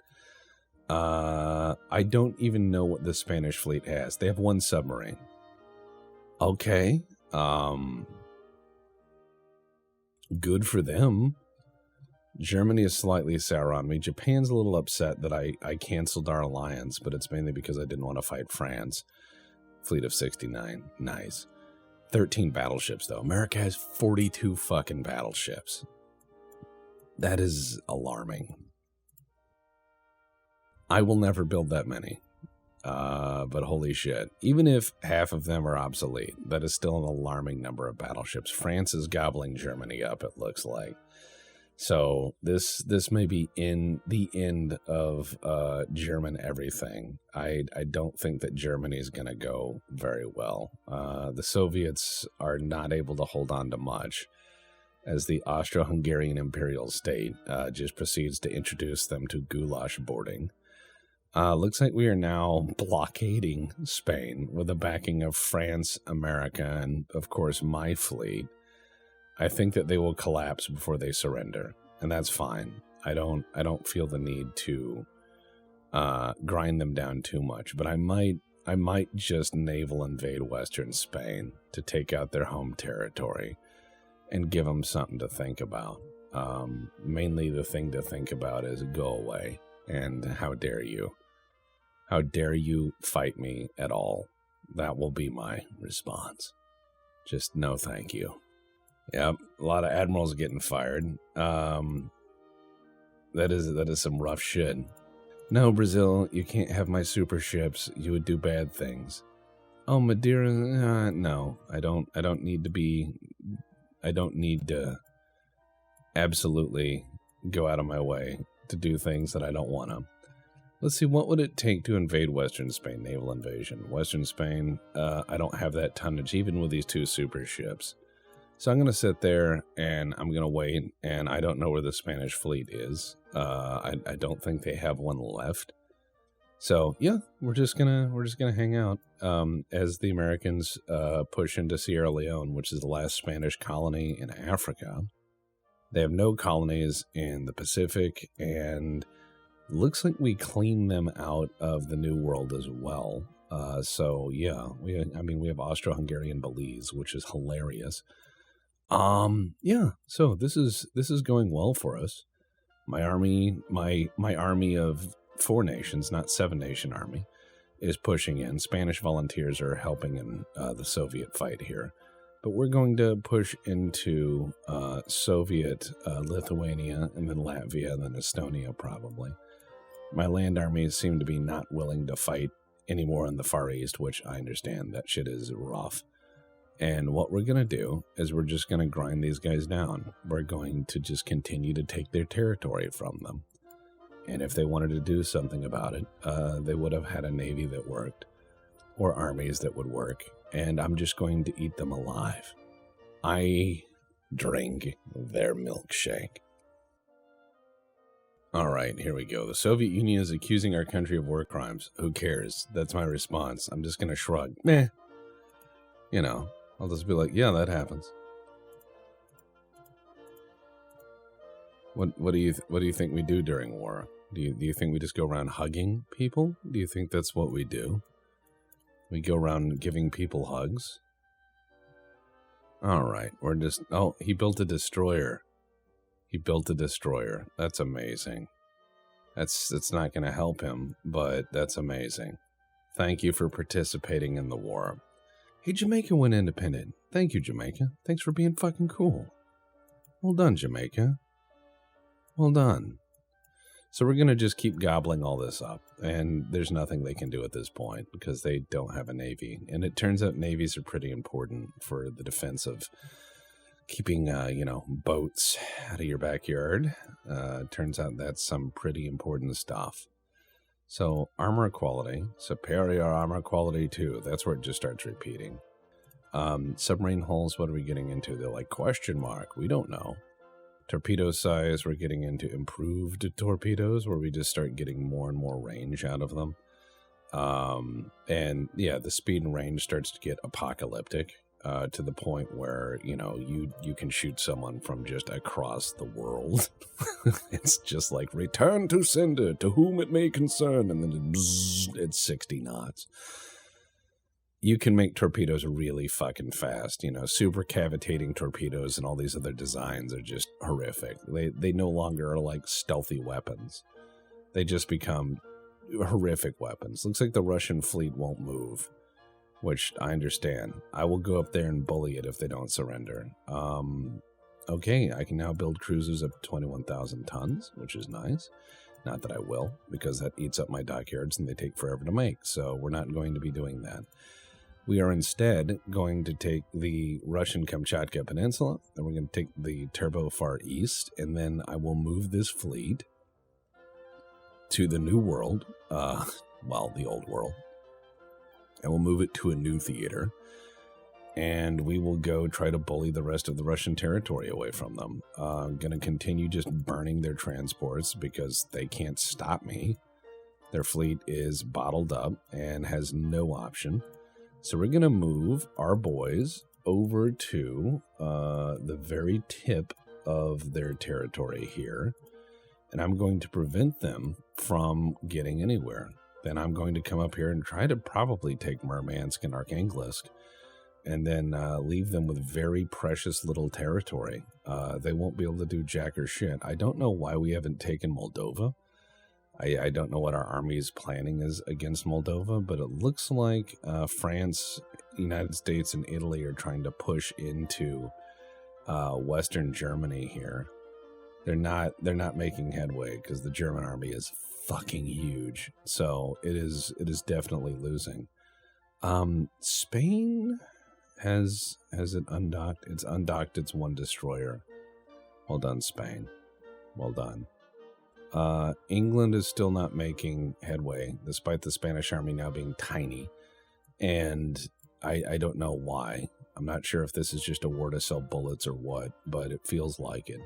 I don't even know what the Spanish fleet has. They have 1 submarine. Okay. Good for them. Germany is slightly sour on me. Japan's a little upset that I canceled our alliance, but it's mainly because I didn't want to fight France. Fleet of 69. Nice. 13 battleships, though. America has 42 fucking battleships. That is alarming. I will never build that many. But holy shit. Even if half of them are obsolete, that is still an alarming number of battleships. France is gobbling Germany up, it looks like. So this may be in the end of German everything. I don't think that Germany is going to go very well. The Soviets are not able to hold on to much, as the Austro-Hungarian imperial state just proceeds to introduce them to goulash boarding. Looks like we are now blockading Spain with the backing of France, America, and, of course, my fleet. I think that they will collapse before they surrender, and that's fine. I don't feel the need to grind them down too much, but I might just naval invade Western Spain to take out their home territory and give them something to think about. Mainly the thing to think about is go away, and how dare you. How dare you fight me at all? That will be my response. Just no thank you. Yep, a lot of admirals getting fired. That is some rough shit. No, Brazil, you can't have my super ships. You would do bad things. Oh, Madeira, no. I don't need to absolutely go out of my way to do things that I don't want to. Let's see, what would it take to invade Western Spain? Naval invasion. Western Spain, I don't have that tonnage, even with these 2 super ships. So I'm going to sit there, and I'm going to wait, and I don't know where the Spanish fleet is. I don't think they have one left. So, yeah, we're just gonna hang out as the Americans push into Sierra Leone, which is the last Spanish colony in Africa. They have no colonies in the Pacific, and looks like we clean them out of the New World as well. So yeah, we have Austria-Hungary and Belize, which is hilarious. Yeah. So this is going well for us. My army, my army of 4 nations, not 7-nation army, is pushing in. Spanish volunteers are helping in the Soviet fight here. But we're going to push into Soviet Lithuania, and then Latvia, and then Estonia, probably. My land armies seem to be not willing to fight anymore in the Far East, which I understand. That shit is rough. And what we're going to do is we're just going to grind these guys down. We're going to just continue to take their territory from them. And if they wanted to do something about it, they would have had a navy that worked, or armies that would work. And I'm just going to eat them alive. I drink their milkshake. All right, here we go. The Soviet Union is accusing our country of war crimes. Who cares? That's my response. I'm just going to shrug. Meh. You know, I'll just be like, yeah, that happens. What do you think we do during war? Do you think we just go around hugging people? Do you think that's what we do? We go around giving people hugs? All right, we're just... Oh, he built a destroyer. He built a destroyer. That's amazing. It's not going to help him, but that's amazing. Thank you for participating in the war. Hey, Jamaica went independent. Thank you, Jamaica. Thanks for being fucking cool. Well done, Jamaica. Well done. So we're going to just keep gobbling all this up, and there's nothing they can do at this point because they don't have a navy. And it turns out navies are pretty important for the defense of keeping, boats out of your backyard. Turns out that's some pretty important stuff. So armor quality, superior armor quality 2. That's where it just starts repeating. Submarine hulls, what are we getting into? They're like, question mark, we don't know. Torpedo size, we're getting into improved torpedoes where we just start getting more and more range out of them. And yeah, the speed and range starts to get apocalyptic to the point where, you can shoot someone from just across the world. It's just like, return to sender, to whom it may concern, and then it's 60 knots. You can make torpedoes really fucking fast. Super cavitating torpedoes and all these other designs are just horrific. They no longer are like stealthy weapons. They just become horrific weapons. Looks like the Russian fleet won't move, which I understand. I will go up there and bully it if they don't surrender. Okay, I can now build cruisers up to 21,000 tons, which is nice. Not that I will, because that eats up my dockyards and they take forever to make. So we're not going to be doing that. We are instead going to take the Russian Kamchatka Peninsula, and we're going to take the Turbo Far East, and then I will move this fleet to the New World, the Old World. And we'll move it to a new theater, and we will go try to bully the rest of the Russian territory away from them. I'm going to continue just burning their transports because they can't stop me. Their fleet is bottled up and has no option. So we're going to move our boys over to the very tip of their territory here, and I'm going to prevent them from getting anywhere. Then I'm going to come up here and try to probably take Murmansk and Arkhangelsk, and then leave them with very precious little territory. They won't be able to do jack or shit. I don't know why we haven't taken Moldova. I don't know what our army's planning is against Moldova, but it looks like France, United States, and Italy are trying to push into Western Germany here. They're not making headway because the German army is fucking huge. So it is definitely losing. Spain has it undocked? It's undocked its one destroyer. Well done, Spain. Well done. England is still not making headway, despite the Spanish army now being tiny. And I don't know why. I'm not sure if this is just a war to sell bullets or what, but it feels like it.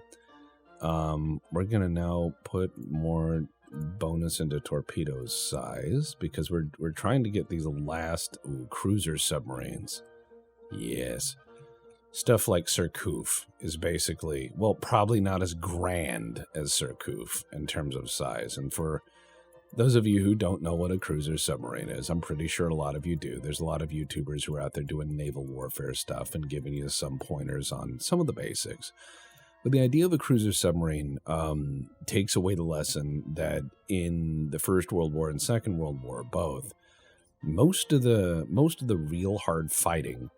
We're going to now put more bonus into torpedoes size because we're trying to get these last cruiser submarines. Yes. Stuff like Surcouf is basically, well, probably not as grand as Surcouf in terms of size. And for those of you who don't know what a cruiser submarine is, I'm pretty sure a lot of you do. There's a lot of YouTubers who are out there doing naval warfare stuff and giving you some pointers on some of the basics. But the idea of a cruiser submarine takes away the lesson that in the First World War and Second World War, both, most of the real hard fighting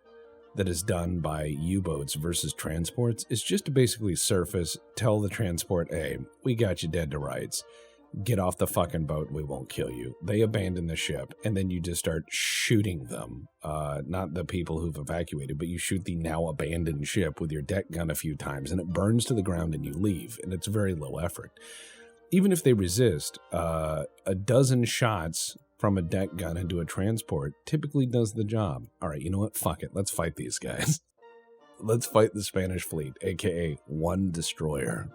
that is done by U-boats versus transports is just to basically surface, tell the transport, hey, we got you dead to rights. Get off the fucking boat, we won't kill you. They abandon the ship, and then you just start shooting them. Not the people who've evacuated, but you shoot the now abandoned ship with your deck gun a few times, and it burns to the ground and you leave, and it's very low effort. Even if they resist, a dozen shots from a deck gun into a transport typically does the job. All right, you know what? Fuck it. Let's fight these guys. Let's fight the Spanish fleet, aka one destroyer.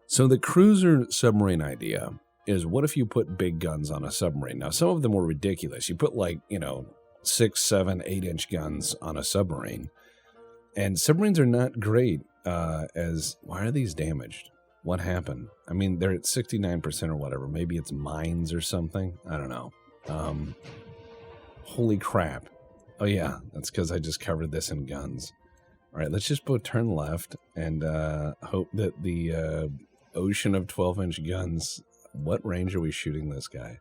So the cruiser submarine idea is, what if you put big guns on a submarine? Now, some of them were ridiculous. You put 6, 7, 8-inch guns on a submarine. And submarines are not great why are these damaged? What happened? I mean, they're at 69% or whatever. Maybe it's mines or something. I don't know. Holy crap. Oh yeah, that's because I just covered this in guns. All right, let's just both turn left and hope that the ocean of 12-inch guns... What range are we shooting this guy?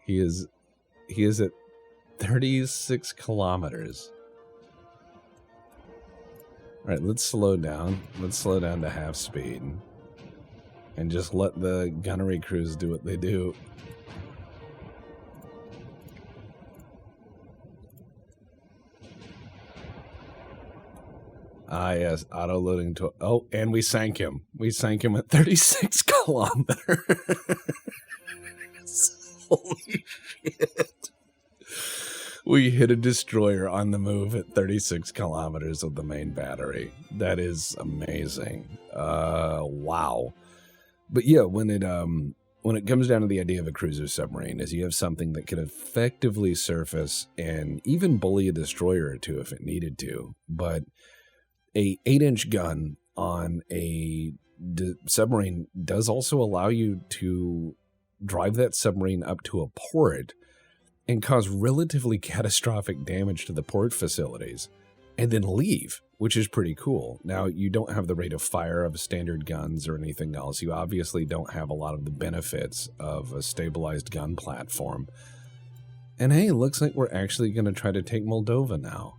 He is at 36 kilometers. All right, let's slow down. Let's slow down to half speed. And just let the gunnery crews do what they do. Ah, yes, auto-loading to... Oh, and we sank him. We sank him at 36 kilometers. Holy shit. We hit a destroyer on the move at 36 kilometers of the main battery. That is amazing. Wow. But yeah, when it comes down to the idea of a cruiser submarine, is you have something that could effectively surface and even bully a destroyer or two if it needed to. But a 8-inch gun on a submarine does also allow you to drive that submarine up to a port and cause relatively catastrophic damage to the port facilities and then leave, which is pretty cool. Now, you don't have the rate of fire of standard guns or anything else. You obviously don't have a lot of the benefits of a stabilized gun platform. And hey, it looks like we're actually going to try to take Moldova now.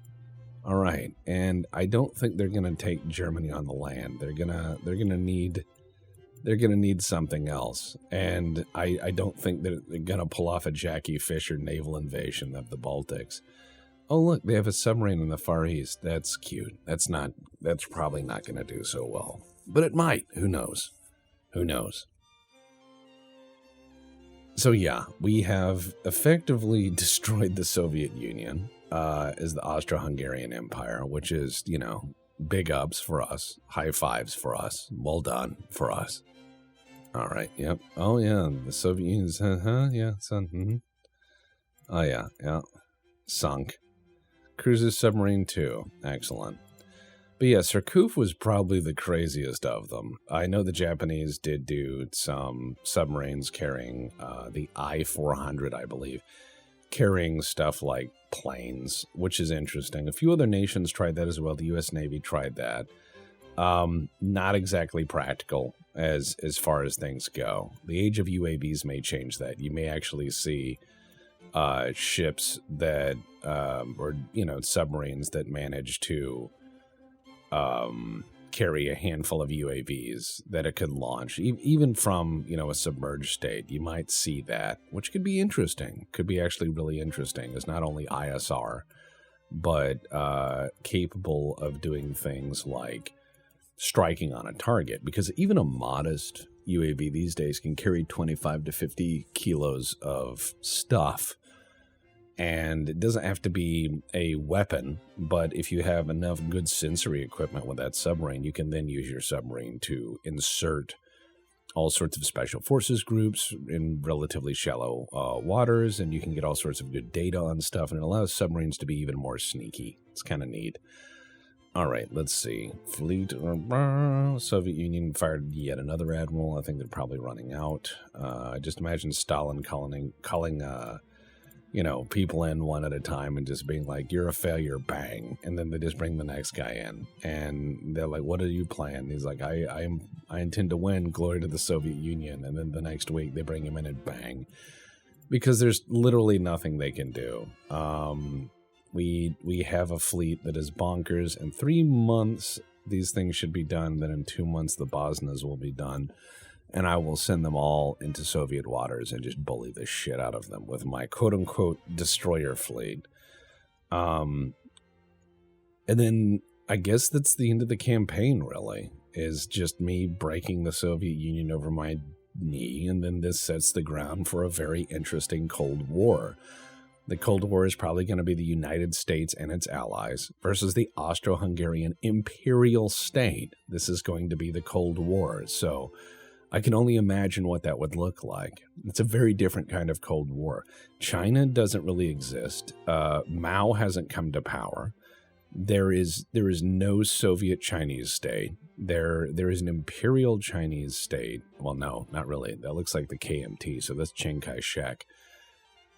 All right, and I don't think they're going to take Germany on the land. They're gonna need something else, and I don't think that they're going to pull off a Jackie Fisher naval invasion of the Baltics. Oh look, they have a submarine in the Far East. That's cute. That's probably not going to do so well, but it might. Who knows? Who knows? So yeah, we have effectively destroyed the Soviet Union. Is the Austria-Hungarian Empire, which is, big ups for us, high fives for us, well done for us. All right, yep. Oh yeah, the Soviet Union's, yeah, oh yeah, sunk. Cruiser submarine 2, excellent. But yeah, Surcouf was probably the craziest of them. I know the Japanese did do some submarines carrying the I-400, I believe, carrying stuff like planes, which is interesting. A few other nations tried that as well. The U.S. Navy tried that. Not exactly practical as far as things go. The age of UAVs may change that. You may actually see ships that, or submarines that manage to carry a handful of UAVs that it could launch, even from, a submerged state. You might see that, which could be interesting. Could be actually really interesting. It's not only ISR, but capable of doing things like striking on a target, because even a modest UAV these days can carry 25 to 50 kilos of stuff. And it doesn't have to be a weapon, but if you have enough good sensory equipment with that submarine, you can then use your submarine to insert all sorts of special forces groups in relatively shallow waters, and you can get all sorts of good data on stuff, and it allows submarines to be even more sneaky. It's kind of neat. All right, let's see. Fleet. Soviet Union fired yet another admiral. I think they're probably running out. Just imagine Stalin calling people in one at a time and just being like, you're a failure, bang. And then they just bring the next guy in. And they're like, what do you plan? And he's like, I intend to win, glory to the Soviet Union. And then the next week they bring him in and bang. Because there's literally nothing they can do. We have a fleet that is bonkers. In 3 months, these things should be done. Then in 2 months, the Bosnas will be done. And I will send them all into Soviet waters and just bully the shit out of them with my quote-unquote destroyer fleet. And then I guess that's the end of the campaign, really, is just me breaking the Soviet Union over my knee. And then this sets the ground for a very interesting Cold War. The Cold War is probably going to be the United States and its allies versus the Austro-Hungarian imperial state. This is going to be the Cold War. So I can only imagine what that would look like. It's a very different kind of Cold War. China doesn't really exist. Mao hasn't come to power. There is no Soviet Chinese state. There is an imperial Chinese state. Well, no, not really. That looks like the KMT, so that's Chiang Kai-shek.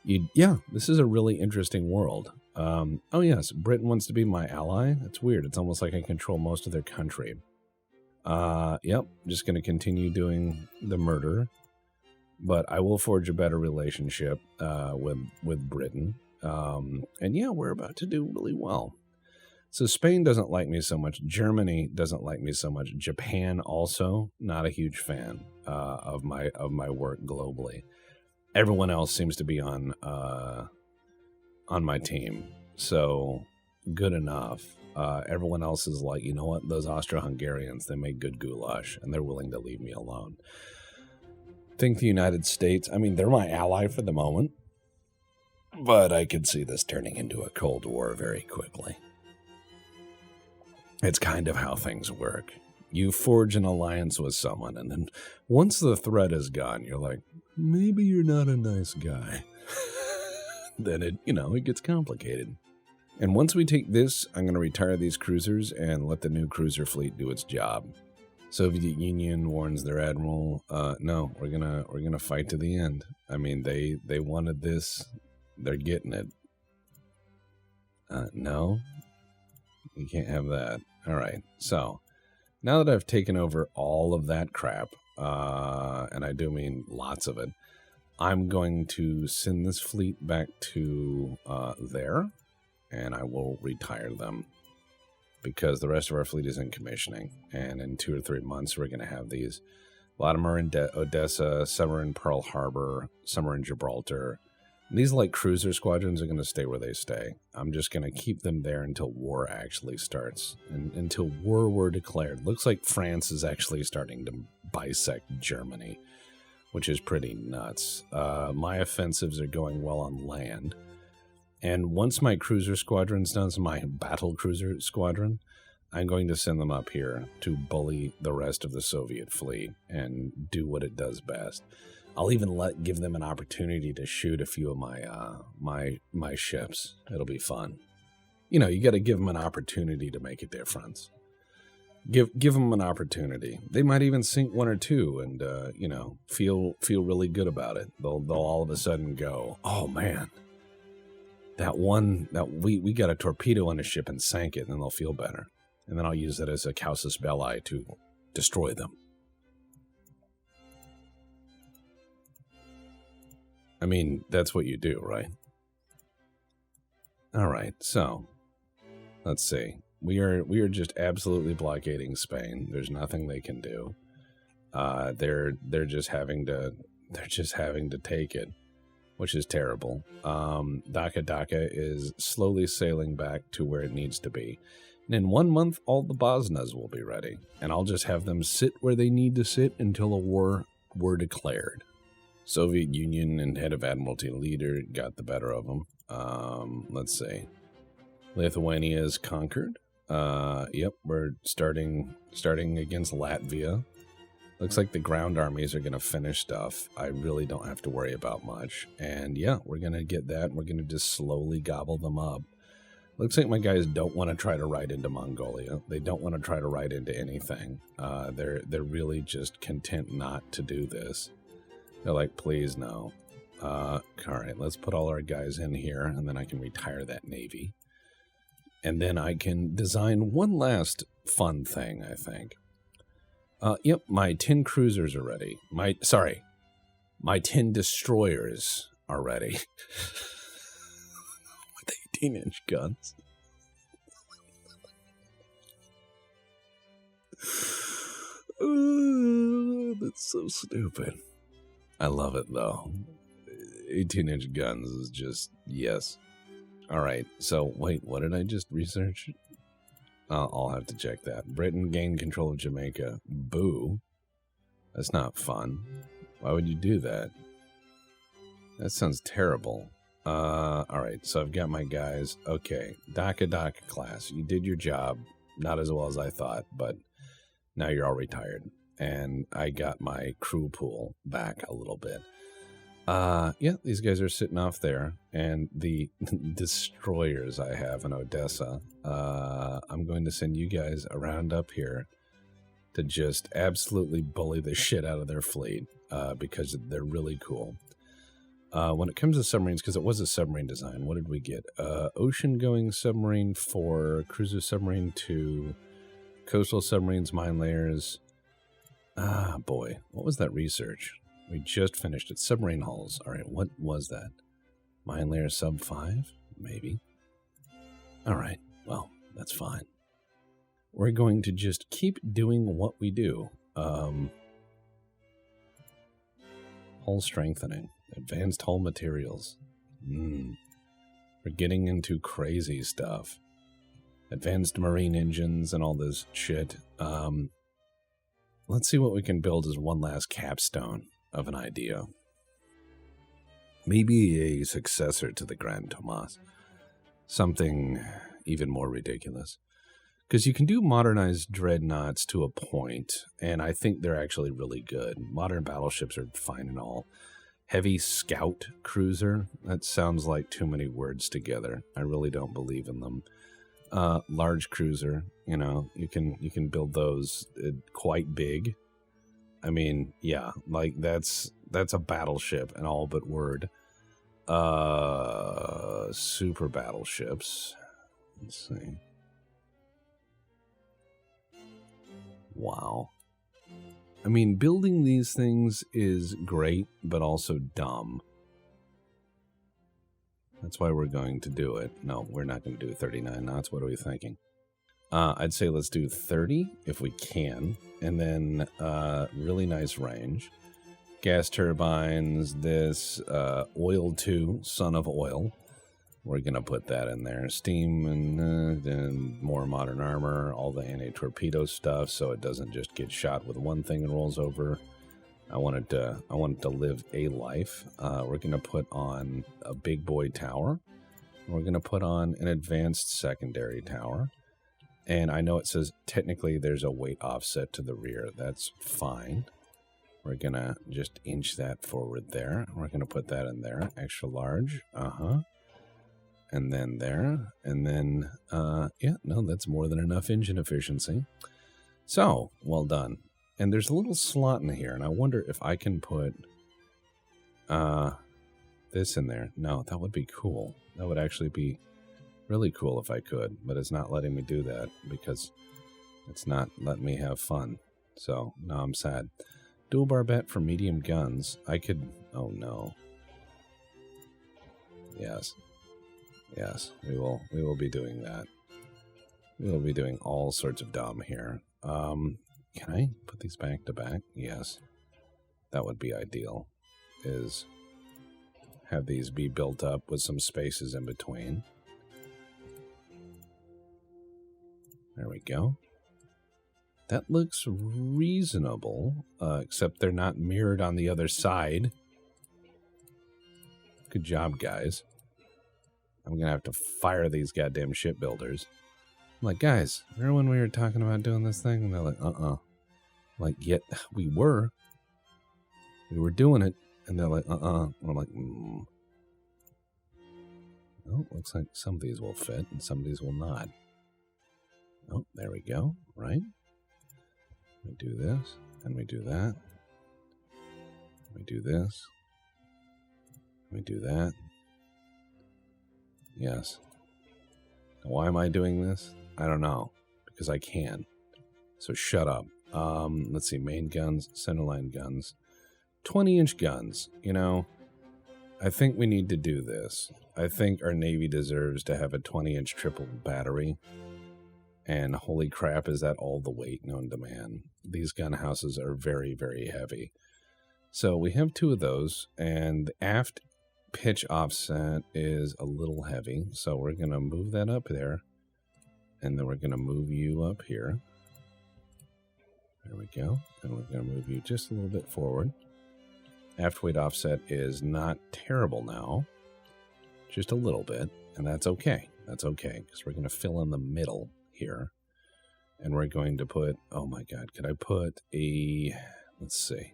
This is a really interesting world. Oh yes, Britain wants to be my ally. That's weird. It's almost like I control most of their country. Just going to continue doing the murder, but I will forge a better relationship with Britain. We're about to do really well. So Spain doesn't like me so much. Germany doesn't like me so much. Japan also not a huge fan of my work globally. Everyone else seems to be on my team, so good enough. Everyone else is like, you know what? Those Austro-Hungarians, they make good goulash, and they're willing to leave me alone. I think the United States, they're my ally for the moment, but I could see this turning into a Cold War very quickly. It's kind of how things work. You forge an alliance with someone, and then once the threat is gone, you're like, maybe you're not a nice guy. Then it gets complicated. And once we take this, I'm going to retire these cruisers and let the new cruiser fleet do its job. Soviet Union warns their admiral, no, we're gonna fight to the end. They wanted this, they're getting it. No, you can't have that. All right, so now that I've taken over all of that crap, and I do mean lots of it, I'm going to send this fleet back to there. And I will retire them because the rest of our fleet is in commissioning. And in 2 or 3 months, we're going to have these. A lot of them are in Odessa, some are in Pearl Harbor, some are in Gibraltar. And these cruiser squadrons are going to stay where they stay. I'm just going to keep them there until war actually starts. And until war were declared. Looks like France is actually starting to bisect Germany, which is pretty nuts. My offensives are going well on land. And once my cruiser squadron's done, so my battle cruiser squadron, I'm going to send them up here to bully the rest of the Soviet fleet and do what it does best. I'll even give them an opportunity to shoot a few of my ships. It'll be fun. You got to give them an opportunity to make a difference. Give them an opportunity. They might even sink 1 or 2 and feel really good about it. They'll all of a sudden go, oh man. We got a torpedo on a ship and sank it, and then they'll feel better. And then I'll use that as a casus belli to destroy them. That's what you do, right? All right, so let's see. We are just absolutely blockading Spain. There's nothing they can do. They're just having to take it, which is terrible. Dhaka is slowly sailing back to where it needs to be. And in 1 month, all the Bosnas will be ready. And I'll just have them sit where they need to sit until a war were declared. Soviet Union and head of Admiralty leader got the better of them. Let's see. Lithuania is conquered. Yep, we're starting against Latvia. Looks like the ground armies are going to finish stuff. I really don't have to worry about much. And yeah, we're going to get that. We're going to just slowly gobble them up. Looks like my guys don't want to try to ride into Mongolia. They don't want to try to ride into anything. They're really just content not to do this. They're like, please no. All right, let's put all our guys in here, and then I can retire that navy. And then I can design one last fun thing, I think. Yep, my 10 cruisers are ready. My 10 destroyers are ready. With 18-inch guns. That's so stupid. I love it, though. 18-inch guns is just, yes. All right, so wait, what did I just research? I'll have to check that. Britain gained control of Jamaica. Boo. That's not fun. Why would you do that? That sounds terrible. All right, so I've got my guys. Okay, Dhaka class. You did your job. Not as well as I thought, but now you're all retired. And I got my crew pool back a little bit. Yeah, these guys are sitting off there, and the destroyers I have in Odessa, I'm going to send you guys around up here to just absolutely bully the shit out of their fleet, because they're really cool. When it comes to submarines, because it was a submarine design, what did we get? Ocean-going submarine 4, cruiser submarine 2, coastal submarines, mine layers. Ah, boy, what was that research? We just finished it. Submarine hulls. All right, what was that? Mine layer sub 5? Maybe. All right, well, that's fine. We're going to just keep doing what we do. Hull strengthening. Advanced hull materials. We're getting into crazy stuff. Advanced marine engines and all this shit. Let's see what we can build as one last capstone of an idea. Maybe a successor to the Grand Tomas. Something even more ridiculous. Because you can do modernized dreadnoughts to a point, and I think they're actually really good. Modern battleships are fine and all. Heavy scout cruiser, that sounds like too many words together. I really don't believe in them. Large cruiser, you know, you can build those quite big. I mean, yeah, like that's a battleship and all but word. Super battleships. Let's see. Wow. I mean, building these things is great, but also dumb. That's why we're going to do it. No, we're not going to do 39 knots. What are we thinking? I'd say let's do 30 if we can. And then really nice range. Gas turbines, this oil 2, son of oil. We're going to put that in there. Steam and then more modern armor, all the anti-torpedo stuff, so it doesn't just get shot with one thing and rolls over. I want it to live a life. We're going to put on a big boy tower. We're going to put on an advanced secondary tower. And I know it says technically there's a weight offset to the rear. That's fine. We're going to just inch that forward there. We're going to put that in there. Extra large. And then there. And then, yeah, no, that's more than enough engine efficiency. So, well done. And there's a little slot in here, and I wonder if I can put this in there. No, that would be cool. That would actually be really cool if I could, but it's not letting me do that because it's not letting me have fun. So, now I'm sad. Dual barbette for medium guns. I could... Oh, no. Yes. Yes, we will be doing that. We will be doing all sorts of dumb here. Can I put these back to back? Yes. That would be ideal. Is have these be built up with some spaces in between. There we go. That looks reasonable, except they're not mirrored on the other side. Good job, guys. I'm going to have to fire these goddamn shipbuilders. I'm like, guys, remember when we were talking about doing this thing? And they're like, Like, yet we were. We were doing it. And they're like, And I'm like, Oh, looks like some of these will fit and some of these will not. Oh, there we go. Right? We do this, and we do that. We do this. We do that. Yes. Now, why am I doing this? I don't know. Because I can. So shut up. Let's see. Main guns, centerline guns. 20-inch guns. You know, I think we need to do this. I think our Navy deserves to have a 20-inch triple battery. And holy crap, is that all the weight known to man. These gun houses are very, very heavy. So we have 2 of those, and the aft pitch offset is a little heavy. So we're going to move that up there, and then we're going to move you up here. There we go. And we're going to move you just a little bit forward. Aft weight offset is not terrible now, just a little bit, and that's okay. That's okay, because we're going to fill in the middle here, and we're going to put, oh my god, could I put a, let's see,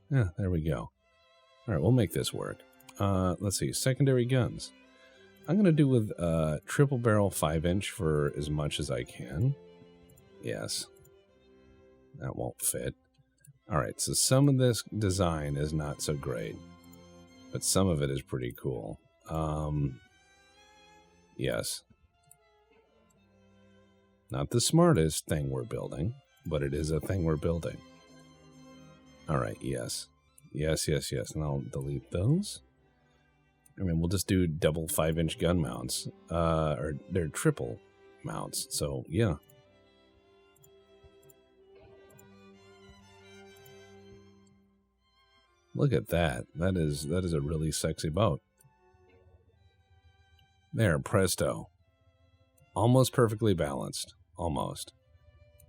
yeah, there we go. All right, we'll make this work. Let's see, secondary guns. I'm going to do with triple barrel 5-inch for as much as I can. Yes, that won't fit. All right, so some of this design is not so great, but some of it is pretty cool. Yes. Not the smartest thing we're building, but it is a thing we're building. All right, yes. Yes, yes, yes. And I'll delete those. I mean, we'll just do double 5-inch gun mounts. Or they're triple mounts, so yeah. Look at that. That is a really sexy boat. There, presto. Almost perfectly balanced. Almost.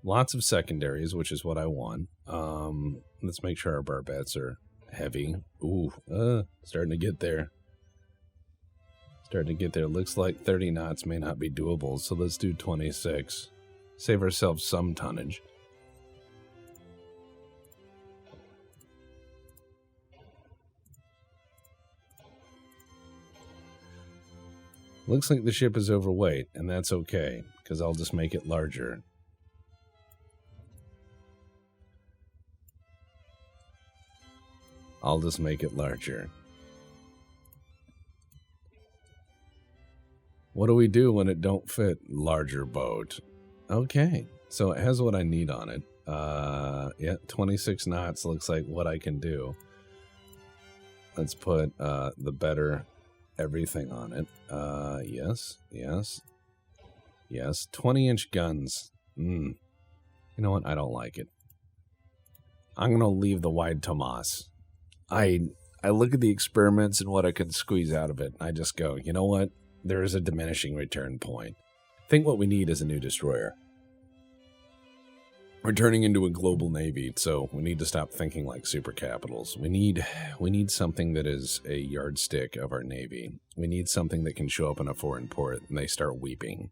Lots of secondaries, which is what I want. Let's make sure our barbettes are heavy. Ooh, starting to get there. Starting to get there. Looks like 30 knots may not be doable, so let's do 26. Save ourselves some tonnage. Looks like the ship is overweight, and that's okay, because I'll just make it larger. I'll just make it larger. What do we do when it don't fit? Larger boat. Okay, so it has what I need on it. Yeah, 26 knots looks like what I can do. Let's put the better everything on it. Yes, yes, yes. 20-inch guns. You know what? I don't like it. I'm going to leave the wide Tomas. I look at the experiments and what I can squeeze out of it. I just go, you know what? There is a diminishing return point. I think what we need is a new destroyer. We're turning into a global navy, so we need to stop thinking like super capitals. We need something that is a yardstick of our navy. We need something that can show up in a foreign port and they start weeping.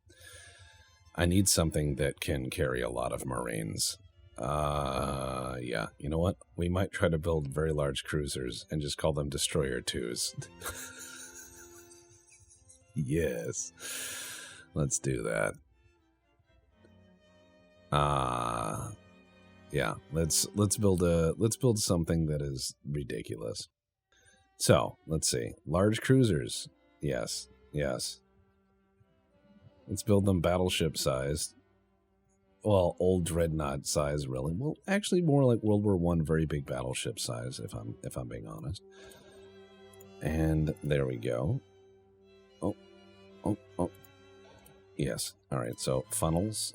I need something that can carry a lot of Marines. Yeah, you know what? We might try to build very large cruisers and just call them Destroyer 2s. Yes. Let's do that. Yeah, let's build something that is ridiculous. So, let's see. Large cruisers. Yes, yes. Let's build them battleship sized. Well, old dreadnought size, really. Well, actually more like World War I, very big battleship size, if I'm being honest. And there we go. Oh. Yes. All right. So funnels,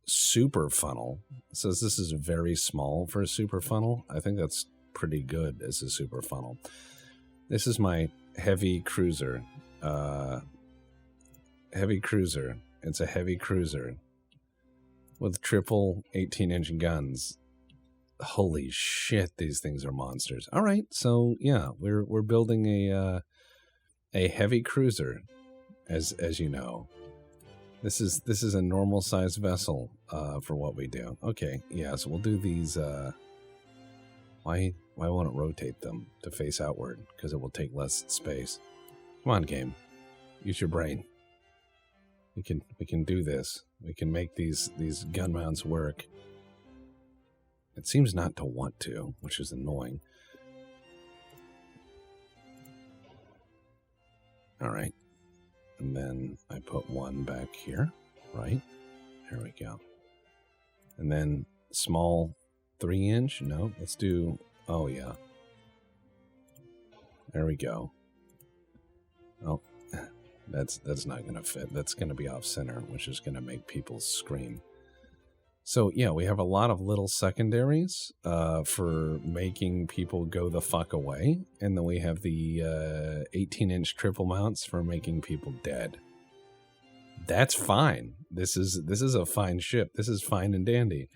super funnel. It says this is very small for a super funnel. I think that's pretty good as a super funnel. This is my heavy cruiser. Heavy cruiser. It's a heavy cruiser with triple 18-inch guns. Holy shit, these things are monsters. All right, so yeah, we're building a heavy cruiser, as you know. This is a normal sized vessel for what we do. Okay, yeah, so we'll do these. Why won't it rotate them to face outward? Because it will take less space. Come on, game, use your brain. We can do this. We can make these gun mounts work. It seems not to want to, which is annoying. All right. And then I put one back here, right? There we go. And then small 3-inch. No, let's do, oh yeah. There we go. Oh, that's not going to fit. That's going to be off center, which is going to make people scream. So yeah, we have a lot of little secondaries for making people go the fuck away. And then we have the 18-inch triple mounts for making people dead. That's fine. This is a fine ship. This is fine and dandy.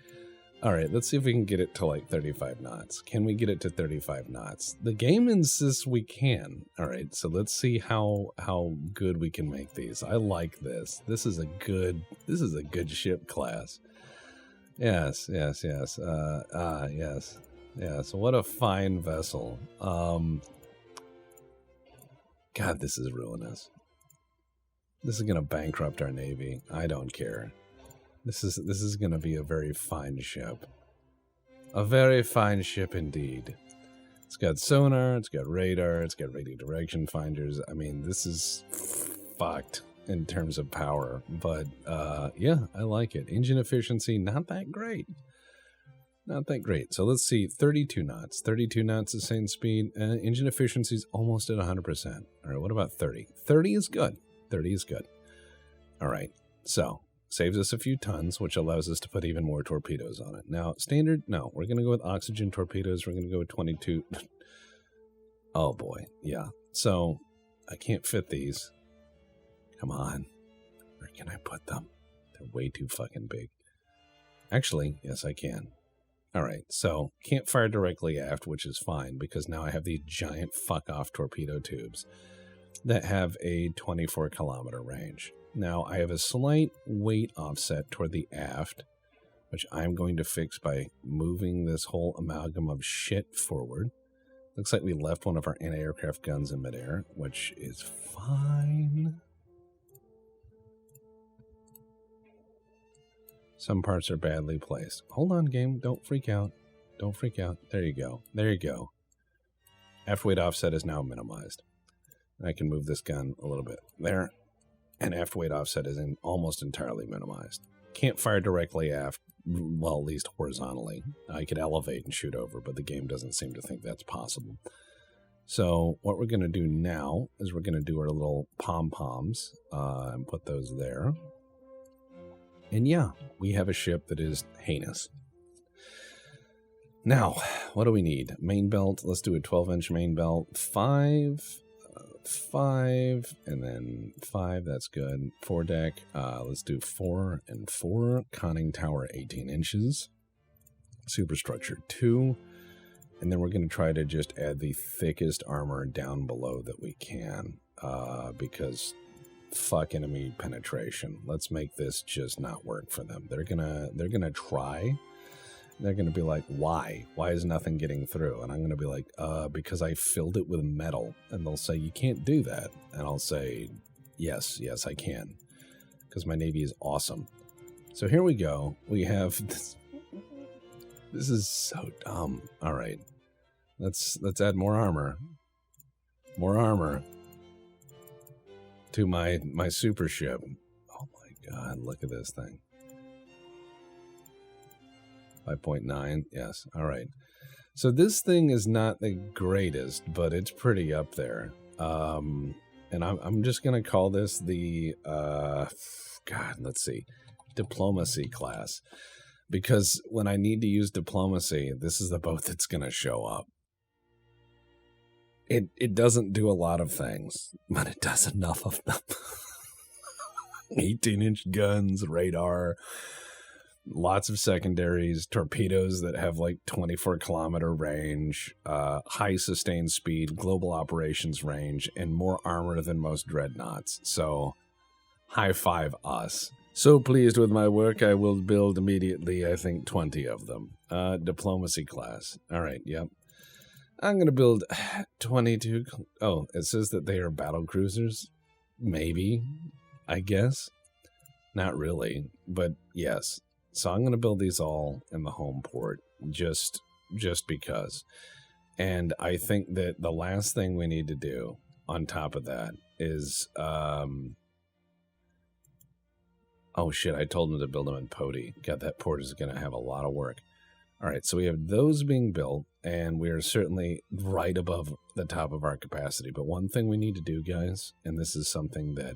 All right, let's see if we can get it to like 35 knots. Can we get it to 35 knots? The game insists we can. All right, so let's see how good we can make these. I like this. This is a good ship class. Yes. Yes. What a fine vessel. God, this is ruinous. This is gonna bankrupt our navy. I don't care. This is gonna be a very fine ship. A very fine ship indeed. It's got sonar, it's got radar, it's got radio direction finders. I mean, this is fucked in terms of power, but yeah, I like it. Engine efficiency, not that great. Not that great. So let's see, 32 knots. 32 knots is same speed. Engine efficiency is almost at 100%. All right, what about 30? 30 is good. 30 is good. All right, so saves us a few tons, which allows us to put even more torpedoes on it. Now, standard, no, we're going to go with oxygen torpedoes. We're going to go with 22. Oh boy, yeah. So I can't fit these. Come on. Where can I put them? They're way too fucking big. Actually, yes, I can. All right, so can't fire directly aft, which is fine, because now I have these giant fuck-off torpedo tubes that have a 24-kilometer range. Now, I have a slight weight offset toward the aft, which I'm going to fix by moving this whole amalgam of shit forward. Looks like we left one of our anti-aircraft guns in midair, which is fine. Some parts are badly placed. Hold on, game. Don't freak out. Don't freak out. There you go. There you go. Aft weight offset is now minimized. I can move this gun a little bit there. And aft weight offset is almost entirely minimized. Can't fire directly aft, well, at least horizontally. I could elevate and shoot over, but the game doesn't seem to think that's possible. So what we're going to do now is we're going to do our little pom-poms and put those there. And yeah, we have a ship that is heinous. Now, what do we need? Main belt. Let's do a 12-inch main belt. 5, and then 5. That's good. Foredeck. Let's do 4 and 4. Conning tower 18 inches. Superstructure 2. And then we're going to try to just add the thickest armor down below that we can. Because fuck enemy penetration. Let's make this just not work for them. They're gonna try. They're gonna be like, why is nothing getting through? And I'm gonna be like, because I filled it with metal. And they'll say, you can't do that. And I'll say, yes I can, because my navy is awesome. So here we go. We have this. This is so dumb. All right, let's add more armor to my super ship. Oh my god, look at this thing. 5.9, yes, all right. So this thing is not the greatest, but it's pretty up there. And I'm just gonna call this the God, let's see, diplomacy class, because when I need to use diplomacy, this is the boat that's gonna show up. It doesn't do a lot of things, but it does enough of them. 18-inch guns, radar, lots of secondaries, torpedoes that have like 24-kilometer range, high sustained speed, global operations range, and more armor than most dreadnoughts. So, high five us. So pleased with my work, I will build immediately, I think, 20 of them. Diplomacy class. All right, yep. I'm going to build 22. Oh, it says that they are battle cruisers. Maybe, I guess. Not really, but yes. So I'm going to build these all in the home port, just because. And I think that the last thing we need to do on top of that is... oh, shit, I told them to build them in Poti. God, that port is going to have a lot of work. All right, so we have those being built, and we are certainly right above the top of our capacity. But one thing we need to do, guys, and this is something that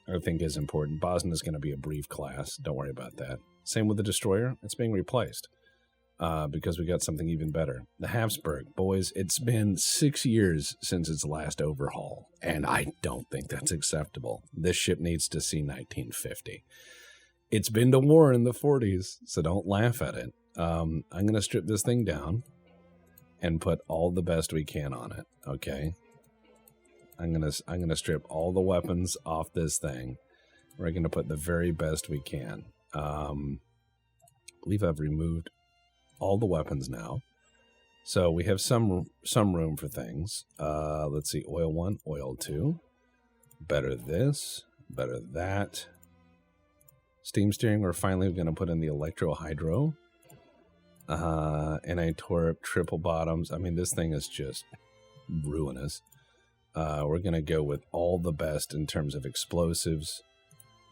I think is important. Bosnia is going to be a brief class. Don't worry about that. Same with the destroyer. It's being replaced because we got something even better. The Habsburg, boys, it's been 6 years since its last overhaul, and I don't think that's acceptable. This ship needs to see 1950. It's been to war in the 40s, so don't laugh at it. I'm going to strip this thing down and put all the best we can on it, okay? I'm going to strip all the weapons off this thing. We're going to put the very best we can. I believe I've removed all the weapons now. So we have some room for things. Let's see, oil 1, oil 2. Better this, better that. Steam steering, we're finally going to put in the electro-hydro. Anti-torp, triple bottoms. I mean, this thing is just ruinous. We're going to go with all the best in terms of explosives.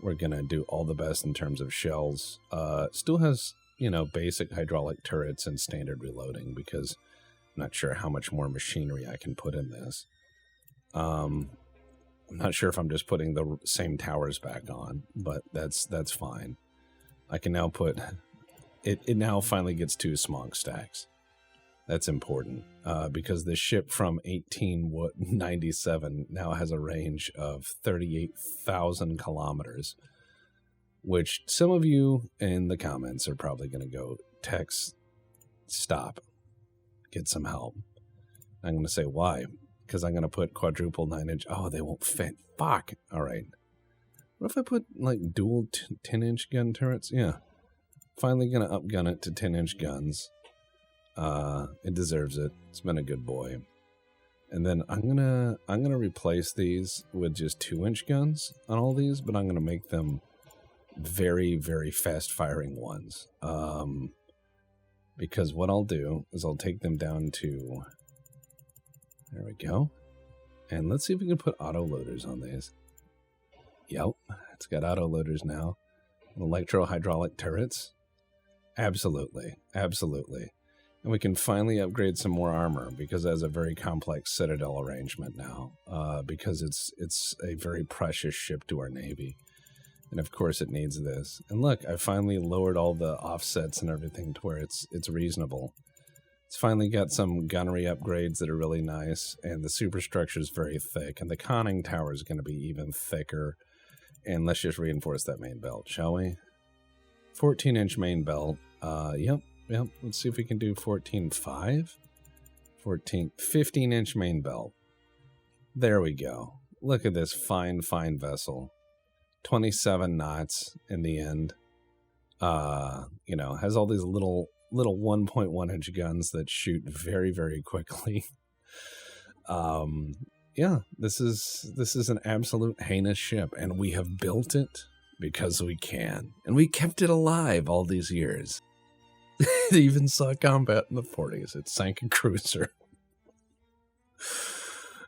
We're going to do all the best in terms of shells. Still has, basic hydraulic turrets and standard reloading because I'm not sure how much more machinery I can put in this. I'm not sure if I'm just putting the same towers back on, but that's fine. I can now put... It now finally gets 2 smog stacks. That's important because the ship from 1897 now has a range of 38,000 kilometers, which some of you in the comments are probably going to go, Tex, stop, get some help. I'm going to say why, because I'm going to put quadruple 9-inch. Oh, they won't fit. Fuck. All right. What if I put like dual 10-inch gun turrets? Yeah. Finally going to upgun it to 10-inch guns. It deserves it. It's been a good boy. And then I'm gonna replace these with just 2-inch guns on all these, but I'm gonna make them very, very fast firing ones. Because what I'll do is I'll take them down to, there we go. And let's see if we can put auto loaders on these. Yep, it's got auto loaders now. Electro-hydraulic turrets. Absolutely, absolutely. And we can finally upgrade some more armor because it has a very complex citadel arrangement now. Because it's a very precious ship to our Navy. And of course it needs this. And look, I finally lowered all the offsets and everything to where it's reasonable. It's finally got some gunnery upgrades that are really nice. And the superstructure is very thick. And the conning tower is going to be even thicker. And let's just reinforce that main belt, shall we? 14-inch main belt. Yep. Let's see if we can do 14.5. 15-inch main belt. There we go. Look at this fine vessel. 27 knots in the end. Has all these little 1.1-inch guns that shoot very, very quickly. Yeah, this is an absolute heinous ship, and we have built it because we can. And we kept it alive all these years. It even saw combat in the 40s. It sank a cruiser.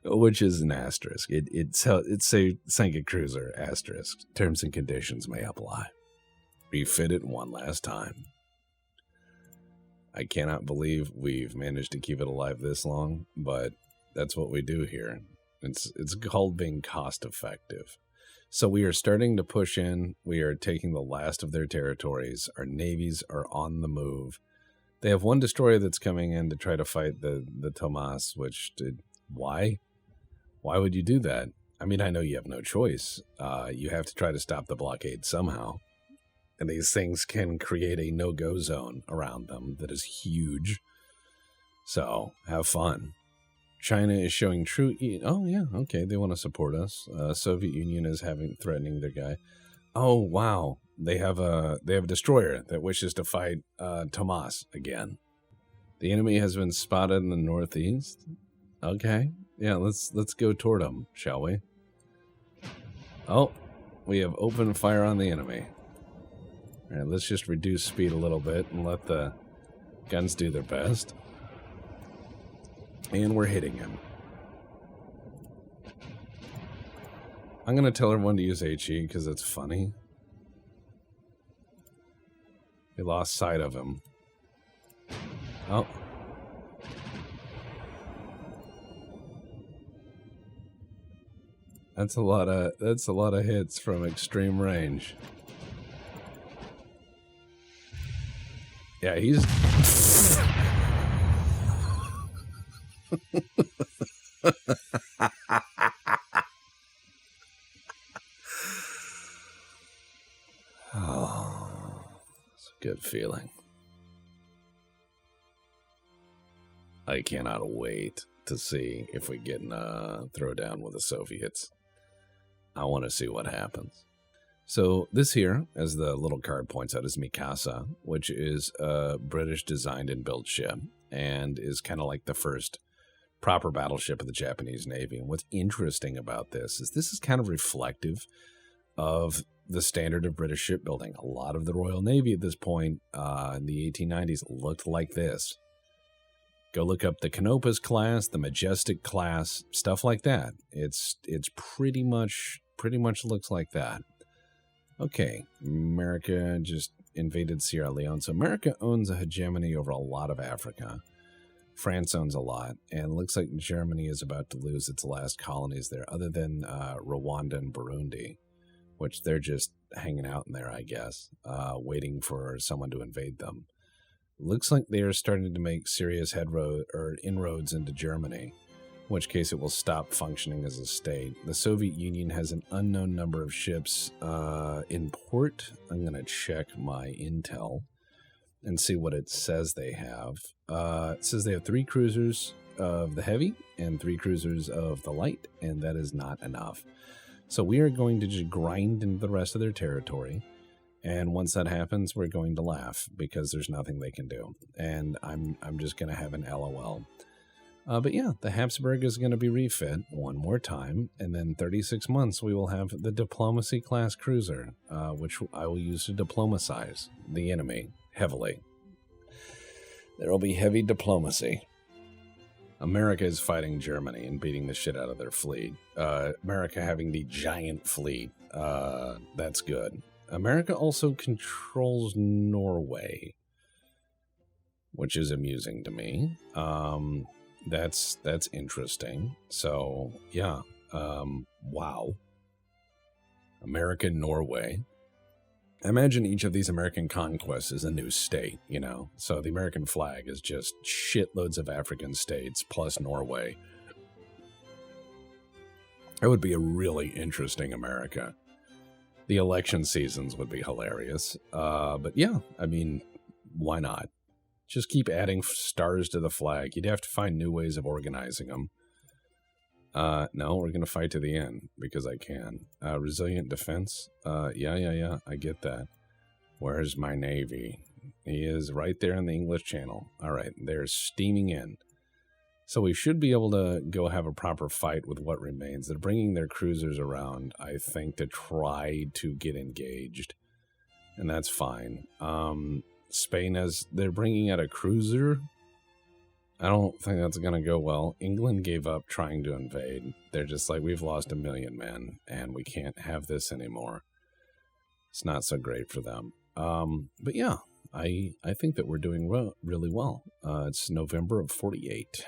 Which is an asterisk. It's a sank a cruiser, asterisk. Terms and conditions may apply. Refit it one last time. I cannot believe we've managed to keep it alive this long, but that's what we do here. It's called being cost effective. So we are starting to push in. We are taking the last of their territories. Our navies are on the move. They have one destroyer that's coming in to try to fight the Tomas, which Why? Why would you do that? I mean, I know you have no choice. You have to try to stop the blockade somehow. And these things can create a no-go zone around them that is huge. So, have fun. China is showing true... Oh, yeah, okay, they want to support us. Soviet Union is threatening their guy. Oh, wow. They have a destroyer that wishes to fight Tomas again. The enemy has been spotted in the northeast. Okay. Yeah, let's go toward them, shall we? Oh, we have open fire on the enemy. All right, let's just reduce speed a little bit and let the guns do their best. And we're hitting him. I'm going to tell everyone to use HE because it's funny. We lost sight of him. Oh. That's a lot of hits from extreme range. Yeah, he's oh, it's a good feeling. I cannot wait to see if we get in a throwdown with the Soviets. I want to see what happens. So this here, as the little card points out, is Mikasa, which is a British designed and built ship and is kind of like the first proper battleship of the Japanese Navy. And what's interesting about this is kind of reflective of the standard of British shipbuilding. A lot of the Royal Navy at this point in the 1890s looked like this. Go look up the Canopus class, the Majestic class, stuff like that. It's pretty much looks like that. Okay, America just invaded Sierra Leone. So America owns a hegemony over a lot of Africa. France owns a lot, and it looks like Germany is about to lose its last colonies there, other than Rwanda and Burundi, which they're just hanging out in there, I guess, waiting for someone to invade them. Looks like they are starting to make serious inroads into Germany, in which case it will stop functioning as a state. The Soviet Union has an unknown number of ships in port. I'm going to check my intel and see what it says they have. It says they have 3 cruisers of the heavy and 3 cruisers of the light, and that is not enough. So we are going to just grind into the rest of their territory. And once that happens, we're going to laugh because there's nothing they can do. And I'm just going to have an LOL. But yeah, the Habsburg is going to be refit one more time. And then 36 months, we will have the Diplomacy class cruiser, which I will use to diplomatize the enemy heavily. There will be heavy diplomacy. America is fighting Germany and beating the shit out of their fleet. America having the giant fleet. That's good. America also controls Norway, which is amusing to me. That's interesting. So, yeah. Wow. America, Norway. Imagine each of these American conquests is a new state, you know? So the American flag is just shitloads of African states plus Norway. It would be a really interesting America. The election seasons would be hilarious. But yeah, I mean, why not? Just keep adding stars to the flag. You'd have to find new ways of organizing them. No, we're going to fight to the end because I can. Resilient defense. Yeah. I get that. Where's my Navy? He is right there in the English Channel. All right, they're steaming in. So we should be able to go have a proper fight with what remains. They're bringing their cruisers around, I think, to try to get engaged. And that's fine. Spain, they're bringing out a cruiser. I don't think that's going to go well. England gave up trying to invade. They're just like, we've lost 1 million men, and we can't have this anymore. It's not so great for them. But yeah, I think that we're doing really well. It's November of 48.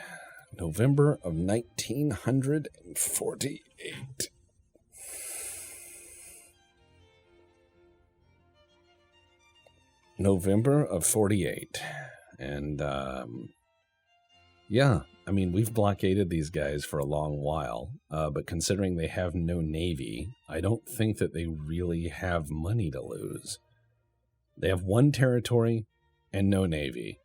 November of 1948. November of 48. And, yeah, I mean, we've blockaded these guys for a long while, but considering they have no navy, I don't think that they really have money to lose. They have one territory and no navy.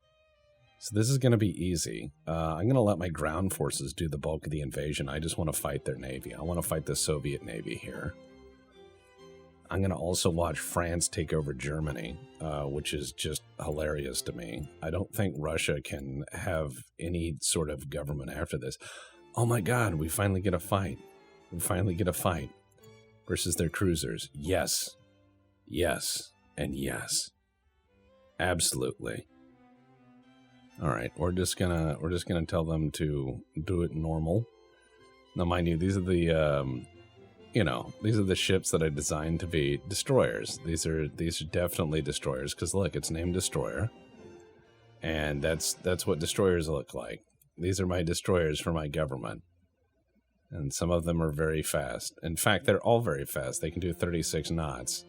So this is going to be easy. I'm going to let my ground forces do the bulk of the invasion. I just want to fight their navy. I want to fight the Soviet navy here. I'm going to also watch France take over Germany, which is just hilarious to me. I don't think Russia can have any sort of government after this. Oh my God, we finally get a fight. We finally get a fight versus their cruisers. Yes, yes, and yes. Absolutely. All right, we're just gonna tell them to do it normal. Now, mind you, these are the these are the ships that I designed to be destroyers. These are definitely destroyers because look, it's named destroyer, and that's what destroyers look like. These are my destroyers for my government, and some of them are very fast. In fact, they're all very fast. They can do 36 knots,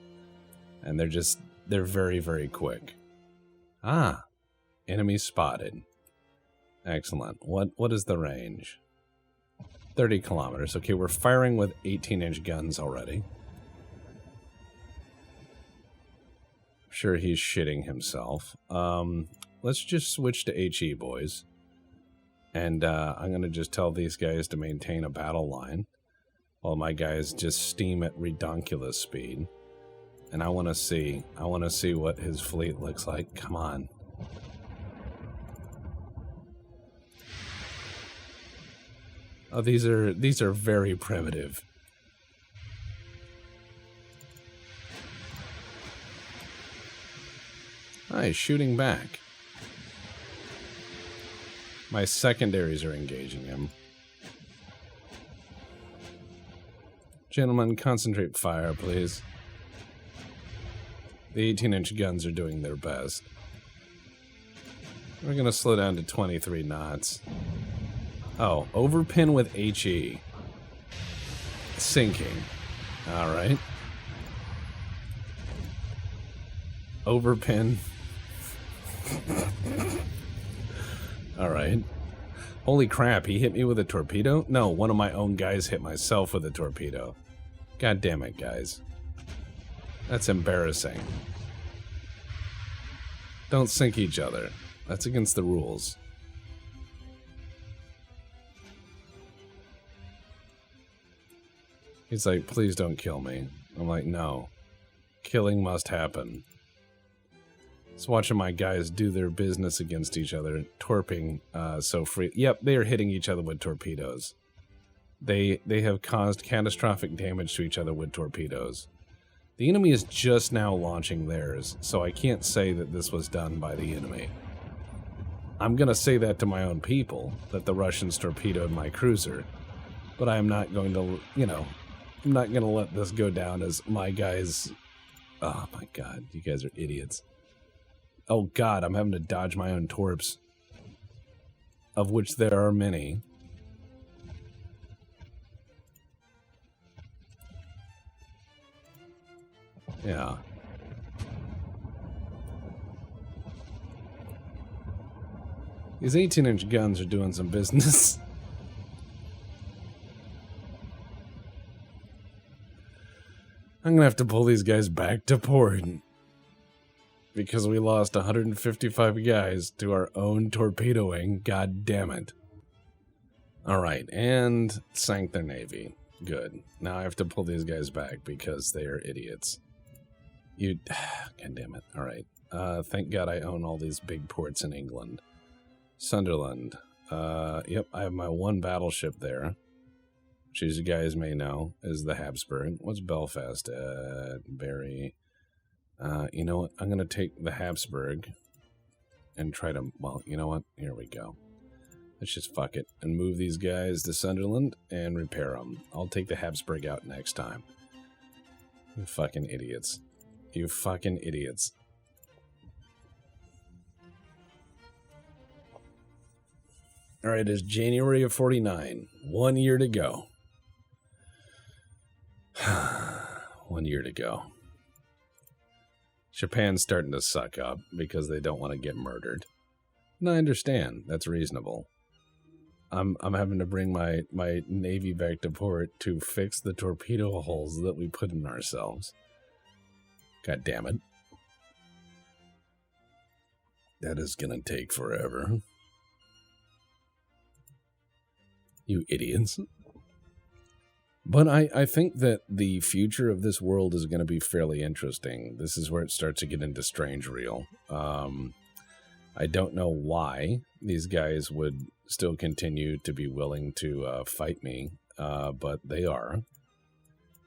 and they're very, very quick. Ah. Enemy spotted. Excellent. What is the range? 30 kilometers. Okay, we're firing with 18-inch guns already. Sure, he's shitting himself. Let's just switch to HE, boys. And I'm going to just tell these guys to maintain a battle line while my guys just steam at redonkulous speed. And I want to see what his fleet looks like. Come on. Oh, these are very primitive. Ah, he's shooting back. My secondaries are engaging him. Gentlemen, concentrate fire, please. The 18-inch guns are doing their best. We're gonna slow down to 23 knots. Oh, overpin with HE. Sinking. Alright. Overpin. Alright. Holy crap, he hit me with a torpedo? No, one of my own guys hit myself with a torpedo. God damn it, guys. That's embarrassing. Don't sink each other. That's against the rules. He's like, please don't kill me. I'm like, no. Killing must happen. Just watching my guys do their business against each other, torping so free. Yep, they are hitting each other with torpedoes. They have caused catastrophic damage to each other with torpedoes. The enemy is just now launching theirs, so I can't say that this was done by the enemy. I'm going to say that to my own people, that the Russians torpedoed my cruiser, but I am not going to, I'm not going to let this go down as my guys... Oh my god, you guys are idiots. Oh god, I'm having to dodge my own torps. Of which there are many. Yeah. These 18-inch guns are doing some business. I'm gonna have to pull these guys back to port. Because we lost 155 guys to our own torpedoing. God damn it. Alright, and sank their navy. Good. Now I have to pull these guys back because they are idiots. God damn it. Alright. Thank God I own all these big ports in England. Sunderland. Yep, I have my one battleship there. Which, as you guys may know, is the Habsburg. What's Belfast at? Barry. You know what? I'm going to take the Habsburg and try to... Well, you know what? Here we go. Let's just fuck it and move these guys to Sunderland and repair them. I'll take the Habsburg out next time. You fucking idiots. You fucking idiots. Alright, it's January of 49. 1 year to go. 1 year to go. Japan's starting to suck up because they don't want to get murdered. And I understand. That's reasonable. I'm having to bring my navy back to port to fix the torpedo holes that we put in ourselves. God damn it. That is gonna take forever. You idiots. But I think that the future of this world is going to be fairly interesting. This is where it starts to get into strange real. I don't know why these guys would still continue to be willing to fight me, but they are.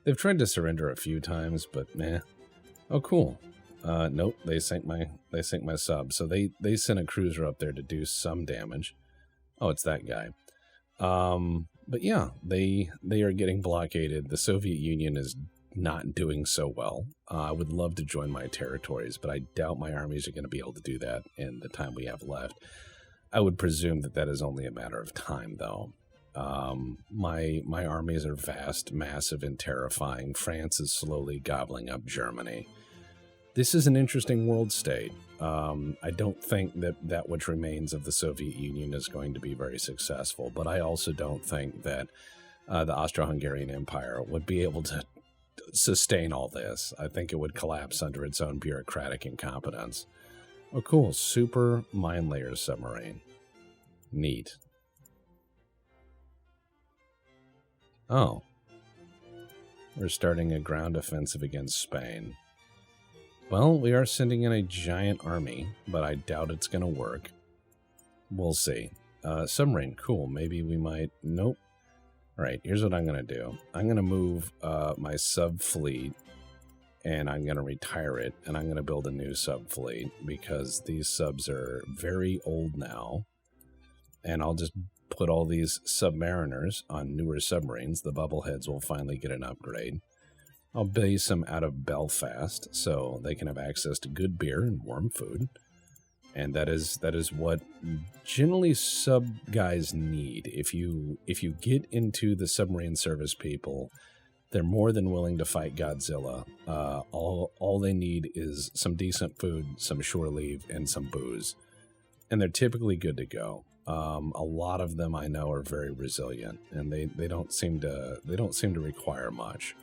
They've tried to surrender a few times, but meh. Oh, cool. Nope, they sank my sub. So they sent a cruiser up there to do some damage. Oh, it's that guy. But yeah, they are getting blockaded. The Soviet Union is not doing so well. I would love to join my territories, but I doubt my armies are going to be able to do that in the time we have left. I would presume that is only a matter of time, though. My armies are vast, massive, and terrifying. France is slowly gobbling up Germany. This is an interesting world state. I don't think that which remains of the Soviet Union is going to be very successful, but I also don't think that the Austro-Hungarian Empire would be able to sustain all this. I think it would collapse under its own bureaucratic incompetence. Oh, cool. Super mine layer submarine. Neat. Oh. We're starting a ground offensive against Spain. Well, we are sending in a giant army, but I doubt it's going to work. We'll see. Submarine, cool. Maybe we might... Nope. All right, here's what I'm going to do. I'm going to move my sub-fleet, and I'm going to retire it, and I'm going to build a new sub-fleet, because these subs are very old now. And I'll just put all these submariners on newer submarines. The bubbleheads will finally get an upgrade. I'll base them out of Belfast, so they can have access to good beer and warm food. And that is what generally sub guys need. If you get into the submarine service people, they're more than willing to fight Godzilla. All they need is some decent food, some shore leave, and some booze. And they're typically good to go. A lot of them I know are very resilient, and they don't seem to require much.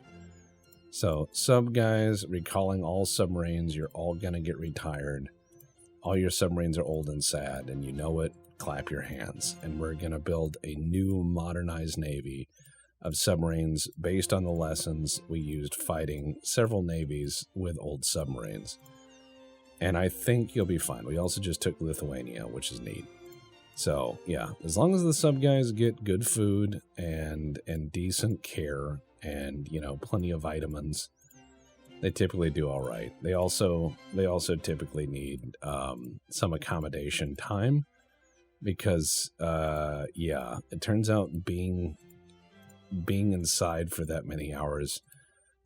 So, sub guys, recalling all submarines, you're all going to get retired. All your submarines are old and sad, and you know it, clap your hands. And we're going to build a new modernized navy of submarines based on the lessons we used fighting several navies with old submarines. And I think you'll be fine. We also just took Lithuania, which is neat. So, yeah, as long as the sub guys get good food and decent care, and, you know, plenty of vitamins, they typically do all right. They also typically need some accommodation time, because yeah, it turns out being inside for that many hours,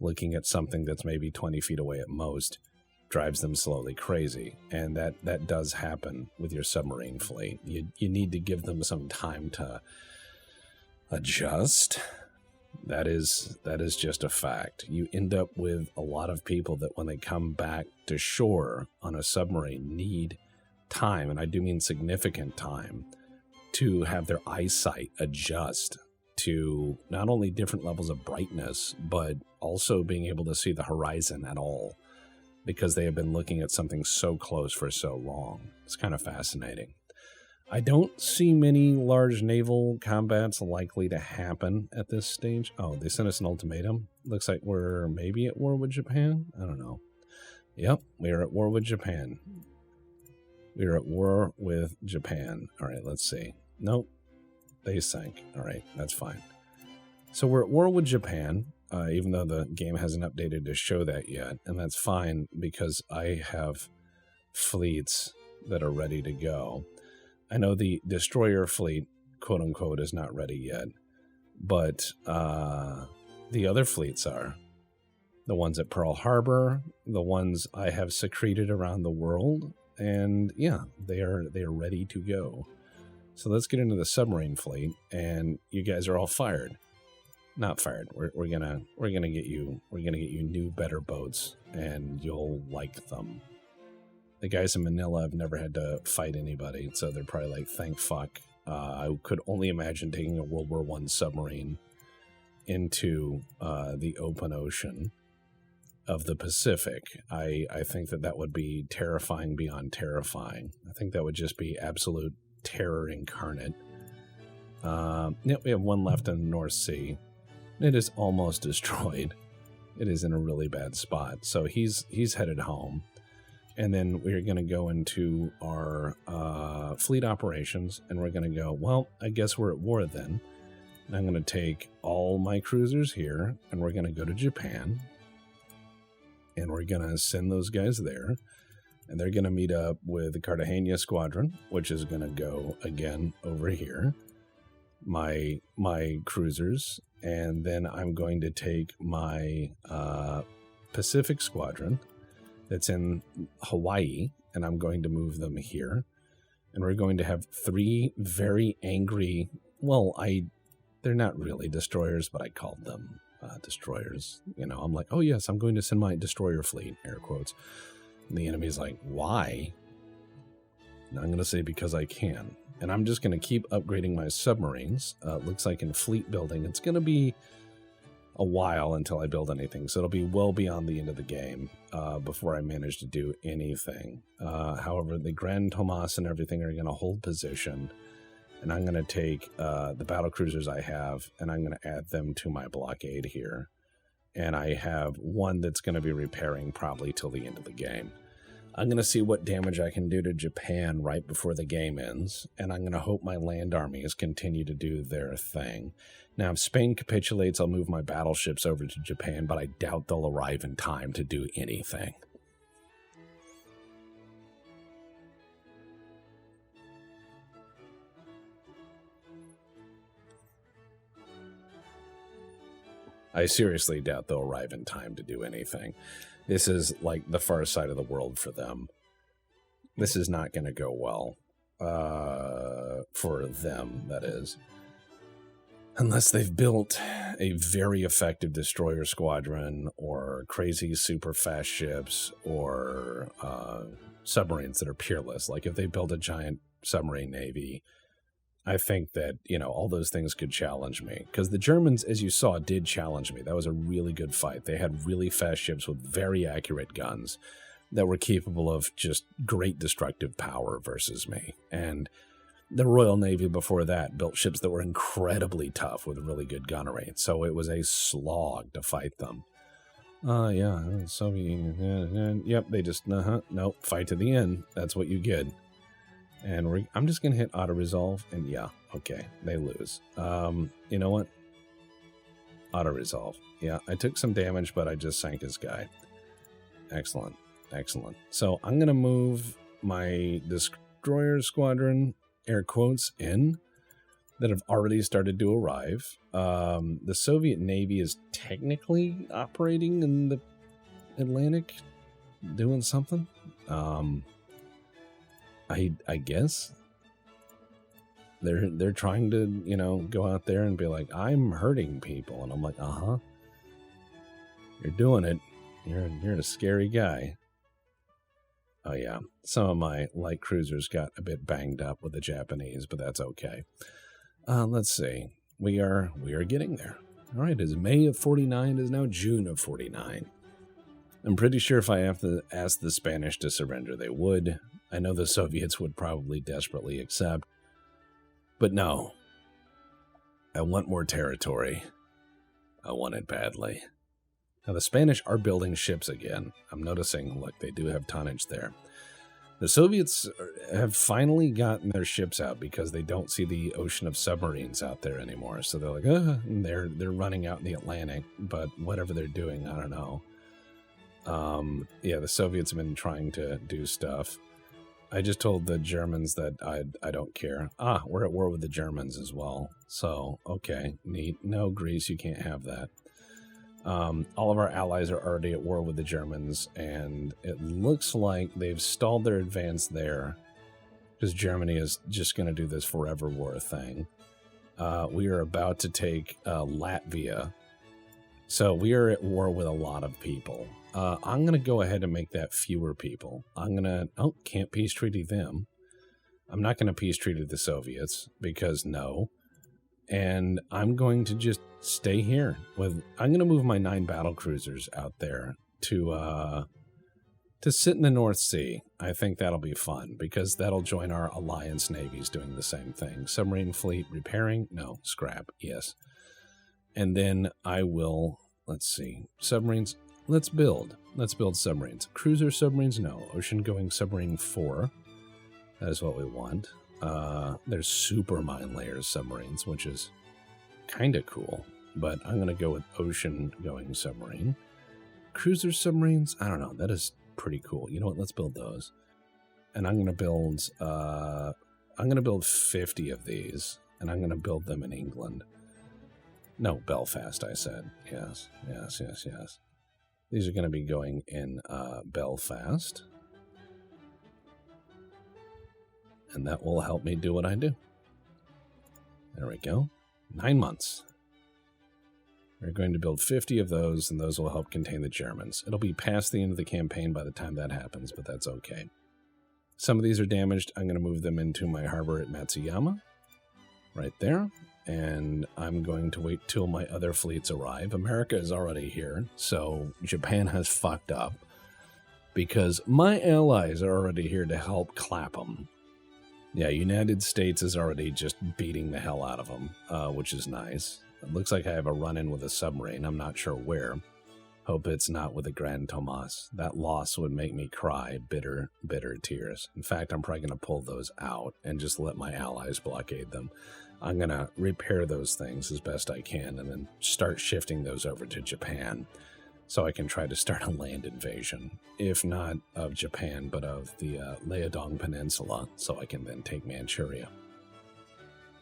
looking at something that's maybe 20 feet away at most, drives them slowly crazy. And that does happen with your submarine fleet. You need to give them some time to adjust. That is just a fact. You end up with a lot of people that when they come back to shore on a submarine need time, and I do mean significant time, to have their eyesight adjust to not only different levels of brightness, but also being able to see the horizon at all, because they have been looking at something so close for so long. It's kind of fascinating. I don't see many large naval combats likely to happen at this stage. Oh, they sent us an ultimatum. Looks like we're maybe at war with Japan. I don't know. Yep, we are at war with Japan. We are at war with Japan. All right, let's see. Nope, they sank. All right, that's fine. So we're at war with Japan, even though the game hasn't updated to show that yet. And that's fine, because I have fleets that are ready to go. I know the destroyer fleet, quote unquote, is not ready yet, but the other fleets are. The ones at Pearl Harbor, the ones I have secreted around the world, and yeah, they are ready to go. So let's get into the submarine fleet, and you guys are all fired. Not fired. We're gonna get you new, better boats, and you'll like them. The guys in Manila have never had to fight anybody, so they're probably like, thank fuck, I could only imagine taking a World War I submarine into the open ocean of the Pacific. I think that would be terrifying beyond terrifying. I think that would just be absolute terror incarnate. We have one left in the North Sea. It is almost destroyed. It is in a really bad spot. So he's headed home. And then we're going to go into our fleet operations, and we're going to go, well, I guess we're at war then. And I'm going to take all my cruisers here, and we're going to go to Japan. And we're going to send those guys there. And they're going to meet up with the Cartagena Squadron, which is going to go again over here. My cruisers. And then I'm going to take my Pacific Squadron that's in Hawaii, and I'm going to move them here. And we're going to have 3 very angry, they're not really destroyers, but I called them destroyers. I'm like, oh yes, I'm going to send my destroyer fleet, air quotes. And the enemy's like, why? And I'm going to say, because I can. And I'm just going to keep upgrading my submarines. Looks like in fleet building, it's going to be a while until I build anything. So it'll be well beyond the end of the game before I manage to do anything. However, the Grand Tomas and everything are going to hold position. And I'm going to take the battle cruisers I have, and I'm going to add them to my blockade here. And I have one that's going to be repairing probably till the end of the game. I'm going to see what damage I can do to Japan right before the game ends, and I'm going to hope my land armies continue to do their thing. Now, if Spain capitulates, I'll move my battleships over to Japan, but I doubt they'll arrive in time to do anything. I seriously doubt they'll arrive in time to do anything. This is like the far side of the world for them. This is not going to go well. For them, that is. Unless they've built a very effective destroyer squadron or crazy super fast ships or submarines that are peerless. Like if they build a giant submarine navy, I think that, all those things could challenge me. Because the Germans, as you saw, did challenge me. That was a really good fight. They had really fast ships with very accurate guns that were capable of just great destructive power versus me. And the Royal Navy before that built ships that were incredibly tough with really good gunnery. So it was a slog to fight them. Soviet Union. Yep, they just, nope, fight to the end. That's what you get. And I'm just going to hit auto-resolve, and yeah, okay, they lose. You know what? Auto-resolve. Yeah, I took some damage, but I just sank his guy. Excellent, excellent. So I'm going to move my destroyer squadron, air quotes, in, that have already started to arrive. The Soviet Navy is technically operating in the Atlantic, doing something. I guess they're trying to, go out there and be like, I'm hurting people. And I'm like, you're doing it. You're a scary guy. Oh yeah. Some of my light cruisers got a bit banged up with the Japanese, but that's okay. Let's see. We are getting there. All right. It's May of 49. It is now June of 49. I'm pretty sure if I have to ask the Spanish to surrender, they would. I know the Soviets would probably desperately accept. But no. I want more territory. I want it badly. Now, the Spanish are building ships again. I'm noticing, look, they do have tonnage there. The Soviets have finally gotten their ships out because they don't see the ocean of submarines out there anymore. So they're like, and they're running out in the Atlantic. But whatever they're doing, I don't know. The Soviets have been trying to do stuff. I just told the Germans that I don't care. We're at war with the Germans as well. So, okay, neat. No, Greece, you can't have that. All of our allies are already at war with the Germans, and it looks like they've stalled their advance there because Germany is just going to do this forever war thing. We are about to take Latvia. So we are at war with a lot of people. I'm going to go ahead and make that fewer people. I'm going to, can't peace treaty them. I'm not going to peace treaty the Soviets because no. And I'm going to just stay here. I'm going to move my 9 battle cruisers out there to sit in the North Sea. I think that'll be fun because that'll join our alliance navies doing the same thing. Submarine fleet repairing? No. Scrap. Yes. And then I will, let's see, submarines. Let's build submarines. Cruiser submarines? No. Ocean-going submarine 4. That is what we want. There's super mine layers submarines, which is kind of cool. But I'm going to go with ocean-going submarine. Cruiser submarines? I don't know. That is pretty cool. You know what? Let's build those. And I'm going to build 50 of these, and I'm going to build them in England. No, Belfast, I said. Yes. These are going to be going in Belfast. And that will help me do what I do. There we go. 9 months. We're going to build 50 of those, and those will help contain the Germans. It'll be past the end of the campaign by the time that happens, but that's okay. Some of these are damaged. I'm going to move them into my harbor at Matsuyama. Right there. And I'm going to wait till my other fleets arrive. America is already here, so Japan has fucked up. Because my allies are already here to help clap them. Yeah, United States is already just beating the hell out of them, which is nice. It looks like I have a run-in with a submarine. I'm not sure where. Hope it's not with the Grand Tomas. That loss would make me cry bitter, bitter tears. In fact, I'm probably going to pull those out and just let my allies blockade them. I'm going to repair those things as best I can and then start shifting those over to Japan so I can try to start a land invasion. If not of Japan, but of the Liaodong Peninsula, so I can then take Manchuria.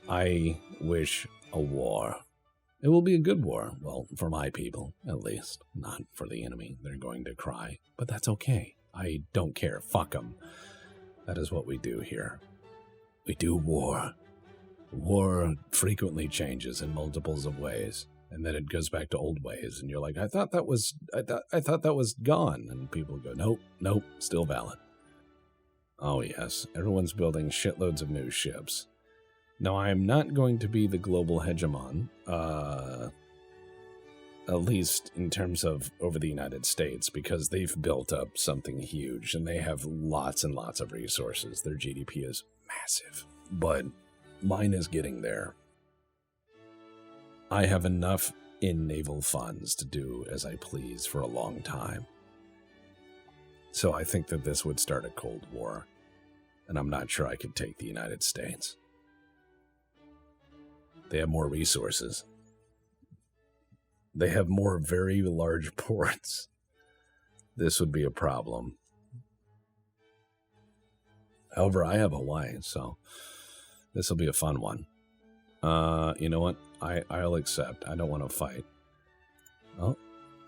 I wish a war. It will be a good war. Well, for my people, at least. Not for the enemy. They're going to cry. But that's okay. I don't care. Fuck them. That is what we do here. We do war. War frequently changes in multiples of ways. And then it goes back to old ways. And you're like, I thought that was gone. And people go, nope, still valid. Oh, yes. Everyone's building shitloads of new ships. Now, I am not going to be the global hegemon, at least in terms of over the United States, because they've built up something huge, and they have lots and lots of resources. Their GDP is massive, but mine is getting there. I have enough in naval funds to do as I please for a long time. So I think that this would start a Cold War, and I'm not sure I could take the United States. They have more resources. They have more very large ports. This would be a problem. However, I have Hawaii, so this will be a fun one. You know what? I'll accept. I don't want to fight. Oh,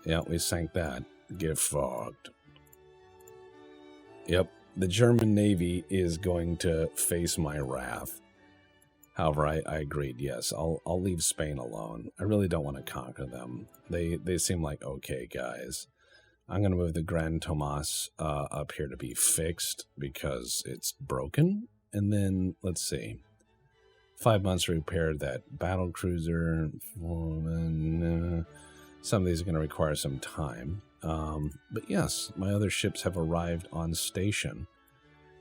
yeah, we sank that. Get fogged. Yep, the German Navy is going to face my wrath. However, I agreed, yes, I'll leave Spain alone. I really don't want to conquer them. They seem like okay guys. I'm going to move the Grand Tomas up here to be fixed because it's broken. And then, let's see. 5 months to repair that battle cruiser. Some of these are going to require some time. But yes, my other ships have arrived on station.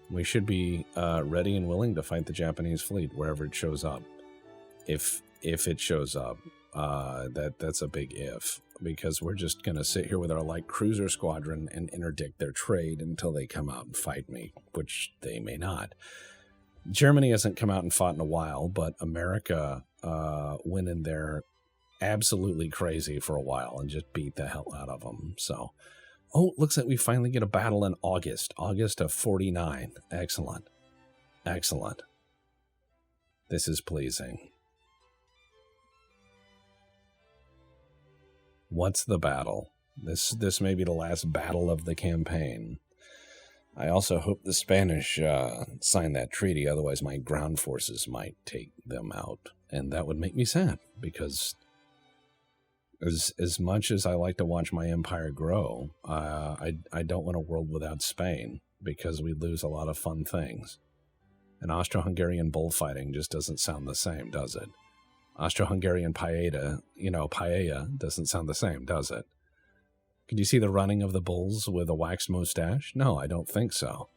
We should be ready and willing to fight the Japanese fleet wherever it shows up. If it shows up, that's a big if, because we're just going to sit here with our light cruiser squadron and interdict their trade until they come out and fight me, which they may not. Germany hasn't come out and fought in a while, but America went in there absolutely crazy for a while and just beat the hell out of them. So, oh, looks like we finally get a battle in August of 49. Excellent. Excellent. This is pleasing. What's the battle? This may be the last battle of the campaign. I also hope the Spanish sign that treaty, otherwise my ground forces might take them out. And that would make me sad, because as much as I like to watch my empire grow, I don't want a world without Spain, because we lose a lot of fun things. And Austro-Hungarian bullfighting just doesn't sound the same, does it? Austro-Hungarian paella doesn't sound the same, does it? Could you see the running of the bulls with a waxed mustache? No, I don't think so.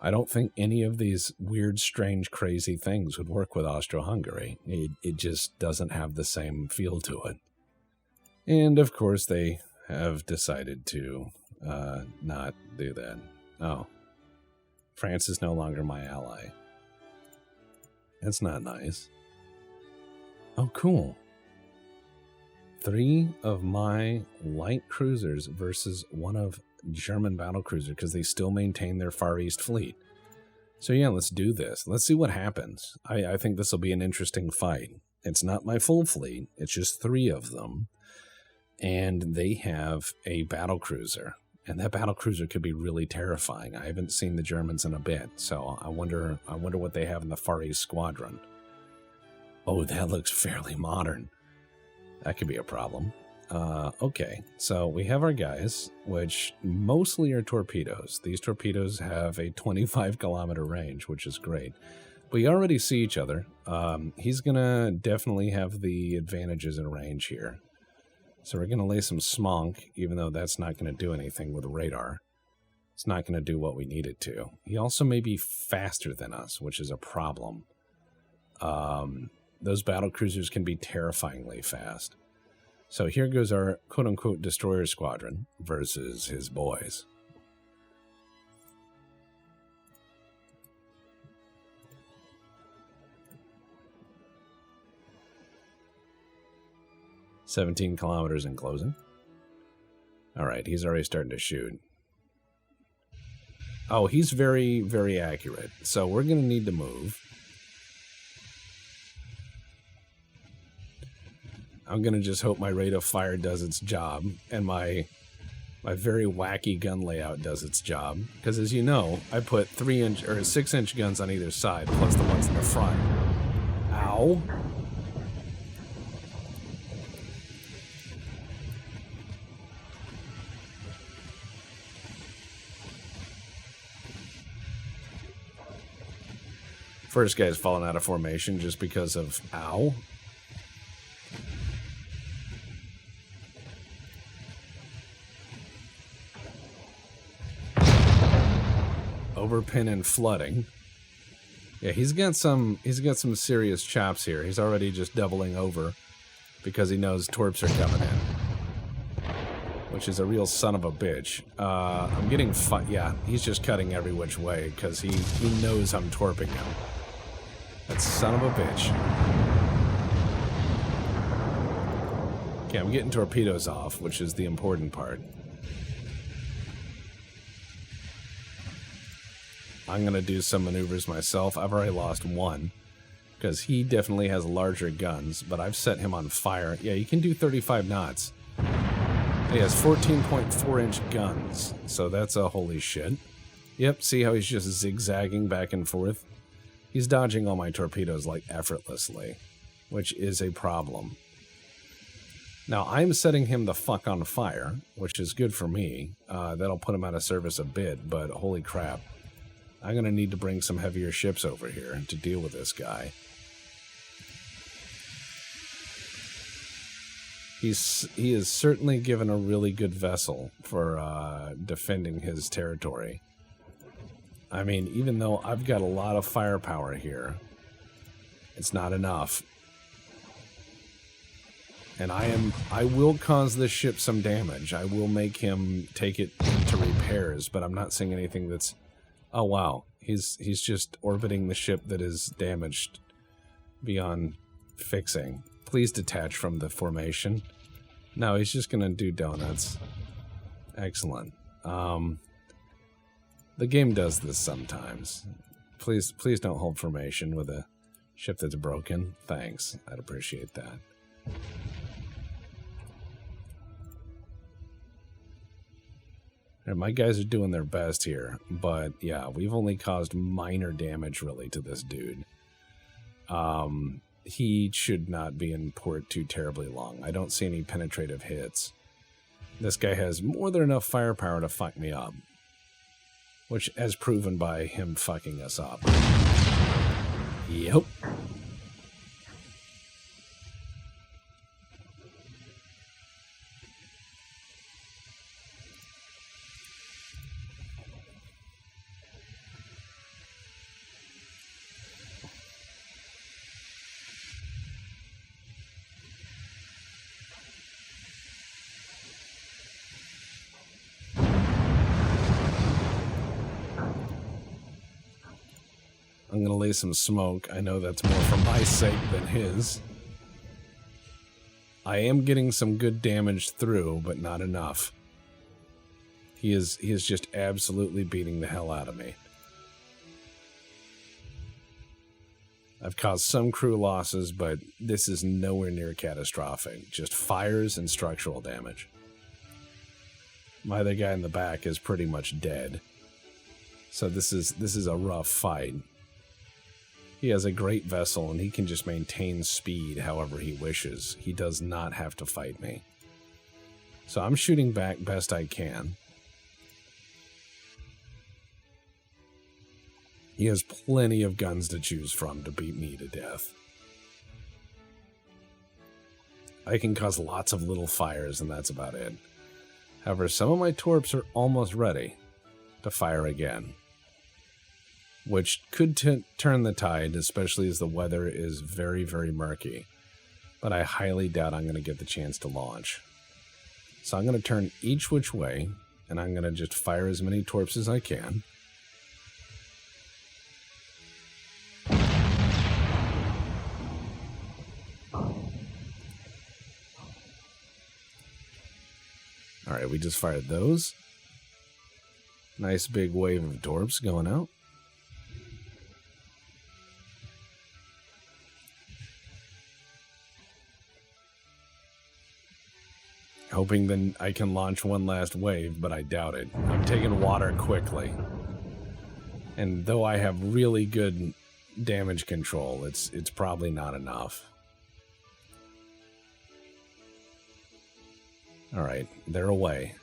I don't think any of these weird, strange, crazy things would work with Austro-Hungary. It just doesn't have the same feel to it. And, of course, they have decided to not do that. Oh. France is no longer my ally. That's not nice. Oh, cool. 3 of my light cruisers versus 1 of German battlecruiser because they still maintain their Far East fleet. So yeah, let's do this. Let's see what happens. I think this will be an interesting fight. It's not my full fleet. It's just 3 of them. And they have a battlecruiser. And that battlecruiser could be really terrifying. I haven't seen the Germans in a bit, so I wonder what they have in the Far East Squadron. Oh, that looks fairly modern. That could be a problem. Okay, so we have our guys, which mostly are torpedoes. These torpedoes have a 25-kilometer range, which is great. We already see each other. He's going to definitely have the advantages in range here. So we're going to lay some smonk, even though that's not going to do anything with radar. It's not going to do what we need it to. He also may be faster than us, which is a problem. Those battle cruisers can be terrifyingly fast. So here goes our quote-unquote destroyer squadron versus his boys. "17 kilometers in closing." All right, he's already starting to shoot. Oh, he's very, very accurate. So we're going to need to move. I'm going to just hope my rate of fire does its job and my very wacky gun layout does its job. Because as you know, I put 3-inch or 6-inch guns on either side, plus the ones in the front. Ow. First guy's falling out of formation just because of ow. Overpin and flooding. Yeah, he's got some serious chops here. He's already just doubling over because he knows torps are coming in, which is a real son of a bitch. I'm getting yeah, he's just cutting every which way because he knows I'm torping him. That son of a bitch. Okay, I'm getting torpedoes off, which is the important part. I'm going to do some maneuvers myself. I've already lost 1 because he definitely has larger guns, but I've set him on fire. Yeah, you can do 35 knots. He has 14.4-inch guns, so that's a holy shit. Yep, see how he's just zigzagging back and forth? He's dodging all my torpedoes like effortlessly, which is a problem. Now, I'm setting him the fuck on fire, which is good for me. That'll put him out of service a bit, but holy crap. I'm going to need to bring some heavier ships over here to deal with this guy. He is certainly given a really good vessel for defending his territory. I mean, even though I've got a lot of firepower here, it's not enough. And I will cause this ship some damage. I will make him take it to repairs, but I'm not seeing anything that's... Oh, wow. He's just orbiting the ship that is damaged beyond fixing. Please detach from the formation. No, he's just going to do donuts. Excellent. The game does this sometimes. Please don't hold formation with a ship that's broken. Thanks. I'd appreciate that. And my guys are doing their best here, but yeah, we've only caused minor damage really to this dude. He should not be in port too terribly long. I don't see any penetrative hits. This guy has more than enough firepower to fuck me up, which as proven by him fucking us up. Yep. I'm going to lay some smoke. I know that's more for my sake than his. I am getting some good damage through, but not enough. He is just absolutely beating the hell out of me. I've caused some crew losses, but this is nowhere near catastrophic. Just fires and structural damage. My other guy in the back is pretty much dead. So this is a rough fight. He has a great vessel, and he can just maintain speed however he wishes. He does not have to fight me. So I'm shooting back best I can. He has plenty of guns to choose from to beat me to death. I can cause lots of little fires, and that's about it. However, some of my torps are almost ready to fire again, which could turn the tide, especially as the weather is very, very murky. But I highly doubt I'm going to get the chance to launch. So I'm going to turn each which way, and I'm going to just fire as many torps as I can. Alright, we just fired those. Nice big wave of torps going out. Hoping then I can launch one last wave, but I doubt it. I'm taking water quickly. And though I have really good damage control, it's probably not enough. Alright, they're away.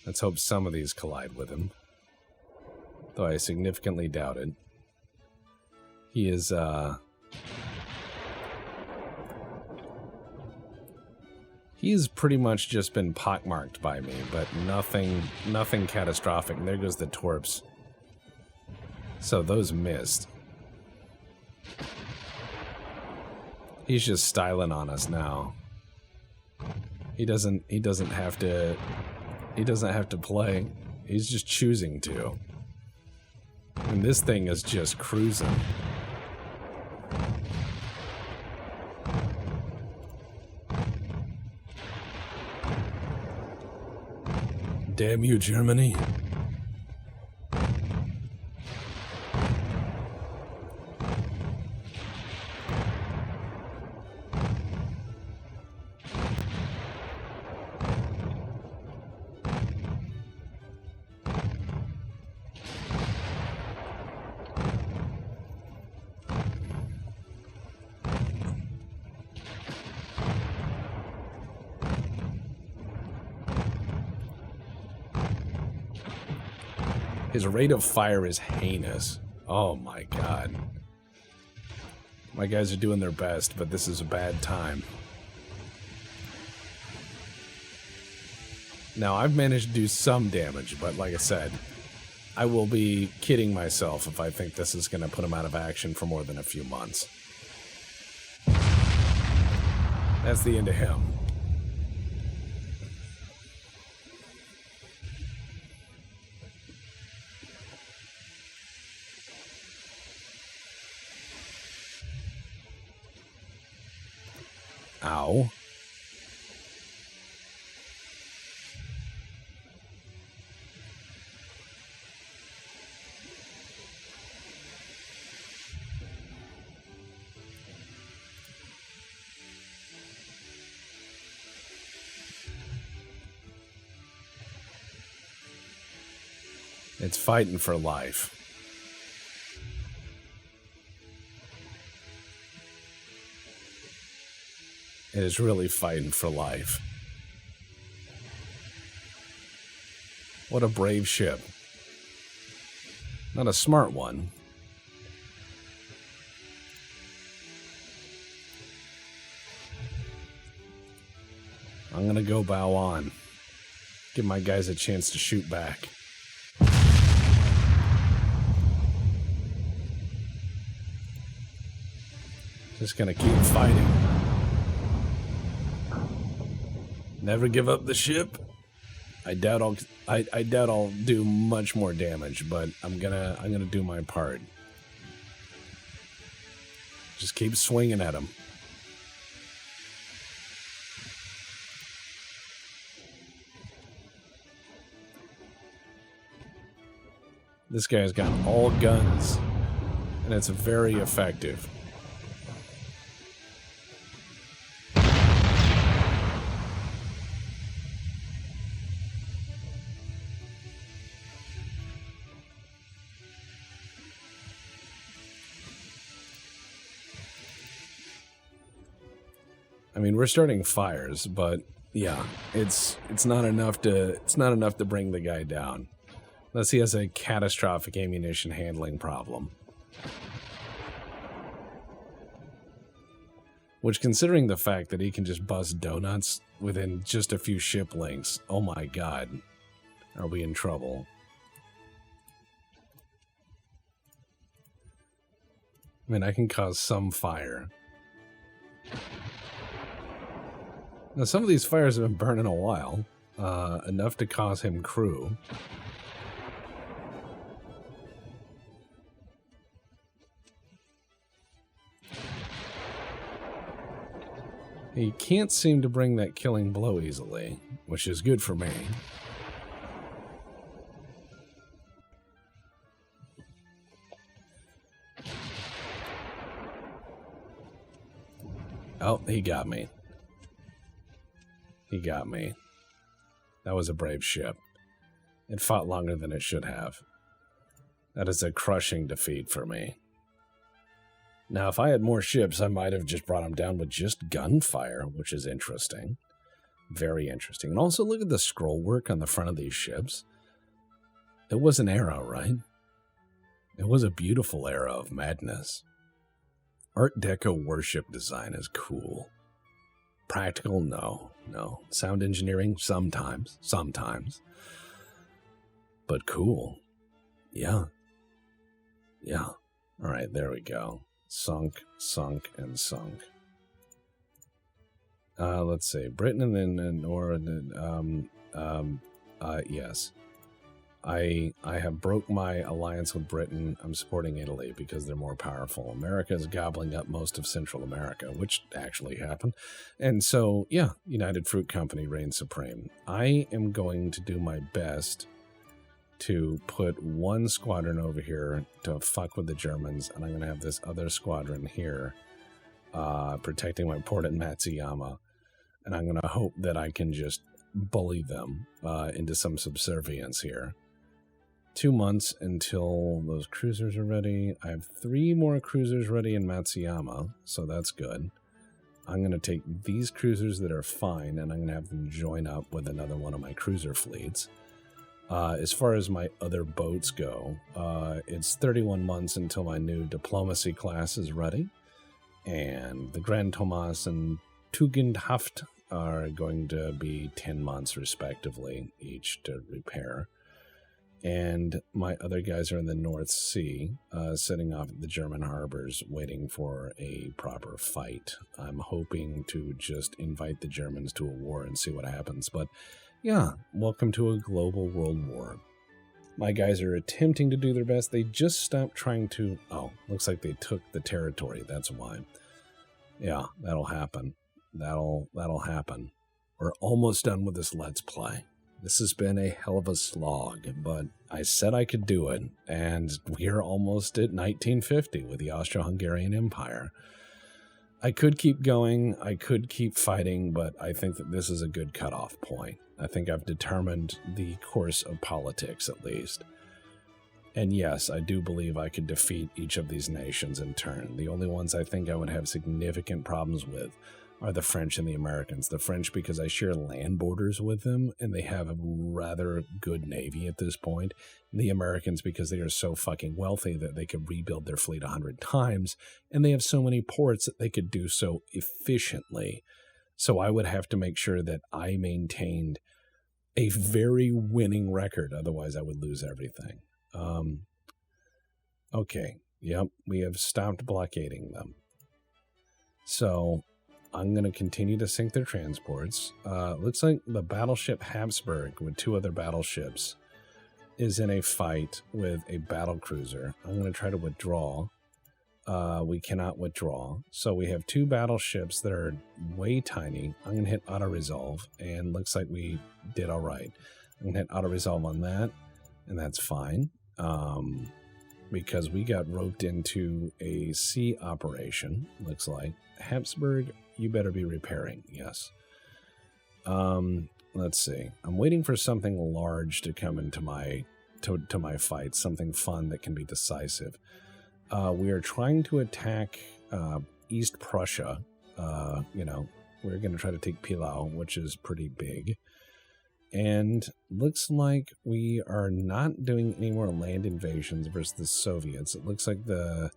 Let's hope some of these collide with him. Though I significantly doubt it. He is, he's pretty much just been pockmarked by me, but nothing catastrophic. And there goes the torps. So those missed. He's just styling on us now. He doesn't have to play. He's just choosing to. And this thing is just cruising. Damn you, Germany. His rate of fire is heinous. Oh my god. My guys are doing their best, but this is a bad time. Now, I've managed to do some damage, but like I said, I will be kidding myself if I think this is going to put him out of action for more than a few months. That's the end of him. Ow. It's fighting for life. It is really fighting for life. What a brave ship. Not a smart one, I'm going to go bow on. Give my guys a chance to shoot back. Just going to keep fighting. Never give up the ship. I doubt I'll do much more damage, but I'm gonna do my part. Just keep swinging at him. This guy's got all guns, and it's very effective. I mean, we're starting fires, but yeah, it's not enough to bring the guy down. Unless he has a catastrophic ammunition handling problem. Which, considering the fact that he can just bust donuts within just a few ship lengths, oh my god, are we in trouble? I mean, I can cause some fire. Now, some of these fires have been burning a while, enough to cause him crew. He can't seem to bring that killing blow easily, which is good for me. Oh, he got me. He got me. That was a brave ship. It fought longer than it should have. That is a crushing defeat for me. Now, if I had more ships, I might have just brought them down with just gunfire, which is interesting. Very interesting. And also, look at the scroll work on the front of these ships. It was an era, right? It was a beautiful era of madness. Art Deco warship design is cool. Practical? No. Sound engineering? Sometimes. But cool. Yeah. All right, there we go. Sunk, and sunk. Let's see. Britain yes. I have broke my alliance with Britain. I'm supporting Italy because they're more powerful. America is gobbling up most of Central America, which actually happened. And so, yeah, United Fruit Company reigns supreme. I am going to do my best to put one squadron over here to fuck with the Germans, and I'm going to have this other squadron here protecting my port at Matsuyama, and I'm going to hope that I can just bully them into some subservience here. 2 months until those cruisers are ready. I have 3 more cruisers ready in Matsuyama, so that's good. I'm going to take these cruisers that are fine, and I'm going to have them join up with another one of my cruiser fleets. As far as my other boats go, it's 31 months until my new diplomacy class is ready, and the Grand Thomas and Tugendhaft are going to be 10 months respectively, each to repair. And my other guys are in the North Sea, sitting off at the German harbors, waiting for a proper fight. I'm hoping to just invite the Germans to a war and see what happens. But yeah, welcome to a global world war. My guys are attempting to do their best. They just stopped trying to... Oh, looks like they took the territory. That's why. Yeah, that'll happen. That'll happen. We're almost done with this Let's Play. This has been a hell of a slog, but I said I could do it, and we're almost at 1950 with the Austro-Hungarian Empire. I could keep going, I could keep fighting, but I think that this is a good cutoff point. I think I've determined the course of politics, at least. And yes, I do believe I could defeat each of these nations in turn. The only ones I think I would have significant problems with are the French and the Americans. The French because I share land borders with them, and they have a rather good navy at this point. And the Americans because they are so fucking wealthy that they could rebuild their fleet 100 times, and they have so many ports that they could do so efficiently. So I would have to make sure that I maintained a very winning record. Otherwise, I would lose everything. Okay. Yep. We have stopped blockading them. So I'm going to continue to sink their transports. Looks like the battleship Habsburg with 2 other battleships is in a fight with a battle cruiser. I'm going to try to withdraw. We cannot withdraw. So we have 2 battleships that are way tiny. I'm going to hit auto-resolve, and looks like we did all right. I'm going to hit auto-resolve on that, and that's fine. Because we got roped into a sea operation, looks like. Habsburg, you better be repairing, yes. Let's see. I'm waiting for something large to come into my fight, something fun that can be decisive. We are trying to attack East Prussia. We're going to try to take Pilau, which is pretty big. And looks like we are not doing any more land invasions versus the Soviets. It looks like the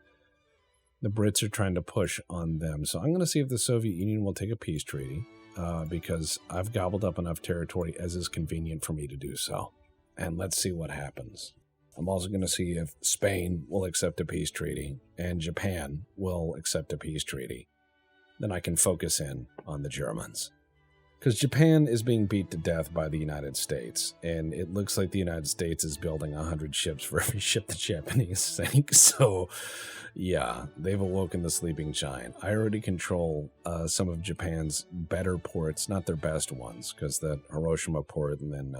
Brits are trying to push on them. So I'm going to see if the Soviet Union will take a peace treaty, because I've gobbled up enough territory as is convenient for me to do so. And let's see what happens. I'm also going to see if Spain will accept a peace treaty and Japan will accept a peace treaty. Then I can focus in on the Germans. Because Japan is being beat to death by the United States, and it looks like the United States is building 100 ships for every ship the Japanese sink. So, yeah, they've awoken the sleeping giant. I already control some of Japan's better ports, not their best ones, because the Hiroshima port and then,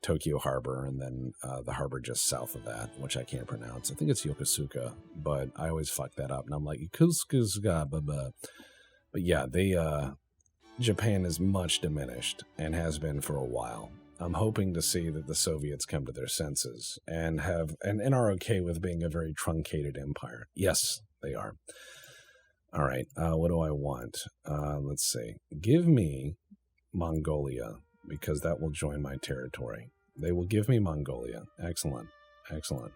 Tokyo Harbor, and then the harbor just south of that, which I can't pronounce. I think it's Yokosuka, but I always fuck that up, and I'm like, Yokosuka, but yeah, Japan is much diminished and has been for a while. I'm hoping to see that the Soviets come to their senses and are okay with being a very truncated empire. Yes, they are. All right, what do I want? Let's see. Give me Mongolia, because that will join my territory. They will give me Mongolia. Excellent. Excellent.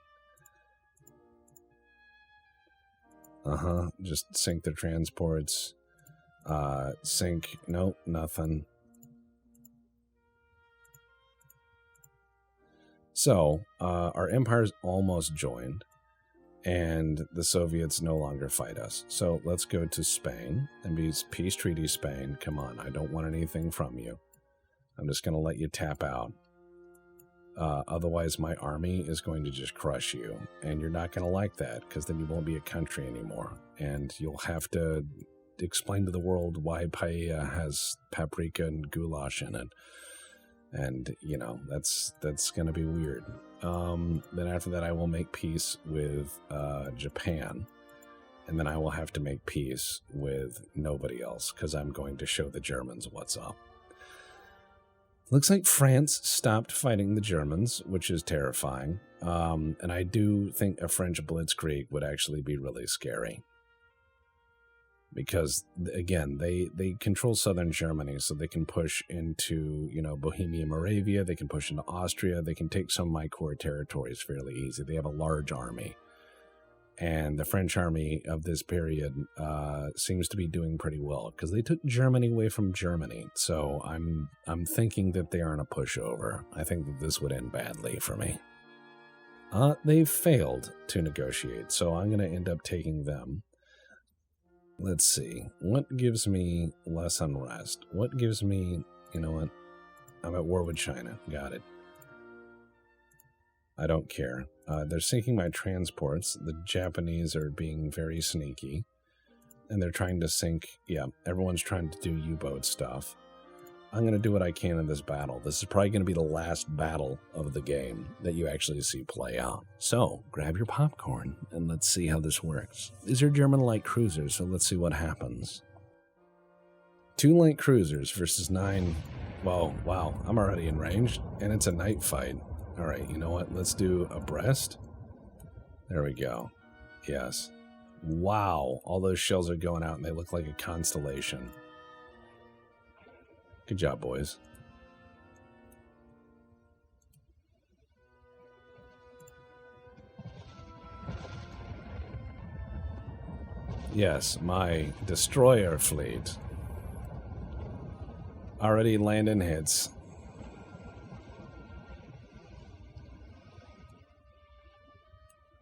Just sink their transports. Sink. Nope, nothing. So, our empire's almost joined, and the Soviets no longer fight us. So, let's go to Spain and be peace treaty Spain. Come on, I don't want anything from you. I'm just going to let you tap out. Otherwise, my army is going to just crush you, and you're not going to like that, because then you won't be a country anymore, and you'll have to explain to the world why paella has paprika and goulash in it. And, that's going to be weird. Then after that, I will make peace with Japan. And then I will have to make peace with nobody else, because I'm going to show the Germans what's up. Looks like France stopped fighting the Germans, which is terrifying. And I do think a French blitzkrieg would actually be really scary. Because, again, they control southern Germany, so they can push into, Bohemia, Moravia. They can push into Austria. They can take some of my core territories fairly easy. They have a large army. And the French army of this period seems to be doing pretty well, because they took Germany away from Germany. So I'm thinking that they aren't a pushover. I think that this would end badly for me. They've failed to negotiate, so I'm going to end up taking them. Let's see. What gives me less unrest? What gives me, what? I'm at war with China. Got it. I don't care. They're sinking my transports. The Japanese are being very sneaky. And they're trying to sink, everyone's trying to do U-boat stuff. I'm going to do what I can in this battle. This is probably going to be the last battle of the game that you actually see play out. So, grab your popcorn and let's see how this works. These are German light cruisers, so let's see what happens. 2 light cruisers versus 9. Whoa, wow, I'm already in range, and it's a night fight. All right, you know what? Let's do abreast. There we go. Yes. Wow, all those shells are going out, and they look like a constellation. Good job, boys. Yes, my destroyer fleet. Already landing hits.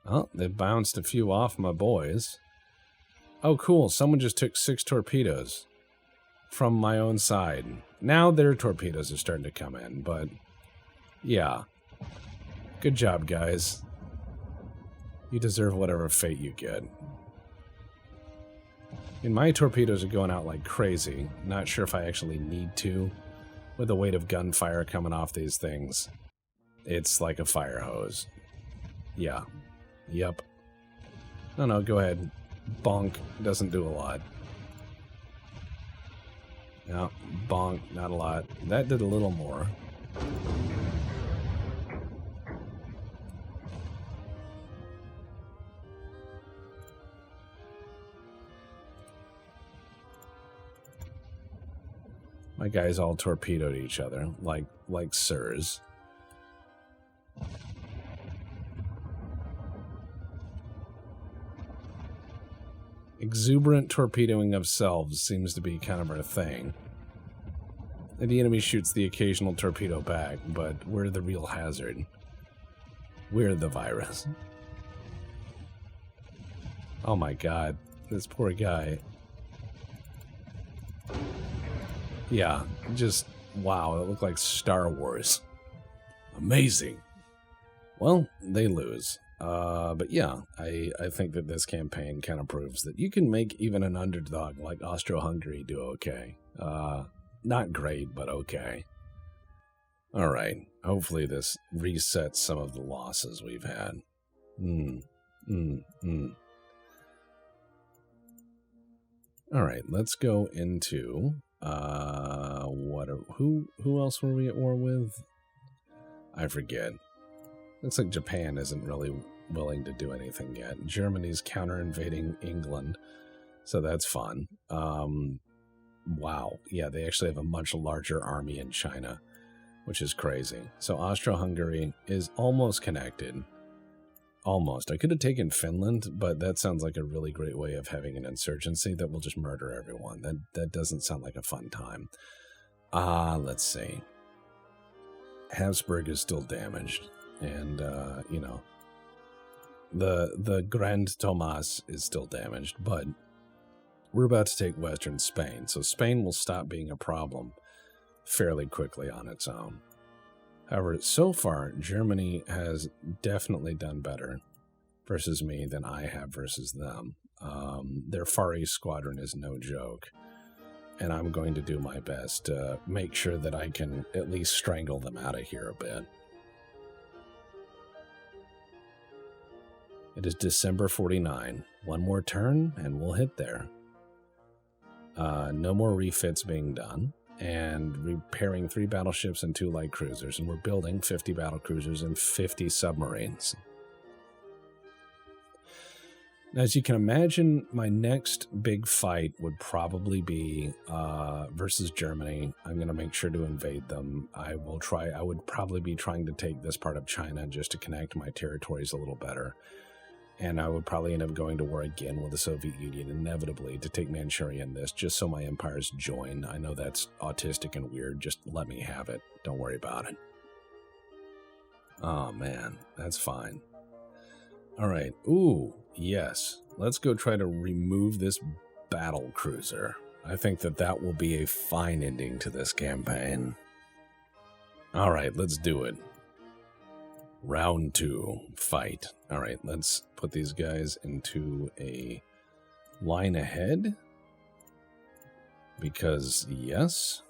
Oh, they bounced a few off my boys. Oh, cool. Someone just took 6 torpedoes from my own side. Now their torpedoes are starting to come in, but yeah. Good job, guys. You deserve whatever fate you get. And my torpedoes are going out like crazy. Not sure if I actually need to. With the weight of gunfire coming off these things, it's like a fire hose. Yeah. Yep. No, go ahead. Bonk. Doesn't do a lot. No, bonk. Not a lot. That did a little more. My guys all torpedoed each other, like sirs. Exuberant torpedoing of selves seems to be kind of our thing. And the enemy shoots the occasional torpedo back, but we're the real hazard. We're the virus. Oh my god, this poor guy. Yeah, just, wow, it looked like Star Wars. Amazing. Well, they lose. But yeah, I think that this campaign kind of proves that you can make even an underdog like Austria-Hungary do okay. Not great, but okay. Alright, hopefully this resets some of the losses we've had. Alright, let's go into... who else were we at war with? I forget. Looks like Japan isn't really willing to do anything yet. Germany's counter-invading England, so that's fun. Wow. Yeah, they actually have a much larger army in China, which is crazy. So Austria-Hungary is almost connected. Almost. I could have taken Finland, but that sounds like a really great way of having an insurgency that will just murder everyone. That doesn't sound like a fun time. Let's see. Habsburg is still damaged. And, you know, the Grand Tomas is still damaged, but we're about to take Western Spain, so Spain will stop being a problem fairly quickly on its own. However, so far, Germany has definitely done better versus me than I have versus them. Their Far East squadron is no joke, and I'm going to do my best to make sure that I can at least strangle them out of here a bit. It is December 49. One more turn, and we'll hit there. No more refits being done. And repairing 3 battleships and 2 light cruisers. And we're building 50 battle cruisers and 50 submarines. Now, as you can imagine, my next big fight would probably be versus Germany. I'm going to make sure to invade them. I would probably be trying to take this part of China just to connect my territories a little better. And I would probably end up going to war again with the Soviet Union, inevitably, to take Manchuria in this, just so my empires join. I know that's autistic and weird. Just let me have it. Don't worry about it. Oh, man. That's fine. All right. Ooh, yes. Let's go try to remove this battle cruiser. I think that will be a fine ending to this campaign. All right, let's do it. Round 2, fight. All right, let's put these guys into a line ahead. Because, yes.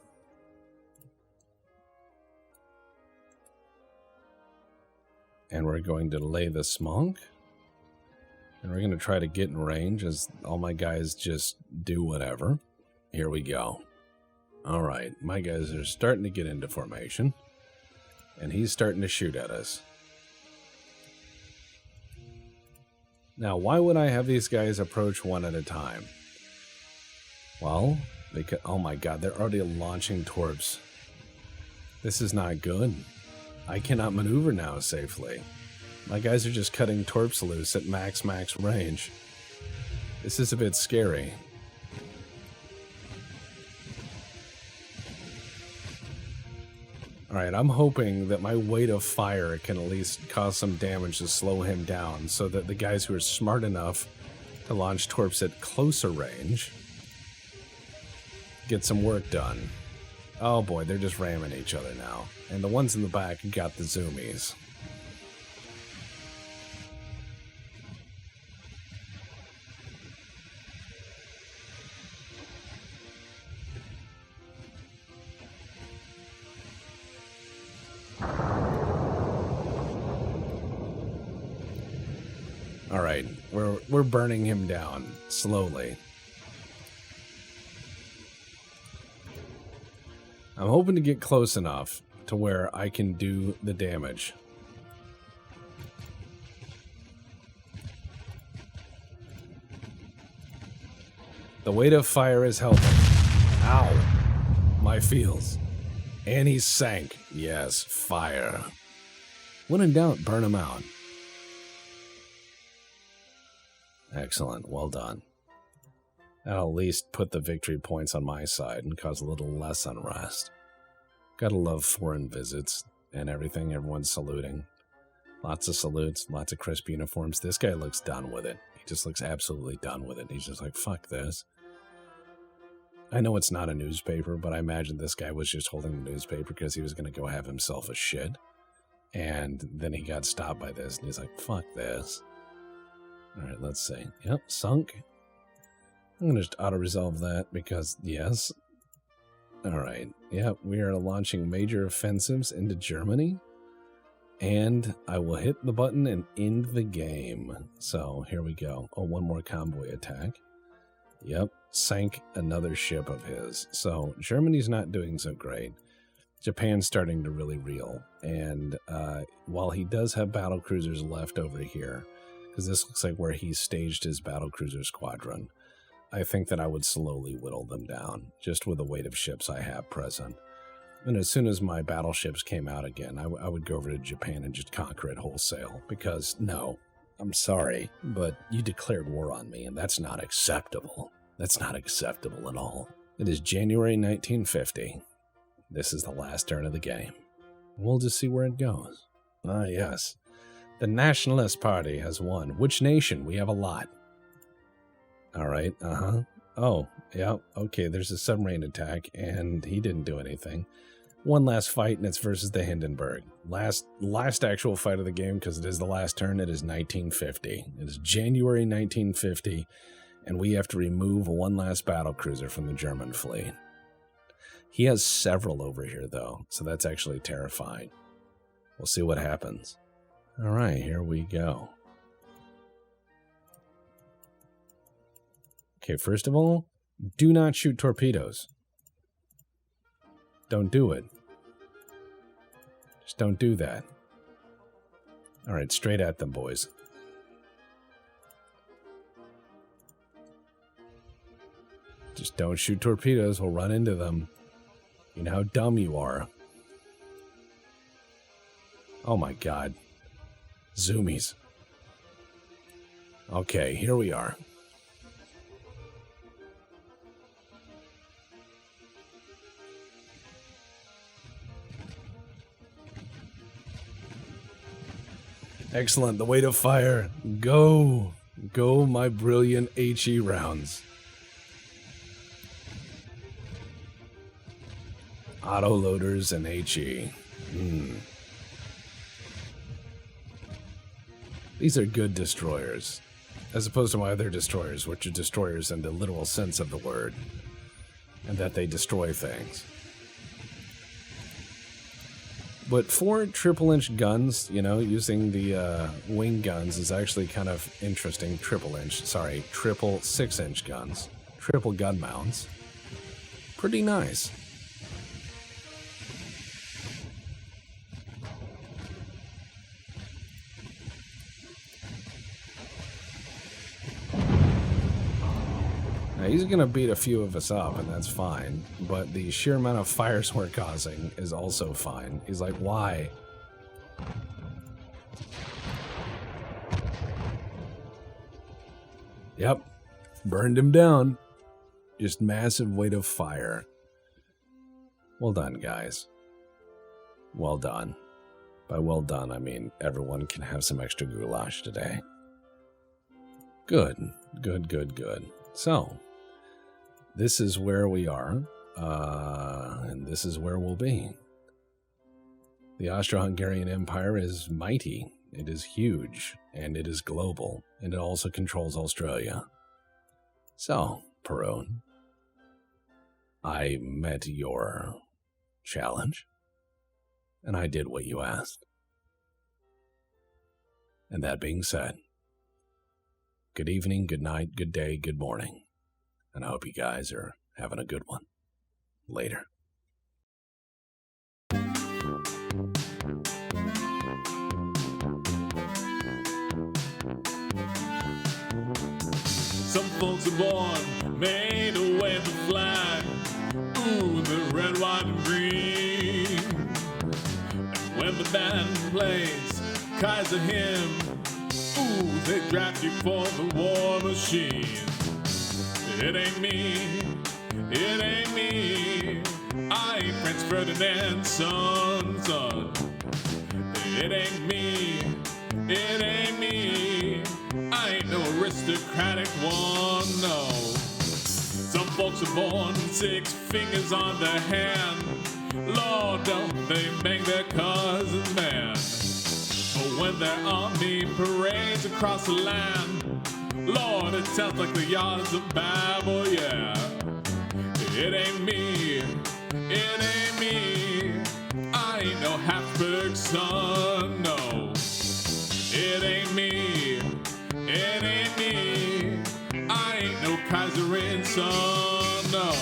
And we're going to lay the smonk. And we're going to try to get in range as all my guys just do whatever. Here we go. All right, my guys are starting to get into formation. And he's starting to shoot at us. Now, why would I have these guys approach one at a time? Well, because, oh my god, they're already launching torps. This is not good. I cannot maneuver now safely. My guys are just cutting torps loose at max range. This is a bit scary. Alright, I'm hoping that my weight of fire can at least cause some damage to slow him down so that the guys who are smart enough to launch torps at closer range get some work done. Oh boy, they're just ramming each other now. And the ones in the back got the zoomies. All right, we're burning him down slowly. I'm hoping to get close enough to where I can do the damage. The weight of fire is helping. Ow! My feels. And he sank. Yes, fire. When in doubt, burn him out. Excellent, well done. That'll at least put the victory points on my side and cause a little less unrest. Gotta love foreign visits and everything, everyone's saluting. Lots of salutes, lots of crisp uniforms. This guy looks done with it. He just looks absolutely done with it. He's just like, fuck this. I know it's not a newspaper, but I imagine this guy was just holding the newspaper because he was going to go have himself a shit. And then he got stopped by this, and he's like, fuck this. Alright, let's see. Yep, sunk. I'm going to just auto-resolve that because, yes. Alright, yep, we are launching major offensives into Germany. And I will hit the button and end the game. So, here we go. Oh, one more convoy attack. Yep, sank another ship of his. So, Germany's not doing so great. Japan's starting to really reel. And while he does have battlecruisers left over here, because this looks like where he staged his battlecruiser squadron, I think that I would slowly whittle them down, just with the weight of ships I have present. And as soon as my battleships came out again, I would go over to Japan and just conquer it wholesale. Because, no, I'm sorry, but you declared war on me, and that's not acceptable. That's not acceptable at all. It is January 1950. This is the last turn of the game. We'll just see where it goes. Ah, yes. The Nationalist Party has won. Which nation? We have a lot. All right, Oh, yeah, okay, there's a submarine attack, and he didn't do anything. One last fight, and it's versus the Hindenburg. Last actual fight of the game, because it is the last turn, it is 1950. It is January 1950, and we have to remove one last battlecruiser from the German fleet. He has several over here, though, so that's actually terrifying. We'll see what happens. All right, here we go. Okay, first of all, do not shoot torpedoes. Don't do it. Just don't do that. All right, straight at them, boys. Just don't shoot torpedoes. We'll run into them. You know how dumb you are. Oh my god. Zoomies. Okay, here we are. Excellent. The weight of fire. Go. Go, my brilliant HE rounds. Autoloaders and HE. These are good destroyers, as opposed to my other destroyers, which are destroyers in the literal sense of the word, and that they destroy things. But 4 triple-inch guns, you know, using the wing guns is actually kind of interesting. Triple 6-inch guns. Triple gun mounts. Pretty nice. Now, he's going to beat a few of us up, and that's fine. But the sheer amount of fires we're causing is also fine. He's like, why? Yep. Burned him down. Just massive weight of fire. Well done, guys. Well done. By well done, I mean everyone can have some extra goulash today. Good. So, this is where we are, and this is where we'll be. The Austro-Hungarian Empire is mighty, it is huge, and it is global, and it also controls Australia. So, Perun, I met your challenge, and I did what you asked. And that being said, good evening, good night, good day, good morning, and I hope you guys are having a good one. Later. Some folks are born, made to wave the flag. Ooh, the red, white, and green. And when the band plays Kaiser hymn, ooh, they draft you for the war machine. It ain't me, it ain't me. I ain't Prince Ferdinand's son. It ain't me, it ain't me. I ain't no aristocratic one, no. Some folks are born 6 fingers on their hand. Lord, don't they bang their cousins, man. But when their army parades across the land, Lord, it sounds like the yards of Babel, yeah. It ain't me, it ain't me. I ain't no Habsburg son, no. It ain't me, it ain't me. I ain't no Kaiserin son, no.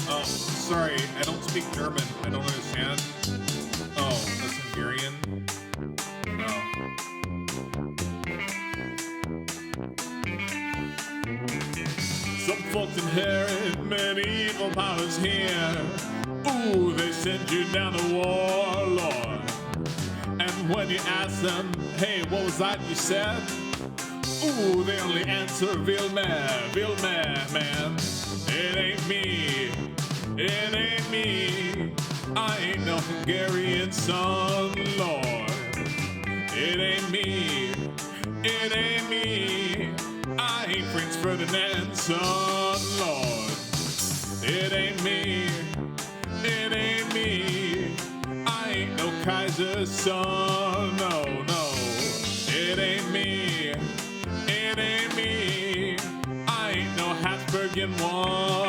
Oh, sorry, I don't speak German. I don't understand. Oh, that's Hungarian? Oh. Some folks inherit medieval powers here. Ooh, they send you down to war, Lord. And when you ask them, hey, what was that you said? Ooh, they only answer, Vilmer, man. It ain't me, it ain't me. I ain't no Hungarian son, Lord. It ain't me, it ain't me. I ain't Prince Ferdinand's son, Lord. It ain't me, it ain't me. I ain't no Kaiser's son, no. It ain't me, it ain't me. I ain't no Habsburgian one.